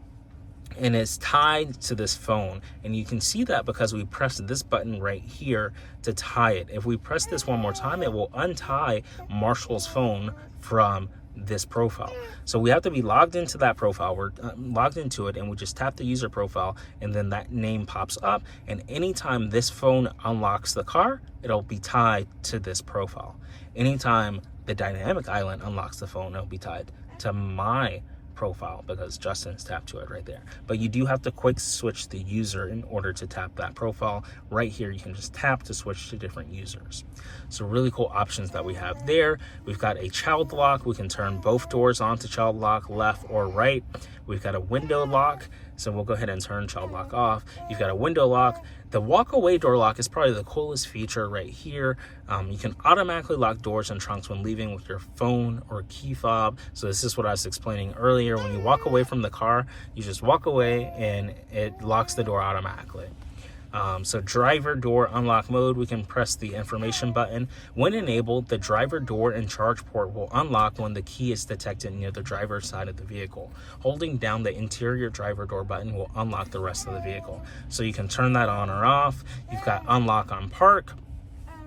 and it's tied to this phone, and you can see that because we pressed this button right here to tie it. If we press this one more time, it will untie Marshall's phone from this profile. So we have to be logged into that profile. We're logged into it, and we just tap the user profile, and then that name pops up, and anytime this phone unlocks the car, it'll be tied to this profile. Anytime the dynamic island unlocks the phone, it'll be tied to my profile because Justin's tapped to it right there. But you do have to quick switch the user in order to tap that profile. Right here, you can just tap to switch to different users. So really cool options that we have there. We've got a child lock. We can turn both doors on to child lock, left or right. We've got a window lock, so we'll go ahead and turn child lock off. You've got a window lock. The walk away door lock is probably the coolest feature right here. You can automatically lock doors and trunks when leaving with your phone or key fob. So this is what I was explaining earlier. When you walk away from the car, you just walk away and it locks the door automatically. So driver door unlock mode, we can press the information button. When enabled, the driver door and charge port will unlock when the key is detected near the driver's side of the vehicle. Holding down the interior driver door button will unlock the rest of the vehicle. So you can turn that on or off. You've got unlock on park.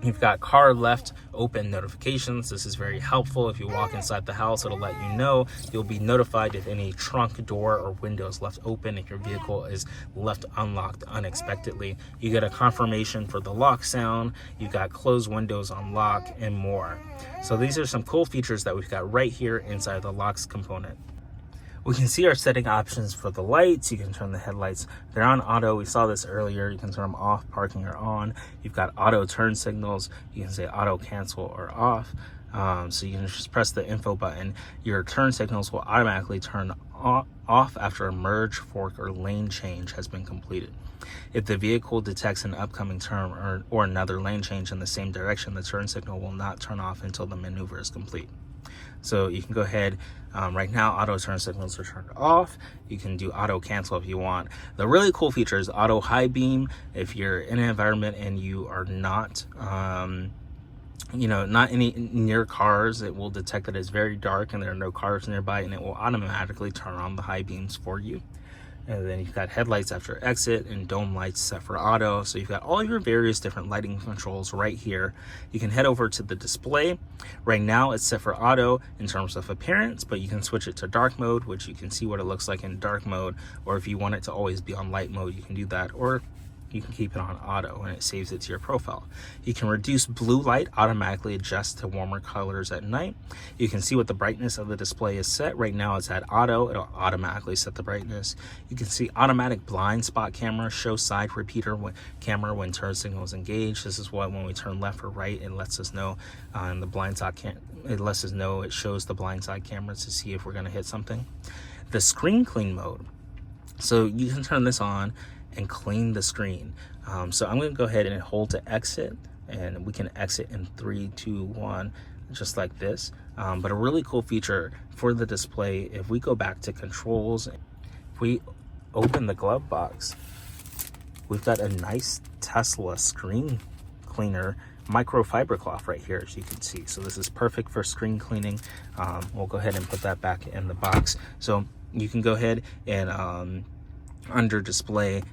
You've got car left open notifications. This is very helpful. If you walk inside the house, it'll let you know. You'll be notified if any trunk door or window is left open, if your vehicle is left unlocked unexpectedly. You get a confirmation for the lock sound. You've got closed windows on lock and more. So these are some cool features that we've got right here inside the locks component. We can see our setting options for the lights. You can turn the headlights. They're on auto. We saw this earlier. You can turn them off, parking, or on. You've got auto turn signals. You can say auto cancel or off. So you can just press the info button. Your turn signals will automatically turn off after a merge, fork, or lane change has been completed. If the vehicle detects an upcoming turn or another lane change in the same direction, the turn signal will not turn off until the maneuver is complete. So you can go ahead, right now auto turn signals are turned off. You can do auto cancel if you want. The really cool feature is auto high beam. If you're in an environment and you are not, not any near cars, it will detect that it's very dark and there are no cars nearby, and it will automatically turn on the high beams for you. And then you've got headlights after exit and dome lights set for auto. So you've got all your various different lighting controls right here. You can head over to the display. Right now it's set for auto in terms of appearance, but you can switch it to dark mode, which you can see what it looks like in dark mode. Or if you want it to always be on light mode, you can do that. Or you can keep it on auto and it saves it to your profile. You can reduce blue light, automatically adjust to warmer colors at night. You can see what the brightness of the display is set. Right now it's at auto. It'll automatically set the brightness. You can see automatic blind spot camera, show side repeater camera when turn signal is engaged. This is what when we turn left or right, it lets us know on the blind side it shows the blind side camera to see if we're going to hit something. The screen clean mode. So you can turn this on and clean the screen. So I'm going to go ahead and hold to exit, and we can exit in 3, 2, 1, just like this. But a really cool feature for the display, if we go back to controls, if we open the glove box, we've got a nice Tesla screen cleaner microfiber cloth right here, as you can see. So this is perfect for screen cleaning. We'll go ahead and put that back in the box. So you can go ahead and under display,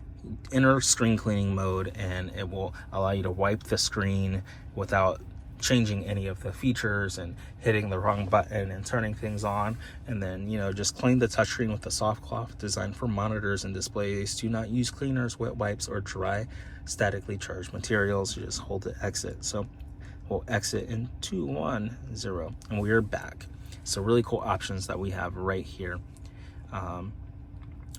enter screen cleaning mode, and it will allow you to wipe the screen without changing any of the features and hitting the wrong button and turning things on. And then just clean the touchscreen with a soft cloth designed for monitors and displays. Do not use cleaners, wet wipes, or dry statically charged materials. You just hold to exit. So we'll exit in 2, 1, 0, and we are back. So really cool options that we have right here.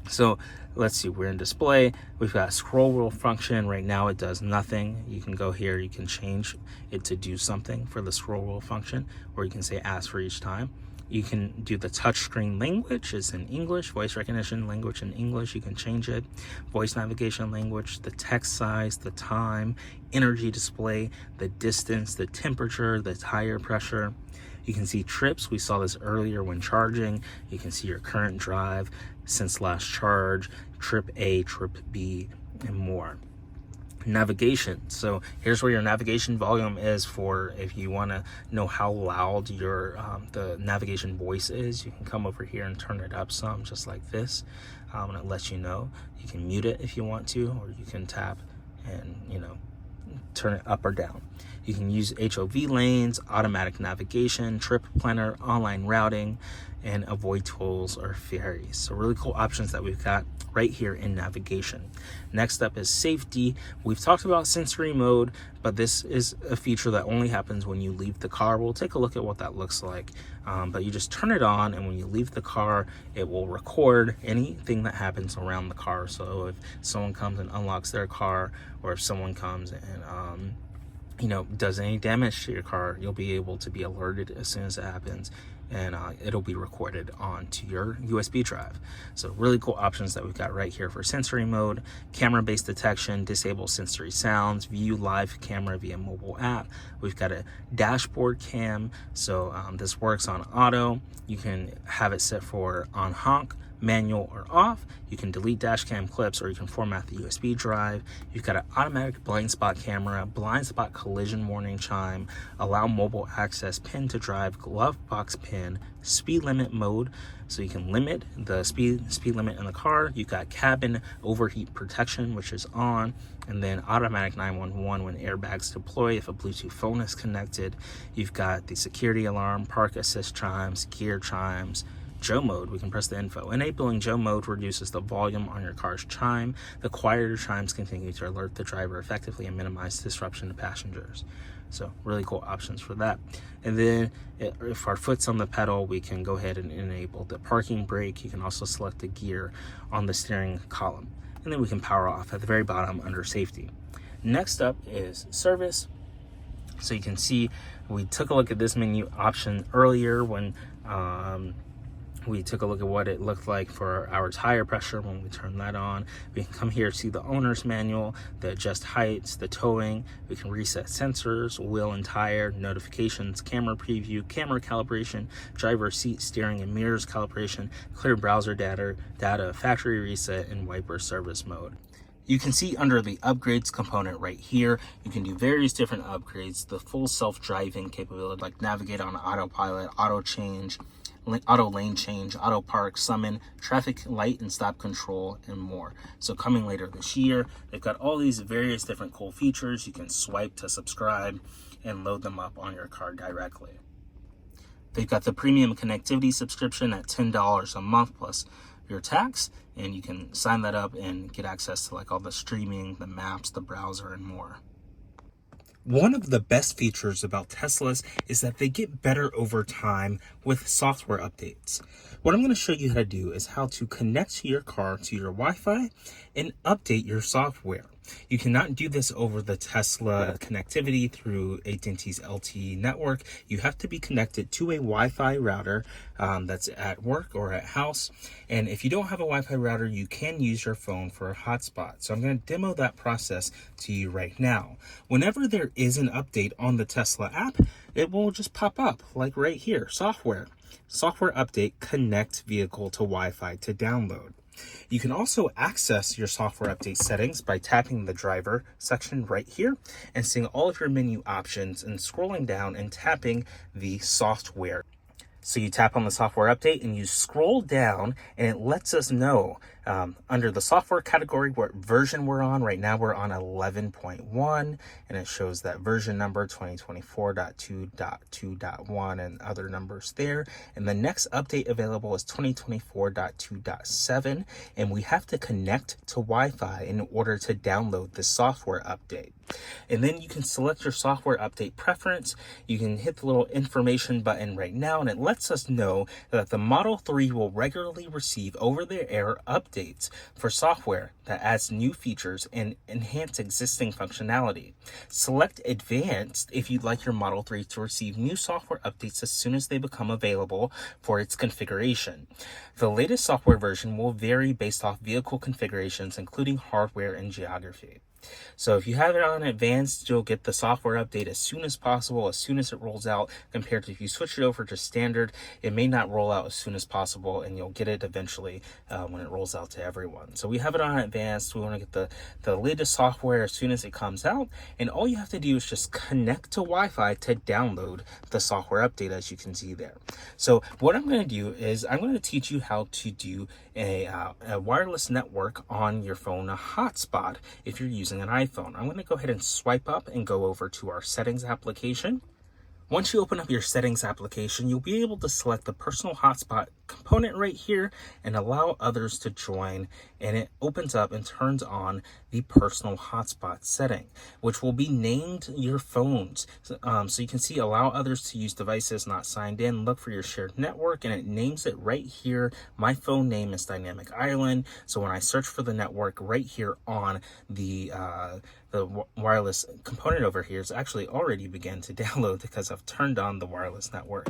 So let's see, we're in display. We've got scroll wheel function. Right now it does nothing. You can go here, you can change it to do something for the scroll wheel function, or you can say ask for each time. You can do the touchscreen language, it's in English, voice recognition language in English, you can change it. Voice navigation language, the text size, the time, energy display, the distance, the temperature, the tire pressure. You can see trips. We saw this earlier when charging. You can see your current drive since last charge, trip A, trip B, and more. Navigation. So here's where your navigation volume is for if you want to know how loud your the navigation voice is. You can come over here and turn it up some, just like this, and it lets you know. You can mute it if you want to, or you can tap and turn it up or down. You can use HOV lanes, automatic navigation, trip planner, online routing, and avoid tolls or ferries. So really cool options that we've got right here in navigation. Next up is safety. We've talked about sensory mode, but this is a feature that only happens when you leave the car. We'll take a look at what that looks like. But you just turn it on, and when you leave the car, it will record anything that happens around the car. So if someone comes and unlocks their car, or if someone comes and does any damage to your car, you'll be able to be alerted as soon as it happens, and it'll be recorded onto your USB drive. So really cool options that we've got right here for sensory mode. Camera-based detection, disable sensory sounds, view live camera via mobile app. We've got a dashboard cam, so this works on auto. You can have it set for on honk, manual or off. You can delete dash cam clips, or you can format the USB drive. You've got an automatic blind spot camera, blind spot collision warning chime, allow mobile access, pin to drive, glove box pin, speed limit mode, so you can limit the speed limit in the car. You've got cabin overheat protection, which is on, and then automatic 911 when airbags deploy if a Bluetooth phone is connected. You've got the security alarm, park assist chimes, gear chimes. Joe mode, we can press the info. Enabling Joe mode reduces the volume on your car's chime. The quieter chimes continue to alert the driver effectively and minimize disruption to passengers. So really cool options for that. And then if our foot's on the pedal, we can go ahead and enable the parking brake. You can also select the gear on the steering column. And then we can power off at the very bottom under safety. Next up is service. So you can see we took a look at this menu option earlier when we took a look at what it looked like for our tire pressure when we turn that on. We can come here to the owner's manual, the adjust heights, the towing. We can reset sensors, wheel and tire, notifications, camera preview, camera calibration, driver seat, steering, and mirrors calibration, clear browser data, factory reset, and wiper service mode. You can see under the upgrades component right here, you can do various different upgrades, the full self-driving capability, like navigate on autopilot, auto change, auto lane change, auto park, summon, traffic light and stop control, and more. So coming later this year, they've got all these various different cool features. You can swipe to subscribe and load them up on your car directly. They've got the premium connectivity subscription at $10 a month plus your tax, and you can sign that up and get access to like all the streaming, the maps, the browser, and more. One of the best features about Teslas is that they get better over time with software updates. What I'm going to show you how to do is how to connect your car to your Wi-Fi and update your software. You cannot do this over the Tesla connectivity through AT&T's LTE network. You have to be connected to a Wi-Fi router that's at work or at house. And if you don't have a Wi-Fi router, you can use your phone for a hotspot. So I'm going to demo that process to you right now. Whenever there is an update on the Tesla app, it will just pop up like right here, software update, connect vehicle to Wi-Fi to download. You can also access your software update settings by tapping the driver section right here and seeing all of your menu options and scrolling down and tapping the software. So you tap on the software update and you scroll down and it lets us know under the software category what version we're on. Right now we're on 11.1 and it shows that version number 2024.2.2.1 and other numbers there. And the next update available is 2024.2.7, and we have to connect to Wi-Fi in order to download the software update. And then you can select your software update preference. You can hit the little information button right now and it lets us know that the Model 3 will regularly receive over-the-air updates for software that adds new features and enhance existing functionality. Select Advanced if you'd like your Model 3 to receive new software updates as soon as they become available for its configuration. The latest software version will vary based off vehicle configurations, including hardware and geography. So if you have it on Advanced, you'll get the software update as soon as possible, as soon as it rolls out, compared to if you switch it over to Standard, it may not roll out as soon as possible, and you'll get it eventually when it rolls out to everyone. So we have it on Advanced. We want to get the latest software as soon as it comes out, and all you have to do is just connect to Wi-Fi to download the software update, as you can see there. So what I'm going to do is I'm going to teach you how to do a wireless network on your phone, a hotspot, if you're using an iPhone. I'm going to go ahead and swipe up and go over to our settings application. Once you open up your settings application, you'll be able to select the personal hotspot component right here and allow others to join, and it opens up and turns on the personal hotspot setting, which will be named your phones. So you can see allow others to use devices not signed in, look for your shared network, and it names it right here. My phone name is Dynamic Island, so when I search for the network right here on the wireless component over here, it's actually already began to download because I've turned on the wireless network.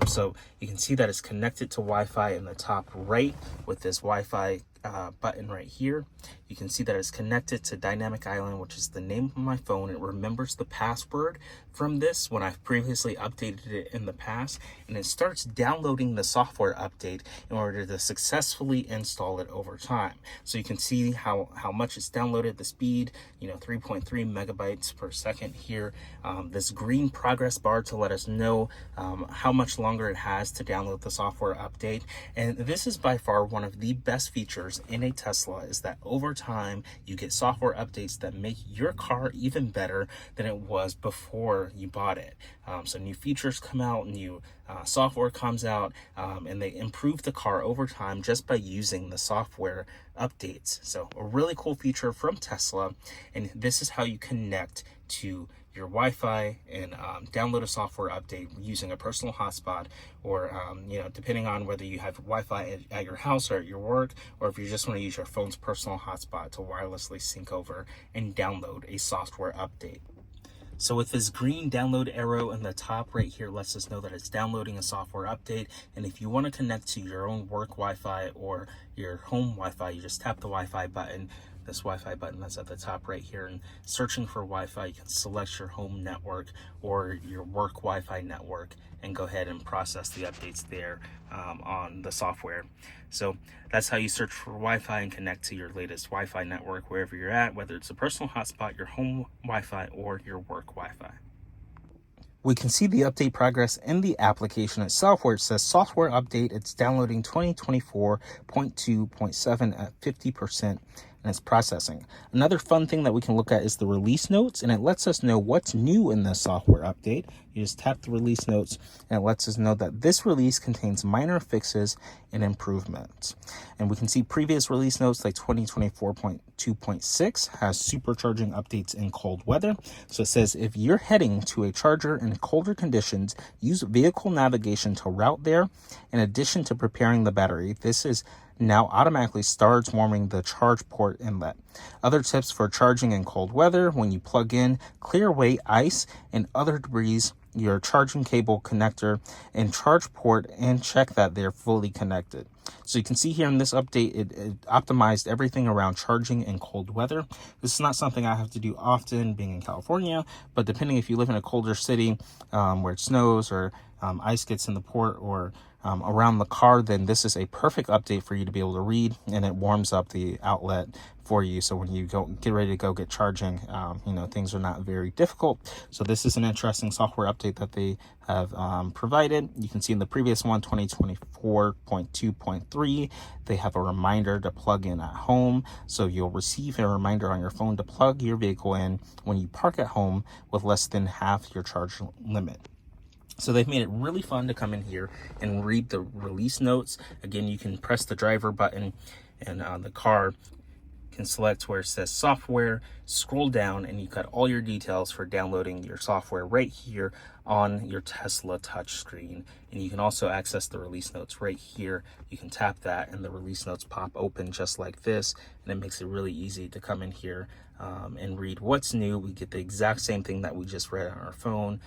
So you can see that it's connected to Wi-Fi in the top right with this Wi-Fi button right here, you can see that it's connected to Dynamic Island, which is the name of my phone. It remembers the password from this when I've previously updated it in the past, and it starts downloading the software update in order to successfully install it over time. So you can see how much it's downloaded, the speed, 3.3 megabytes per second here. This green progress bar to let us know how much longer it has to download the software update. And this is by far one of the best features in a Tesla, is that over time you get software updates that make your car even better than it was before you bought it. So new features come out, new software comes out, and they improve the car over time just by using the software updates. So a really cool feature from Tesla, and this is how you connect to your Wi-Fi and download a software update using a personal hotspot, or depending on whether you have Wi-Fi at your house or at your work, or if you just want to use your phone's personal hotspot to wirelessly sync over and download a software update. So with this green download arrow in the top right here lets us know that it's downloading a software update. And if you want to connect to your own work Wi-Fi or your home Wi-Fi, you just tap the Wi-Fi button, this Wi-Fi button that's at the top right here, and searching for Wi-Fi, you can select your home network or your work Wi-Fi network and go ahead and process the updates there on the software. So that's how you search for Wi-Fi and connect to your latest Wi-Fi network wherever you're at, whether it's a personal hotspot, your home Wi-Fi, or your work Wi-Fi. We can see the update progress in the application itself, where it says software update. It's downloading 2024.2.7 at 50%. And it's processing. Another fun thing that we can look at is the release notes, and it lets us know what's new in the software update. You just tap the release notes, and it lets us know that this release contains minor fixes and improvements. And we can see previous release notes like 2024.2.6 has supercharging updates in cold weather. So it says if you're heading to a charger in colder conditions, use vehicle navigation to route there. In addition to preparing the battery, this is now automatically starts warming the charge port inlet. Other tips for charging in cold weather: when you plug in, clear away ice and other debris, your charging cable connector and charge port, and check that they're fully connected. So you can see here in this update, it optimized everything around charging in cold weather. This is not something I have to do often being in California, but depending if you live in a colder city where it snows or ice gets in the port or around the car, then this is a perfect update for you to be able to read, and it warms up the outlet for you. So when you get ready to go get charging, things are not very difficult. So this is an interesting software update that they have provided. You can see in the previous one, 2024.2.3, they have a reminder to plug in at home. So you'll receive a reminder on your phone to plug your vehicle in when you park at home with less than half your charge limit. So they've made it really fun to come in here and read the release notes. Again, you can press the driver button, and the car can select where it says software, scroll down, and you got all your details for downloading your software right here on your Tesla touchscreen. And you can also access the release notes right here. You can tap that and the release notes pop open just like this, and it makes it really easy to come in here and read what's new. We get the exact same thing that we just read on our phone.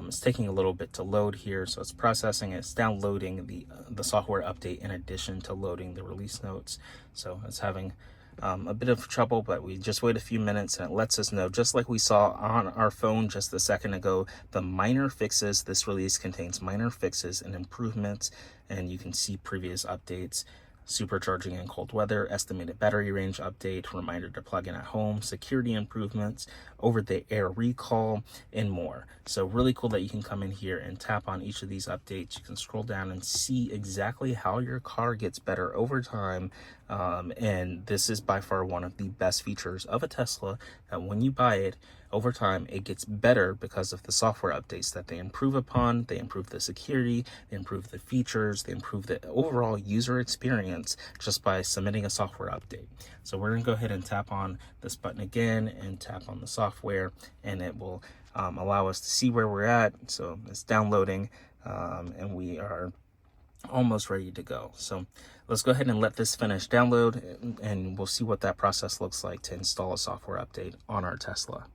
It's taking a little bit to load here, so it's processing. It's downloading the software update in addition to loading the release notes. So it's having a bit of trouble, but we just wait a few minutes and it lets us know, just like we saw on our phone just a second ago, the minor fixes. This release contains minor fixes and improvements, and you can see previous updates: supercharging in cold weather, estimated battery range update, reminder to plug in at home, security improvements, over-the-air recall, and more. So really cool that you can come in here and tap on each of these updates. You can scroll down and see exactly how your car gets better over time. And this is by far one of the best features of a Tesla, that when you buy it, over time it gets better because of the software updates that they improve upon. They improve the security, they improve the features, they improve the overall user experience just by submitting a software update. So we're going to go ahead and tap on this button again and tap on the software, and it will allow us to see where we're at. So it's downloading, and we are almost ready to go. So let's go ahead and let this finish download, and we'll see what that process looks like to install a software update on our Tesla.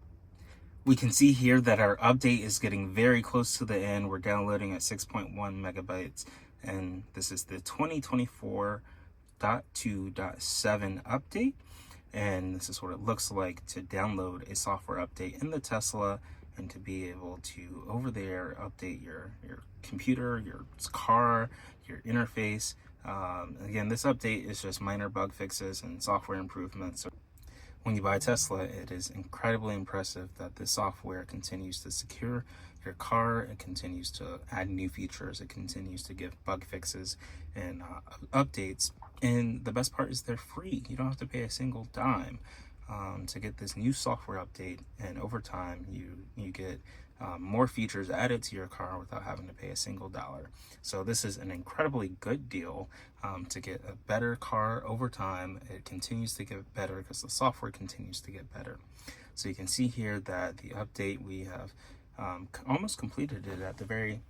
We can see here that our update is getting very close to the end. We're downloading at 6.1 megabytes, and this is the 2024 1.2.7 update. And this is what it looks like to download a software update in the Tesla and to be able to over there update your computer, your car, your interface. Again, this update is just minor bug fixes and software improvements. So when you buy a Tesla, it is incredibly impressive that this software continues to secure your car. It continues to add new features. It continues to give bug fixes and updates. And the best part is they're free. You don't have to pay a single dime to get this new software update. And over time, you get more features added to your car without having to pay a single dollar. So this is an incredibly good deal to get a better car over time. It continues to get better because the software continues to get better. So you can see here that the update, we have almost completed it. At the very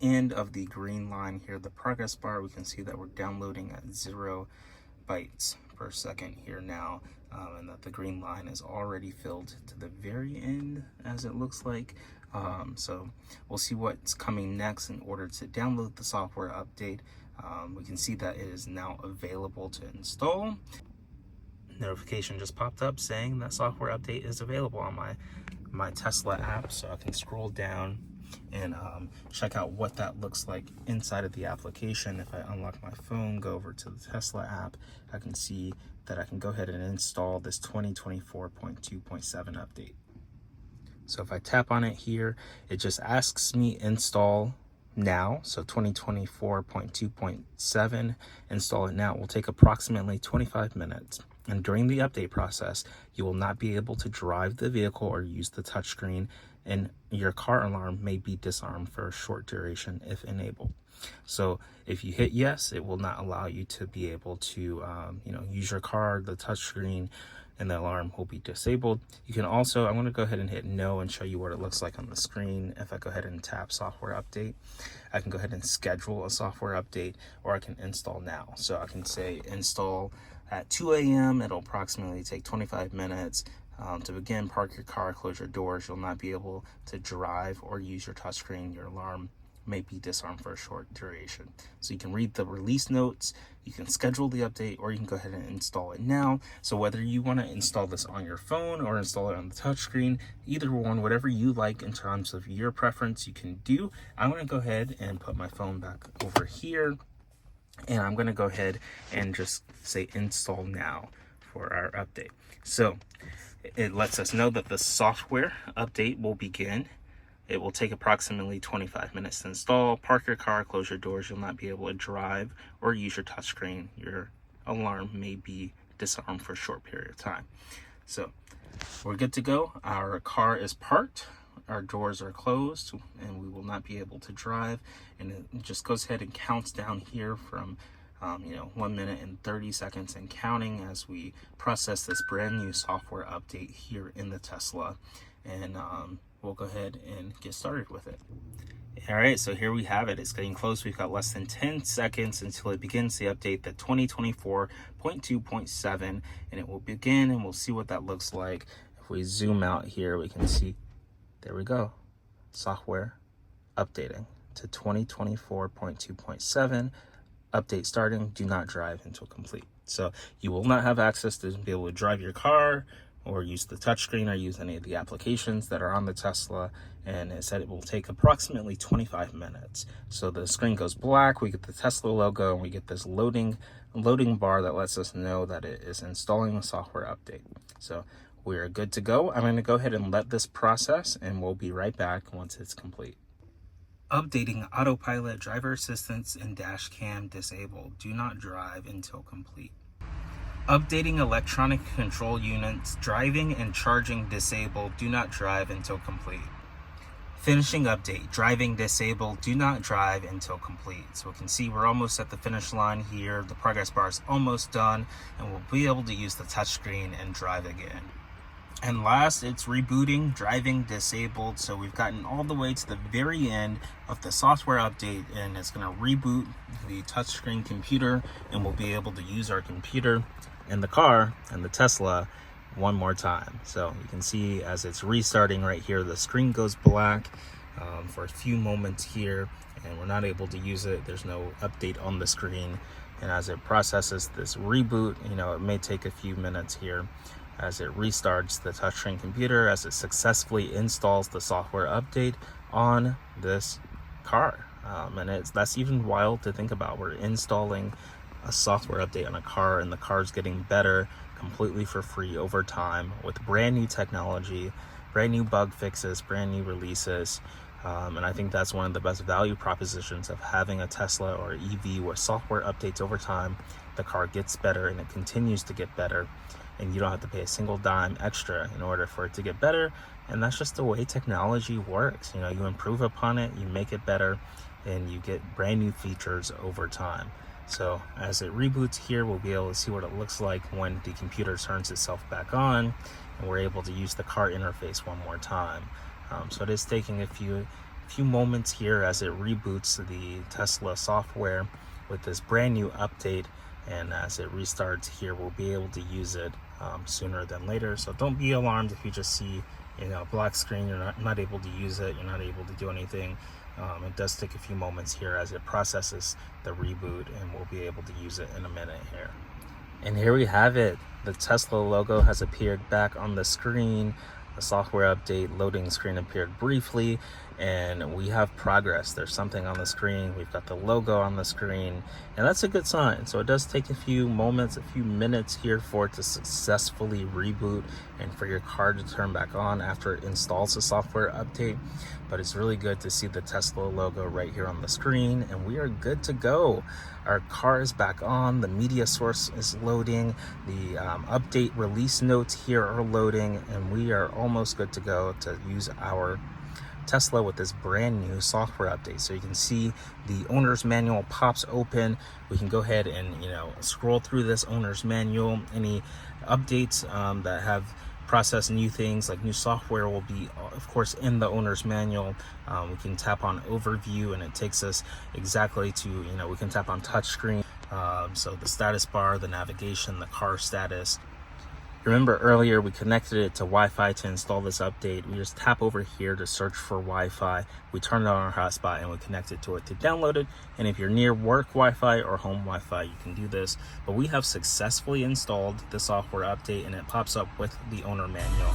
end of the green line here, the progress bar, we can see that we're downloading at 0 bytes per second here now, and that the green line is already filled to the very end, as it looks like. So we'll see what's coming next in order to download the software update. We can see that it is now available to install. Notification just popped up saying that software update is available on my Tesla app, so I can scroll down and check out what that looks like inside of the application. If I unlock my phone, go over to the Tesla app, I can see that I can go ahead and install this 2024.2.7 update. So if I tap on it here, it just asks me install now. So 2024.2.7, install it now. It will take approximately 25 minutes. And during the update process, you will not be able to drive the vehicle or use the touchscreen, and your car alarm may be disarmed for a short duration if enabled. So if you hit yes, it will not allow you to be able to use your car, the touchscreen, and the alarm will be disabled. You can also, I'm going to go ahead and hit no and show you what it looks like on the screen. If I go ahead and tap software update, I can go ahead and schedule a software update, or I can install now. So I can say install at 2 a.m. It'll approximately take 25 minutes. To begin, park your car, close your doors. You'll not be able to drive or use your touchscreen. Your alarm may be disarmed for a short duration. So you can read the release notes, you can schedule the update, or you can go ahead and install it now. So whether you want to install this on your phone or install it on the touchscreen, either one, whatever you like in terms of your preference, you can do. I'm going to go ahead and put my phone back over here, and I'm going to go ahead and just say install now for our update. So it lets us know that the software update will begin. It will take approximately 25 minutes to install. Park your car, close your doors. You'll not be able to drive or use your touchscreen. Your alarm may be disarmed for a short period of time. So we're good to go. Our car is parked. Our doors are closed, and we will not be able to drive. And it just goes ahead and counts down here from 1 minute and 30 seconds and counting as we process this brand new software update here in the Tesla. And we'll go ahead and get started with it. All right, so here we have it. It's getting close. We've got less than 10 seconds until it begins the update, the 2024.2.7, and it will begin, and we'll see what that looks like. If we zoom out here, we can see, there we go, software updating to 2024.2.7. Update starting, do not drive until complete. So you will not have access to be able to drive your car or use the touchscreen or use any of the applications that are on the Tesla. And it said it will take approximately 25 minutes. So the screen goes black, we get the Tesla logo, and we get this loading bar that lets us know that it is installing the software update. So we're good to go. I'm going to go ahead and let this process, and we'll be right back once it's complete. Updating autopilot, driver assistance, and dash cam disabled. Do not drive until complete. Updating electronic control units, driving and charging disabled. Do not drive until complete. Finishing update, driving disabled. Do not drive until complete. So we can see we're almost at the finish line here. The progress bar is almost done, and we'll be able to use the touchscreen and drive again. And last, it's rebooting, driving disabled. So we've gotten all the way to the very end of the software update, and it's going to reboot the touchscreen computer, and we'll be able to use our computer in the car and the Tesla one more time. So you can see as it's restarting right here, the screen goes black for a few moments here, and we're not able to use it. There's no update on the screen. And as it processes this reboot, it may take a few minutes here as it restarts the touchscreen computer, as it successfully installs the software update on this car. And that's even wild to think about. We're installing a software update on a car, and the car's getting better completely for free over time with brand new technology, brand new bug fixes, brand new releases. And I think that's one of the best value propositions of having a Tesla or EV, where software updates over time, the car gets better and it continues to get better, and you don't have to pay a single dime extra in order for it to get better. And that's just the way technology works. You improve upon it, you make it better, and you get brand new features over time. So as it reboots here, we'll be able to see what it looks like when the computer turns itself back on, and we're able to use the car interface one more time. So it is taking a few moments here as it reboots the Tesla software with this brand new update, and as it restarts here, we'll be able to use it sooner than later. So don't be alarmed if you just see a black screen, you're not able to use it, you're not able to do anything. It does take a few moments here as it processes the reboot, and we'll be able to use it in a minute here. And here we have it. The Tesla logo has appeared back on the screen. The software update loading screen appeared briefly, and we have progress. There's something on the screen. We've got the logo on the screen, and that's a good sign. So it does take a few moments, a few minutes here for it to successfully reboot and for your car to turn back on after it installs the software update. But it's really good to see the Tesla logo right here on the screen, and we are good to go. Our car is back on, the media source is loading, the update release notes here are loading, and we are almost good to go to use our Tesla with this brand new software update. So you can see the owner's manual pops open. We can go ahead and scroll through this owner's manual. Any updates that have processed new things, like new software, will be of course in the owner's manual. We can tap on overview, and it takes us exactly to we can tap on touchscreen, so the status bar, the navigation, the car status. Remember earlier we connected it to Wi-Fi to install this update. We just tap over here to search for Wi-Fi. We turn it on our hotspot and we connect it to it to download it. And if you're near work Wi-Fi or home Wi-Fi, you can do this. But we have successfully installed the software update, and it pops up with the owner manual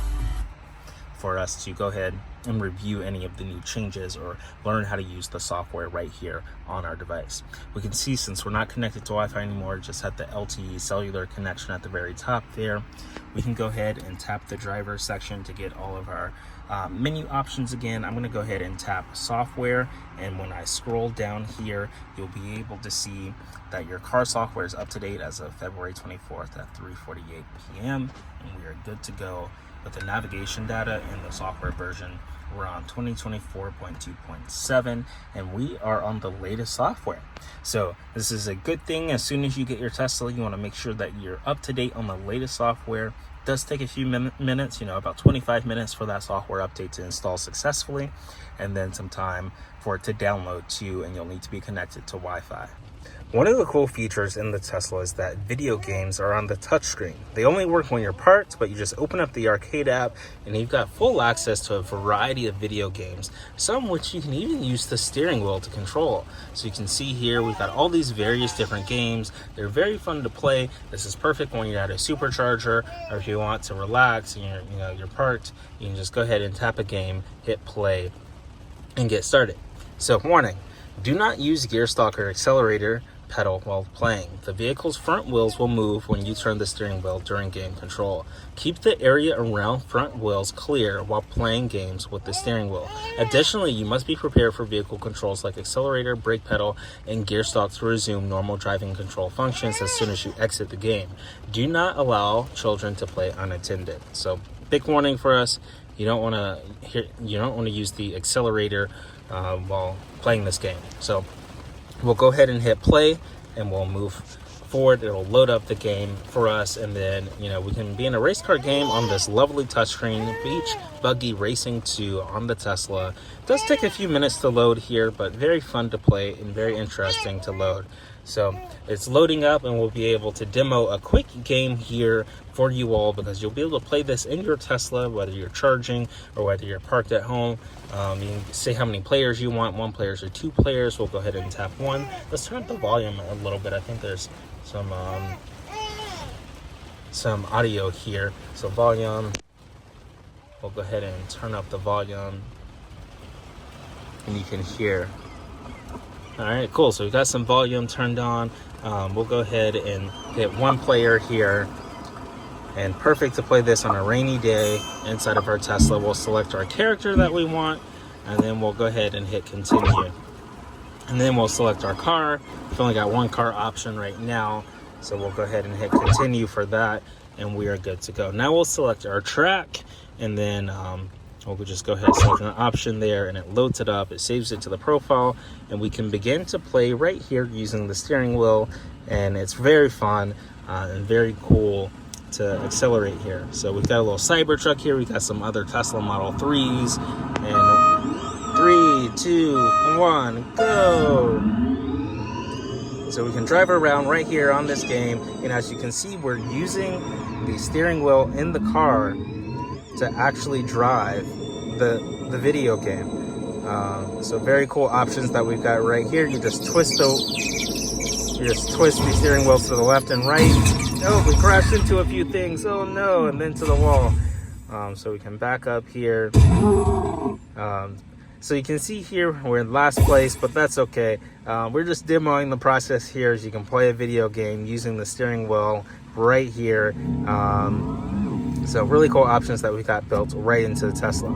for us to go ahead and review any of the new changes or learn how to use the software right here on our device. We can see, since we're not connected to Wi-Fi anymore, just had the LTE cellular connection at the very top there. We can go ahead and tap the driver section to get all of our menu options again. I'm going to go ahead and tap software, and when I scroll down here, you'll be able to see that your car software is up to date as of February 24th at 3:48 p.m. and we are good to go with the navigation data in the software version. We're on 2024.2.7, and we are on the latest software. So this is a good thing. As soon as you get your Tesla, you want to make sure that you're up to date on the latest software. It does take a few minutes, about 25 minutes for that software update to install successfully, and then some time for it to download too, and you'll need to be connected to Wi-Fi. One of the cool features in the Tesla is that video games are on the touchscreen. They only work when you're parked, but you just open up the arcade app and you've got full access to a variety of video games, some which you can even use the steering wheel to control. So you can see here we've got all these various different games. They're very fun to play. This is perfect when you're at a supercharger, or if you want to relax and you're parked, you can just go ahead and tap a game, hit play, and get started. So warning, do not use gear stalk or accelerator pedal while playing. The vehicle's front wheels will move when you turn the steering wheel during game control. Keep the area around front wheels clear while playing games with the steering wheel. Additionally, you must be prepared for vehicle controls like accelerator, brake pedal, and gear stalk to resume normal driving control functions as soon as you exit the game. Do not allow children to play unattended. So, big warning for us: you don't want to use the accelerator while playing this game. So we'll go ahead and hit play, and we'll move forward. It'll load up the game for us, and then we can be in a race car game on this lovely touchscreen. Beach Buggy Racing 2 on the Tesla. It does take a few minutes to load here, but very fun to play and very interesting to load. So it's loading up, and we'll be able to demo a quick game here for you all, because you'll be able to play this in your Tesla, whether you're charging or whether you're parked at home. You can say how many players you want, 1 player or 2 players. We'll go ahead and tap 1. Let's turn up the volume a little bit. I think there's some audio here. So volume, we'll go ahead and turn up the volume, and you can hear. All right, cool. So we got some volume turned on. We'll go ahead and hit 1 player here, and perfect to play this on a rainy day inside of our Tesla. We'll select our character that we want, and then we'll go ahead and hit continue. And then we'll select our car. We've only got 1 car option right now, so we'll go ahead and hit continue for that, and we are good to go. Now we'll select our track, and then we'll just go ahead and select an option there, and it loads it up. It saves it to the profile, and we can begin to play right here using the steering wheel, and it's very fun and very cool to accelerate here. So we've got a little Cybertruck here. We got some other Tesla Model 3s, and 3, 2, 1, go! So we can drive around right here on this game, and as you can see, we're using the steering wheel in the car to actually drive the video game. So very cool options that we've got right here. You just twist the steering wheels to the left and right. Oh, we crashed into a few things. Oh no, and then to the wall. So we can back up here. So you can see here we're in last place, but that's okay. We're just demoing the process here, as you can play a video game using the steering wheel right here. So really cool options that we got built right into the Tesla.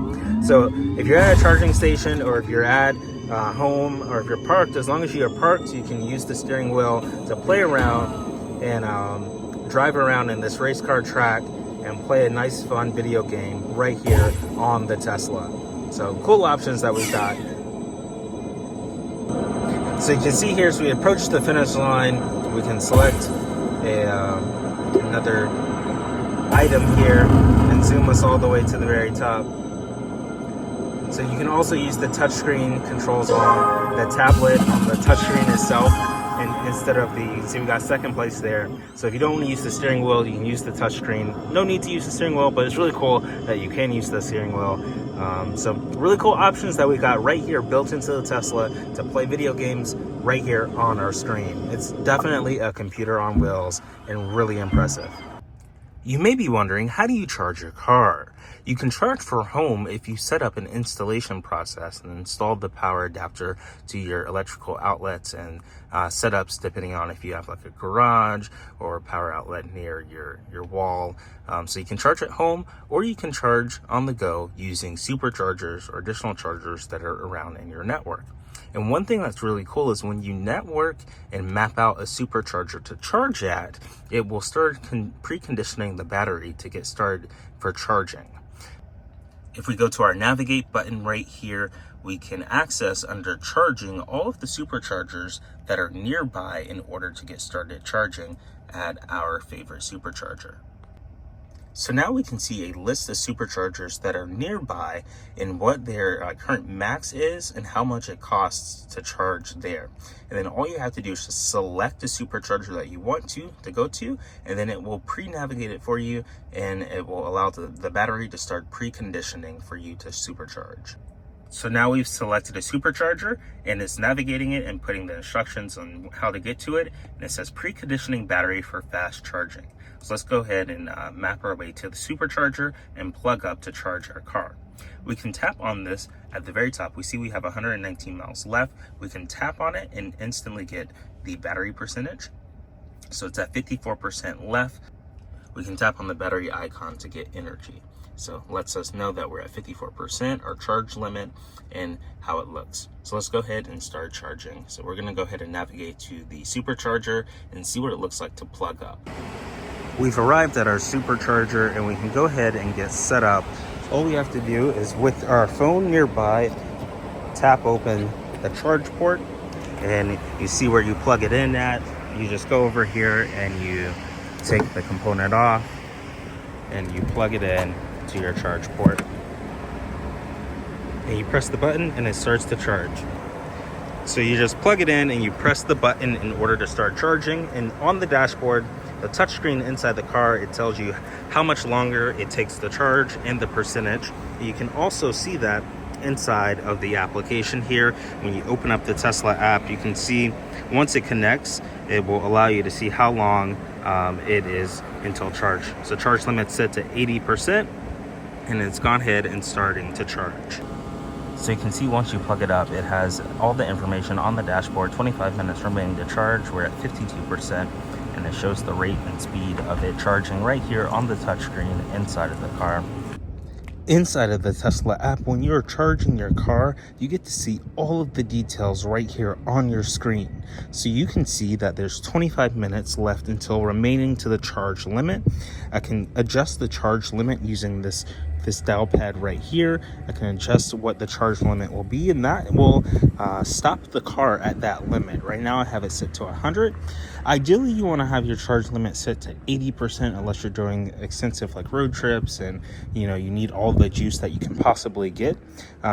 So if you're at a charging station, or if you're at home, or if you're parked, as long as you are parked, you can use the steering wheel to play around and drive around in this race car track and play a nice fun video game right here on the Tesla. So cool options that we've got. So you can see here, as we approach the finish line, we can select another item here and zoom us all the way to the very top. So you can also use the touchscreen controls on the tablet, on the touchscreen itself, and instead of see we got second place there. So if you don't want to use the steering wheel, you can use the touchscreen. No need to use the steering wheel, but it's really cool that you can use the steering wheel. So really cool options that we got right here built into the Tesla to play video games right here on our screen. It's definitely a computer on wheels and really impressive. You may be wondering, how do you charge your car? You can charge for home if you set up an installation process and install the power adapter to your electrical outlets and setups, depending on if you have like a garage or a power outlet near your wall. So you can charge at home, or you can charge on the go using superchargers or additional chargers that are around in your network. And one thing that's really cool is when you network and map out a supercharger to charge at, it will start preconditioning the battery to get started for charging. If we go to our navigate button right here, we can access under charging all of the superchargers that are nearby in order to get started charging at our favorite supercharger. So now we can see a list of superchargers that are nearby and what their current max is and how much it costs to charge there. And then all you have to do is just select the supercharger that you want to go to, and then it will pre-navigate it for you, and it will allow the battery to start preconditioning for you to supercharge. So now we've selected a supercharger, and it's navigating it and putting the instructions on how to get to it, and it says preconditioning battery for fast charging. So let's go ahead and map our way to the supercharger and plug up to charge our car. We can tap on this at the very top. We see we have 119 miles left. We can tap on it and instantly get the battery percentage. So it's at 54% left. We can tap on the battery icon to get energy. So it lets us know that we're at 54%, our charge limit, and how it looks. So let's go ahead and start charging. So we're gonna go ahead and navigate to the supercharger and see what it looks like to plug up. We've arrived at our supercharger, and we can go ahead and get set up. All we have to do is, with our phone nearby, tap open the charge port, and you see where you plug it in at. You just go over here and you take the component off and you plug it in to your charge port, and you press the button and it starts to charge. So you just plug it in and you press the button in order to start charging. And on the dashboard, the touchscreen inside the car, it tells you how much longer it takes to charge and the percentage. You can also see that inside of the application here. When you open up the Tesla app, you can see once it connects, it will allow you to see how long it is until charge. So charge limit set to 80%, and it's gone ahead and starting to charge. So you can see once you plug it up, it has all the information on the dashboard. 25 minutes remaining to charge. We're at 52%, and it shows the rate and speed of it charging right here on the touchscreen inside of the car. Inside of the Tesla app, when you're charging your car, you get to see all of the details right here on your screen. So you can see that there's 25 minutes left until remaining to the charge limit. I can adjust the charge limit using this dial pad right here. I can adjust what the charge limit will be, and that will stop the car at that limit. Right now I have it set to 100. Ideally, you want to have your charge limit set to 80% unless you're doing extensive like road trips and you need all the juice that you can possibly get,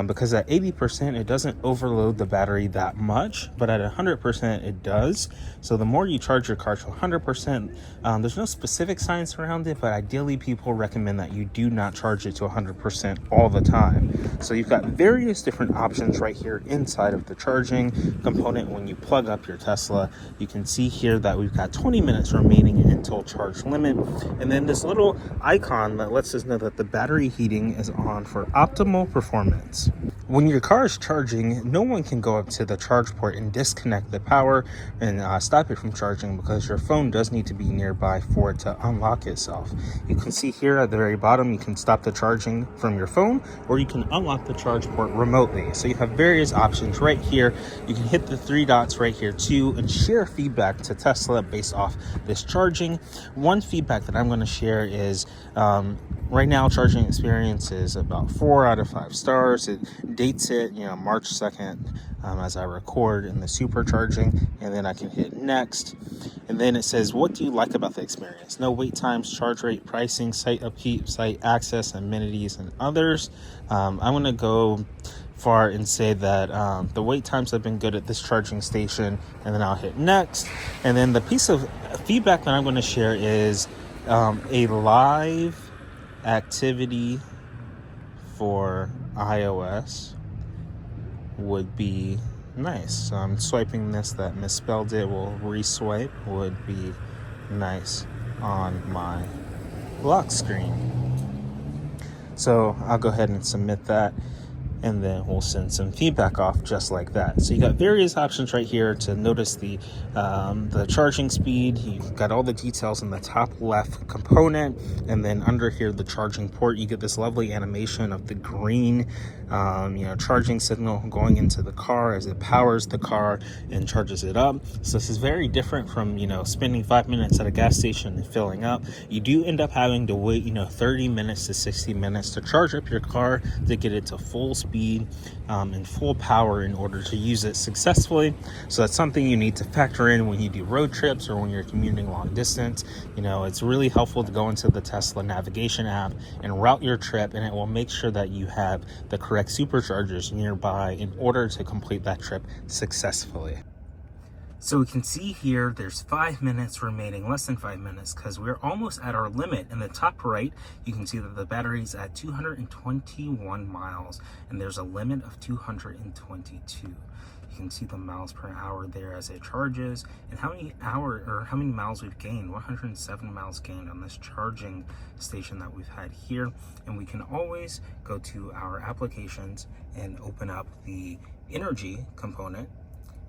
because at 80% it doesn't overload the battery that much, but at 100% it does. So the more you charge your car to 100%, there's no specific science around it, but ideally people recommend that you do not charge it to 100% all the time. So you've got various different options right here inside of the charging component. When you plug up your Tesla, you can see here that we've got 20 minutes remaining until charge limit, and then this little icon that lets us know that the battery heating is on for optimal performance. When your car is charging, no one can go up to the charge port and disconnect the power and stop it from charging, because your phone does need to be nearby for it to unlock itself. You can see here at the very bottom, you can stop the charging from your phone, or you can unlock the charge port remotely. So you have various options right here. You can hit the three dots right here too and share feedback to Tesla based off this charging. One feedback that I'm going to share is right now charging experience is about 4 out of 5 stars. It dates it March 2nd as I record in the Supercharging, and then I can hit next, and then it says, what do you like about the experience? No wait times, charge rate, pricing, site upkeep, site access, amenities, and others. I'm going to go far and say that the wait times have been good at this charging station, and then I'll hit next. And then the piece of feedback that I'm going to share is a live activity for iOS would be nice. So I'm swiping this, that misspelled it, will reswipe, would be nice on my lock screen. So I'll go ahead and submit that, and then we'll send some feedback off just like that. So you got various options right here to notice the charging speed. You've got all the details in the top left component, and then under here the charging port, you get this lovely animation of the green charging signal going into the car as it powers the car and charges it up. So this is very different from spending 5 minutes at a gas station and filling up. You do end up having to wait 30 minutes to 60 minutes to charge up your car to get it to full speed and full power in order to use it successfully. So that's something you need to factor in when you do road trips or when you're commuting long distance. It's really helpful to go into the Tesla navigation app and route your trip, and it will make sure that you have the correct superchargers nearby in order to complete that trip successfully. So we can see here there's 5 minutes remaining, less than 5 minutes, because we're almost at our limit. In the top right, you can see that the battery's at 221 miles, and there's a limit of 222. You can see the miles per hour there as it charges, and how many miles we've gained. 107 miles gained on this charging station that we've had here. And we can always go to our applications and open up the energy component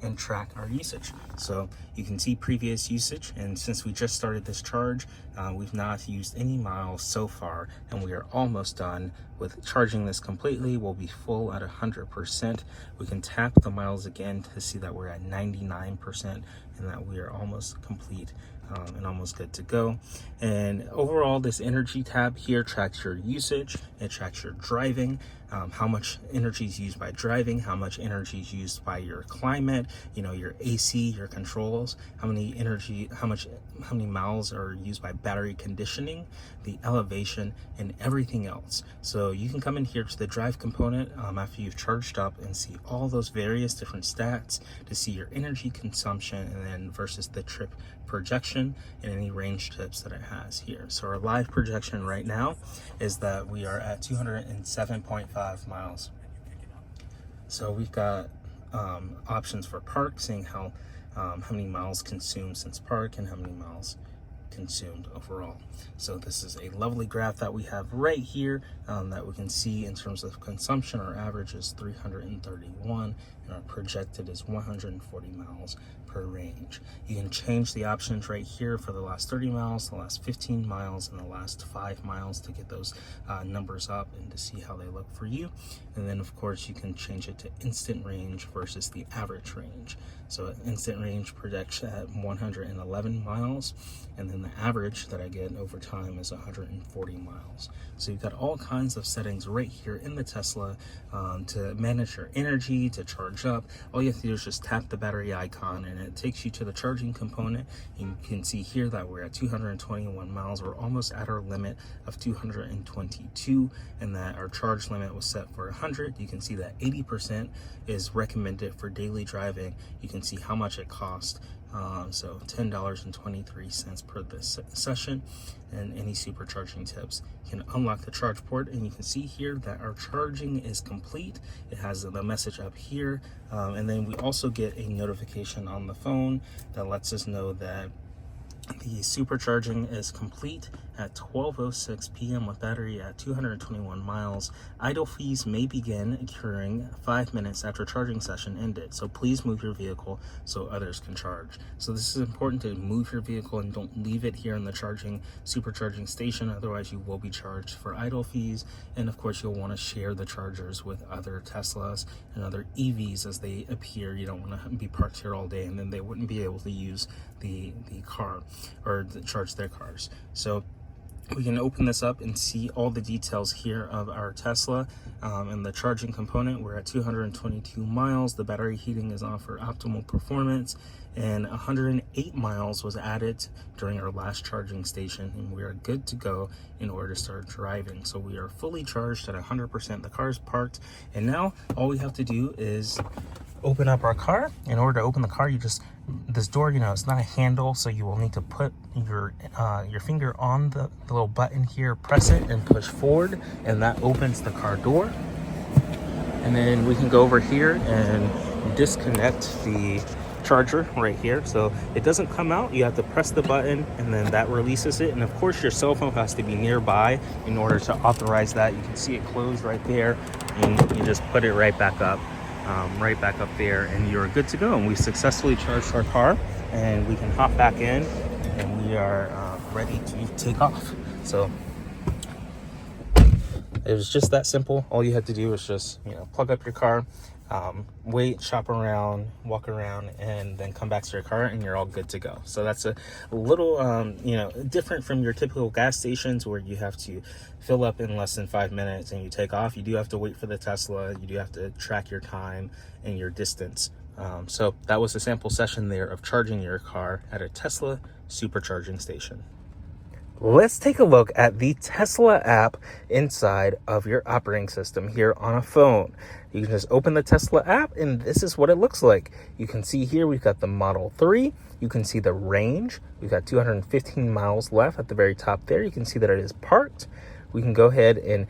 and track our usage. So you can see previous usage, and since we just started this charge, we've not used any miles so far, and we are almost done with charging this completely. We'll be full at 100%. We can tap the miles again to see that we're at 99%, and that we are almost complete and almost good to go. And overall, this energy tab here tracks your usage. It tracks your driving, how much energy is used by driving, how much energy is used by your climate, your AC, your controls, how many miles are used by battery conditioning, the elevation, and everything else. So you can come in here to the drive component after you've charged up and see all those various different stats to see your energy consumption and then versus the trip projection and any range tips that it has here. So our live projection right now is that we are at 207.5 miles. So we've got options for park, seeing how many miles consumed since park and how many miles consumed overall. So this is a lovely graph that we have right here that we can see in terms of consumption. Our average is 331 and our projected is 140 miles per range. You can change the options right here for the last 30 miles, the last 15 miles, and the last 5 miles to get those numbers up and to see how they look for you. And then of course you can change it to instant range versus the average range. So instant range projects at 111 miles, and then the average that I get over time is 140 miles. So you've got all kinds of settings right here in the Tesla to manage your energy, to charge up. All you have to do is just tap the battery icon and it takes you to the charging component. You can see here that we're at 221 miles. We're almost at our limit of 222, and that our charge limit was set for 100. You can see that 80% is recommended for daily driving. You can see how much it costs. So $10.23 per this session, and any supercharging tips. You can unlock the charge port, and you can see here that our charging is complete. It has the message up here, and then we also get a notification on the phone that lets us know that the supercharging is complete at 12:06 p.m. with battery at 221 miles. Idle fees may begin occurring 5 minutes after charging session ended, so please move your vehicle so others can charge. So this is important, to move your vehicle and don't leave it here in the supercharging station, otherwise you will be charged for idle fees. And of course you'll want to share the chargers with other Teslas and other EVs as they appear. You don't want to be parked here all day and then they wouldn't be able to use the car or charge their cars. So we can open this up and see all the details here of our Tesla and the charging component. We're at 222 miles. The battery heating is on for optimal performance, and 108 miles was added during our last charging station, and we are good to go in order to start driving. So we are fully charged at 100%. The car is parked, and now all we have to do is open up our car. In order to open the car, this door, it's not a handle, so you will need to put your finger on the little button here, press it and push forward, and that opens the car door. And then we can go over here and disconnect the charger right here, so it doesn't come out. You have to press the button and then that releases it, and of course your cell phone has to be nearby in order to authorize that. You can see it closed right there, and you just put it right back up there, and you're good to go. And we successfully charged our car, and we can hop back in, and we are ready to take off. So it was just that simple. All you had to do was just plug up your car, wait, shop around, walk around, and then come back to your car, and you're all good to go. So that's a little different from your typical gas stations where you have to fill up in less than 5 minutes and you take off. You do have to wait for the Tesla. You do have to track your time and your distance. So that was a sample session there of charging your car at a Tesla supercharging station. Let's take a look at the Tesla app inside of your operating system here on a phone. You can just open the Tesla app, and this is what it looks like. You can see here we've got the Model 3. You can see the range. We've got 215 miles left at the very top there. You can see that it is parked. We can go ahead and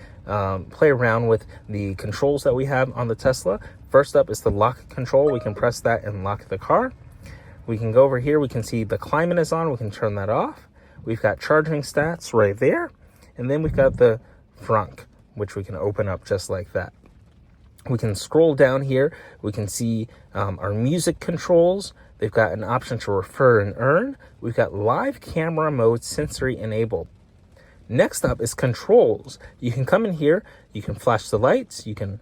play around with the controls that we have on the Tesla. First up is the lock control. We can press that and lock the car. We can go over here. We can see the climate is on. We can turn that off. We've got charging stats right there. And then we've got the front, which we can open up just like that. We can scroll down here. We can see our music controls. They've got an option to refer and earn. We've got live camera mode sensory enabled. Next up is controls. You can come in here. You can flash the lights. You can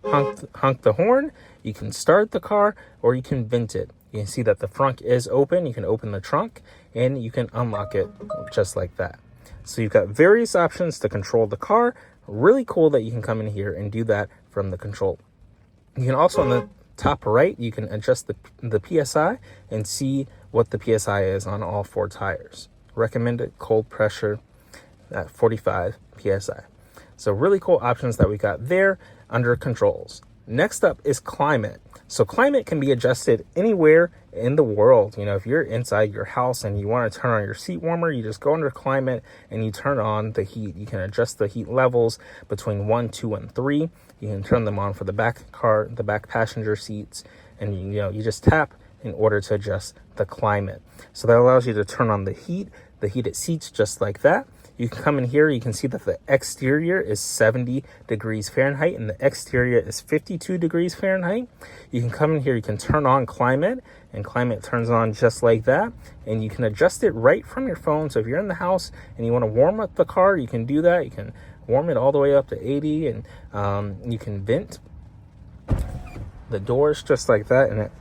honk the horn. You can start the car, or you can vent it. You can see that the front is open. You can open the trunk and you can unlock it just like that. So you've got various options to control the car. Really cool that you can come in here and do that from the control. You can also, on the top right, you can adjust the PSI and see what the PSI is on all 4 tires. Recommended cold pressure at 45 PSI. So really cool options that we got there under controls. Next up is climate. So climate can be adjusted anywhere in the world. You know, if you're inside your house and you want to turn on your seat warmer, you just go under climate and you turn on the heat. You can adjust the heat levels between 1, 2, and 3. You can turn them on for the back passenger seats, and you just tap in order to adjust the climate. So that allows you to turn on the heated seats just like that. You can come in here, you can see that the exterior is 70 degrees Fahrenheit and the exterior is 52 degrees Fahrenheit. You can come in here, you can turn on climate, and climate turns on just like that. And you can adjust it right from your phone. So if you're in the house and you want to warm up the car, you can do that. You can warm it all the way up to 80, and you can vent the doors just like that, and it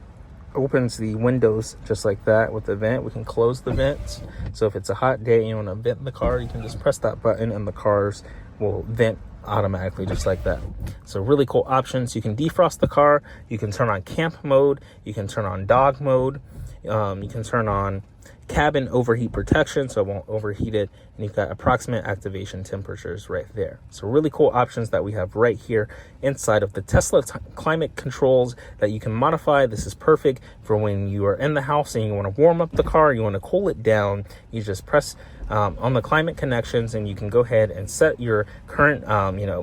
opens the windows just like that with the vent. We can close the vents. So if it's a hot day and you want to vent the car, you can just press that button and the cars will vent automatically just like that. So really cool options. You can defrost the car. You can turn on camp mode. You can turn on dog mode. You can turn on cabin overheat protection so it won't overheat it, and you've got approximate activation temperatures right there. So really cool options that we have right here inside of the Tesla climate controls that you can modify. This is perfect for when you are in the house and you want to warm up the car, you want to cool it down. You just press on the climate connections and you can go ahead and set your current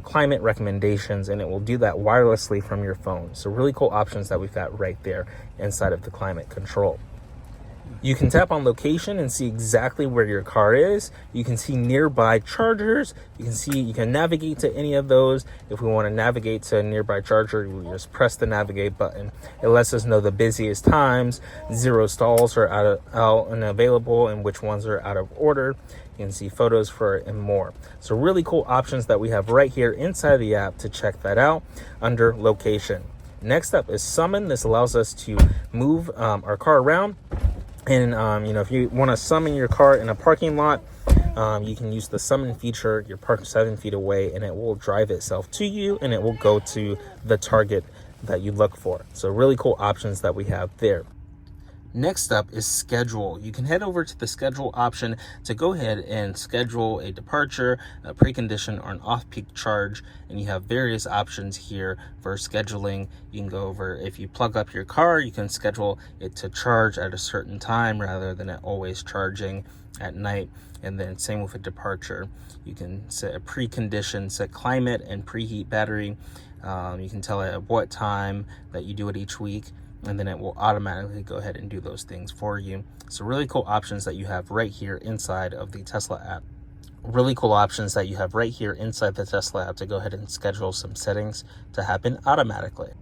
climate recommendations, and it will do that wirelessly from your phone. So really cool options that we've got right there inside of the climate control. You can tap on location and see exactly where your car is. You can see nearby chargers. You can navigate to any of those. If we want to navigate to a nearby charger, we just press the navigate button. It lets us know the busiest times, 0 stalls are out and available, and which ones are out of order. You can see photos for it and more. So really cool options that we have right here inside the app to check that out under location. Next up is summon. This allows us to move our car around. And, if you want to summon your car in a parking lot, you can use the summon feature. You're parked 7 feet away and it will drive itself to you and it will go to the target that you look for. So really cool options that we have there. Next up is schedule. You can head over to the schedule option to go ahead and schedule a departure, a precondition, or an off-peak charge. And you have various options here for scheduling. You can go over, if you plug up your car, you can schedule it to charge at a certain time rather than it always charging at night. And then same with a departure. You can set a precondition, set climate and preheat battery. You can tell it at what time that you do it each week, and then it will automatically go ahead and do those things for you. So really cool options that you have right here inside of the Tesla app. Really cool options that you have right here inside the Tesla app to go ahead and schedule some settings to happen automatically.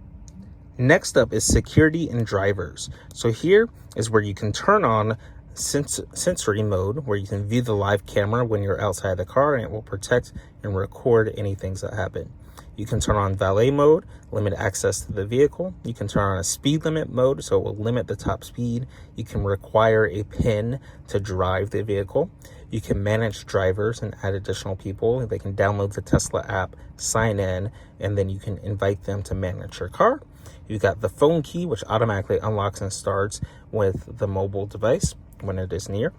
Next up is security and drivers. So here is where you can turn on sensory mode, where you can view the live camera when you're outside the car, and it will protect and record any things that happen. You can turn on valet mode, limit access to the vehicle. You can turn on a speed limit mode, so it will limit the top speed. You can require a PIN to drive the vehicle. You can manage drivers and add additional people. They can download the Tesla app, sign in, and then you can invite them to manage your car. You've got the phone key, which automatically unlocks and starts with the mobile device when it is near.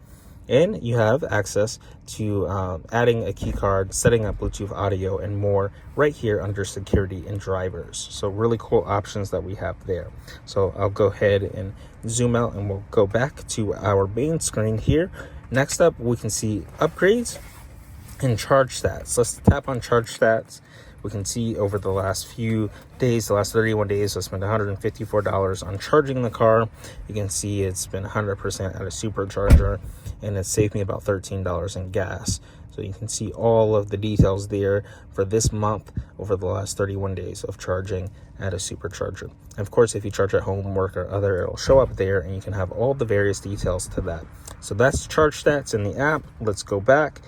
And you have access to adding a key card, setting up Bluetooth audio, and more right here under security and drivers. So really cool options that we have there. So I'll go ahead and zoom out and we'll go back to our main screen here. Next up, we can see upgrades and charge stats. Let's tap on charge stats. We can see over the last few days, the last 31 days, I spent $154 on charging the car. You can see it's been 100% at a supercharger, and it saved me about $13 in gas. So you can see all of the details there for this month over the last 31 days of charging at a supercharger. And of course, if you charge at home, work, or other, it'll show up there and you can have all the various details to that. So that's charge stats in the app. Let's go back.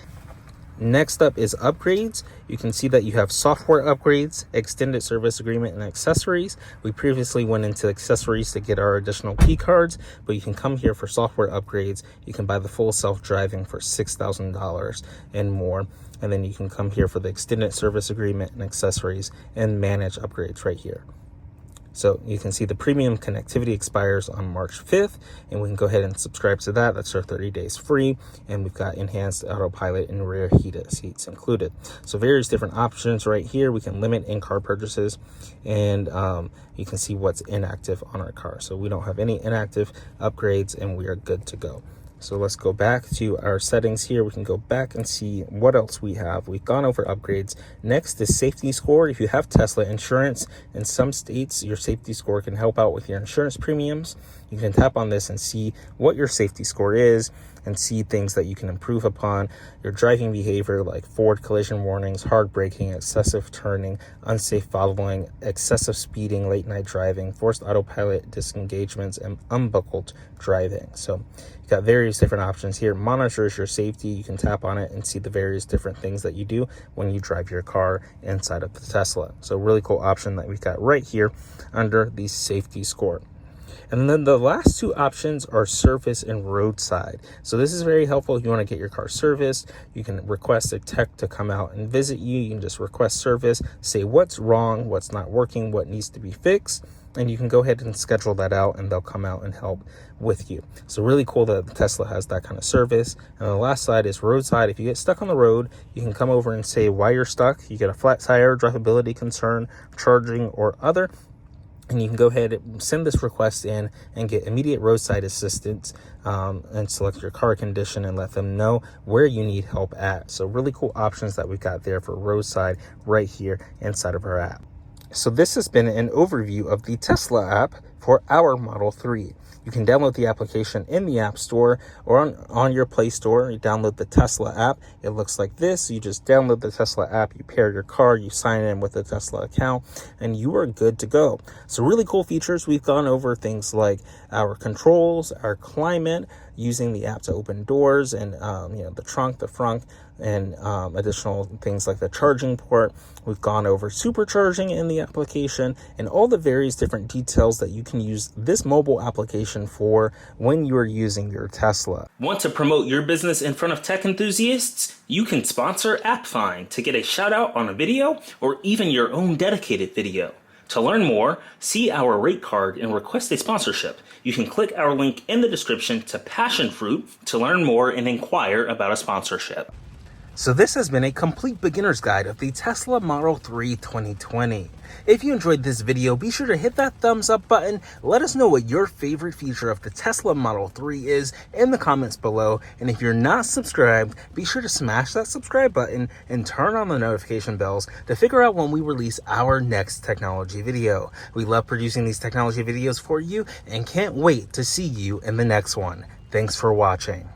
Next up is upgrades. You can see that you have software upgrades, extended service agreement, and accessories. We previously went into accessories to get our additional key cards, but you can come here for software upgrades. You can buy the full self-driving for $6,000 and more. And then you can come here for the extended service agreement and accessories and manage upgrades right here. So you can see the premium connectivity expires on March 5th, and we can go ahead and subscribe to that. That's our 30 days free, and we've got enhanced autopilot and rear heated seats included. So various different options right here. We can limit in-car purchases, and you can see what's inactive on our car. So we don't have any inactive upgrades, and we are good to go. So let's go back to our settings here. We can go back and see what else we have. We've gone over upgrades. Next is safety score. If you have Tesla insurance, in some states, your safety score can help out with your insurance premiums. You can tap on this and see what your safety score is and see things that you can improve upon. Your driving behavior, like forward collision warnings, hard braking, excessive turning, unsafe following, excessive speeding, late night driving, forced autopilot disengagements, and unbuckled driving. So you've got various different options here. Monitors your safety. You can tap on it and see the various different things that you do when you drive your car inside of the Tesla. So really cool option that we've got right here under the safety score. And then the last two options are service and roadside. So this is very helpful if you want to get your car serviced. You can request a tech to come out and visit you. You can just request service, say what's wrong, what's not working, what needs to be fixed, and you can go ahead and schedule that out, and they'll come out and help with you. So really cool that Tesla has that kind of service. And the last side is roadside. If you get stuck on the road, you can come over and say why you're stuck. You get a flat tire, drivability concern, charging, or other. And you can go ahead and send this request in and get immediate roadside assistance, and select your car condition and let them know where you need help at. So really cool options that we've got there for roadside right here inside of our app. So this has been an overview of the Tesla app for our Model 3. You can download the application in the App Store or on your Play Store. You download the Tesla app. It looks like this. You just download the Tesla app, you pair your car, you sign in with a Tesla account, and you are good to go. So really cool features. We've gone over things like our controls, our climate, using the app to open doors, and the trunk, the front, and additional things like the charging port. We've gone over supercharging in the application and all the various different details that you can use this mobile application for when you are using your Tesla. Want to promote your business in front of tech enthusiasts? You can sponsor AppFind to get a shout out on a video or even your own dedicated video. To learn more, see our rate card and request a sponsorship. You can click our link in the description to Passion Fruit to learn more and inquire about a sponsorship. So this has been a complete beginner's guide of the Tesla Model 3 2020. If you enjoyed this video, be sure to hit that thumbs up button. Let us know what your favorite feature of the Tesla Model 3 is in the comments below. And if you're not subscribed, be sure to smash that subscribe button and turn on the notification bells to figure out when we release our next technology video. We love producing these technology videos for you and can't wait to see you in the next one. Thanks for watching.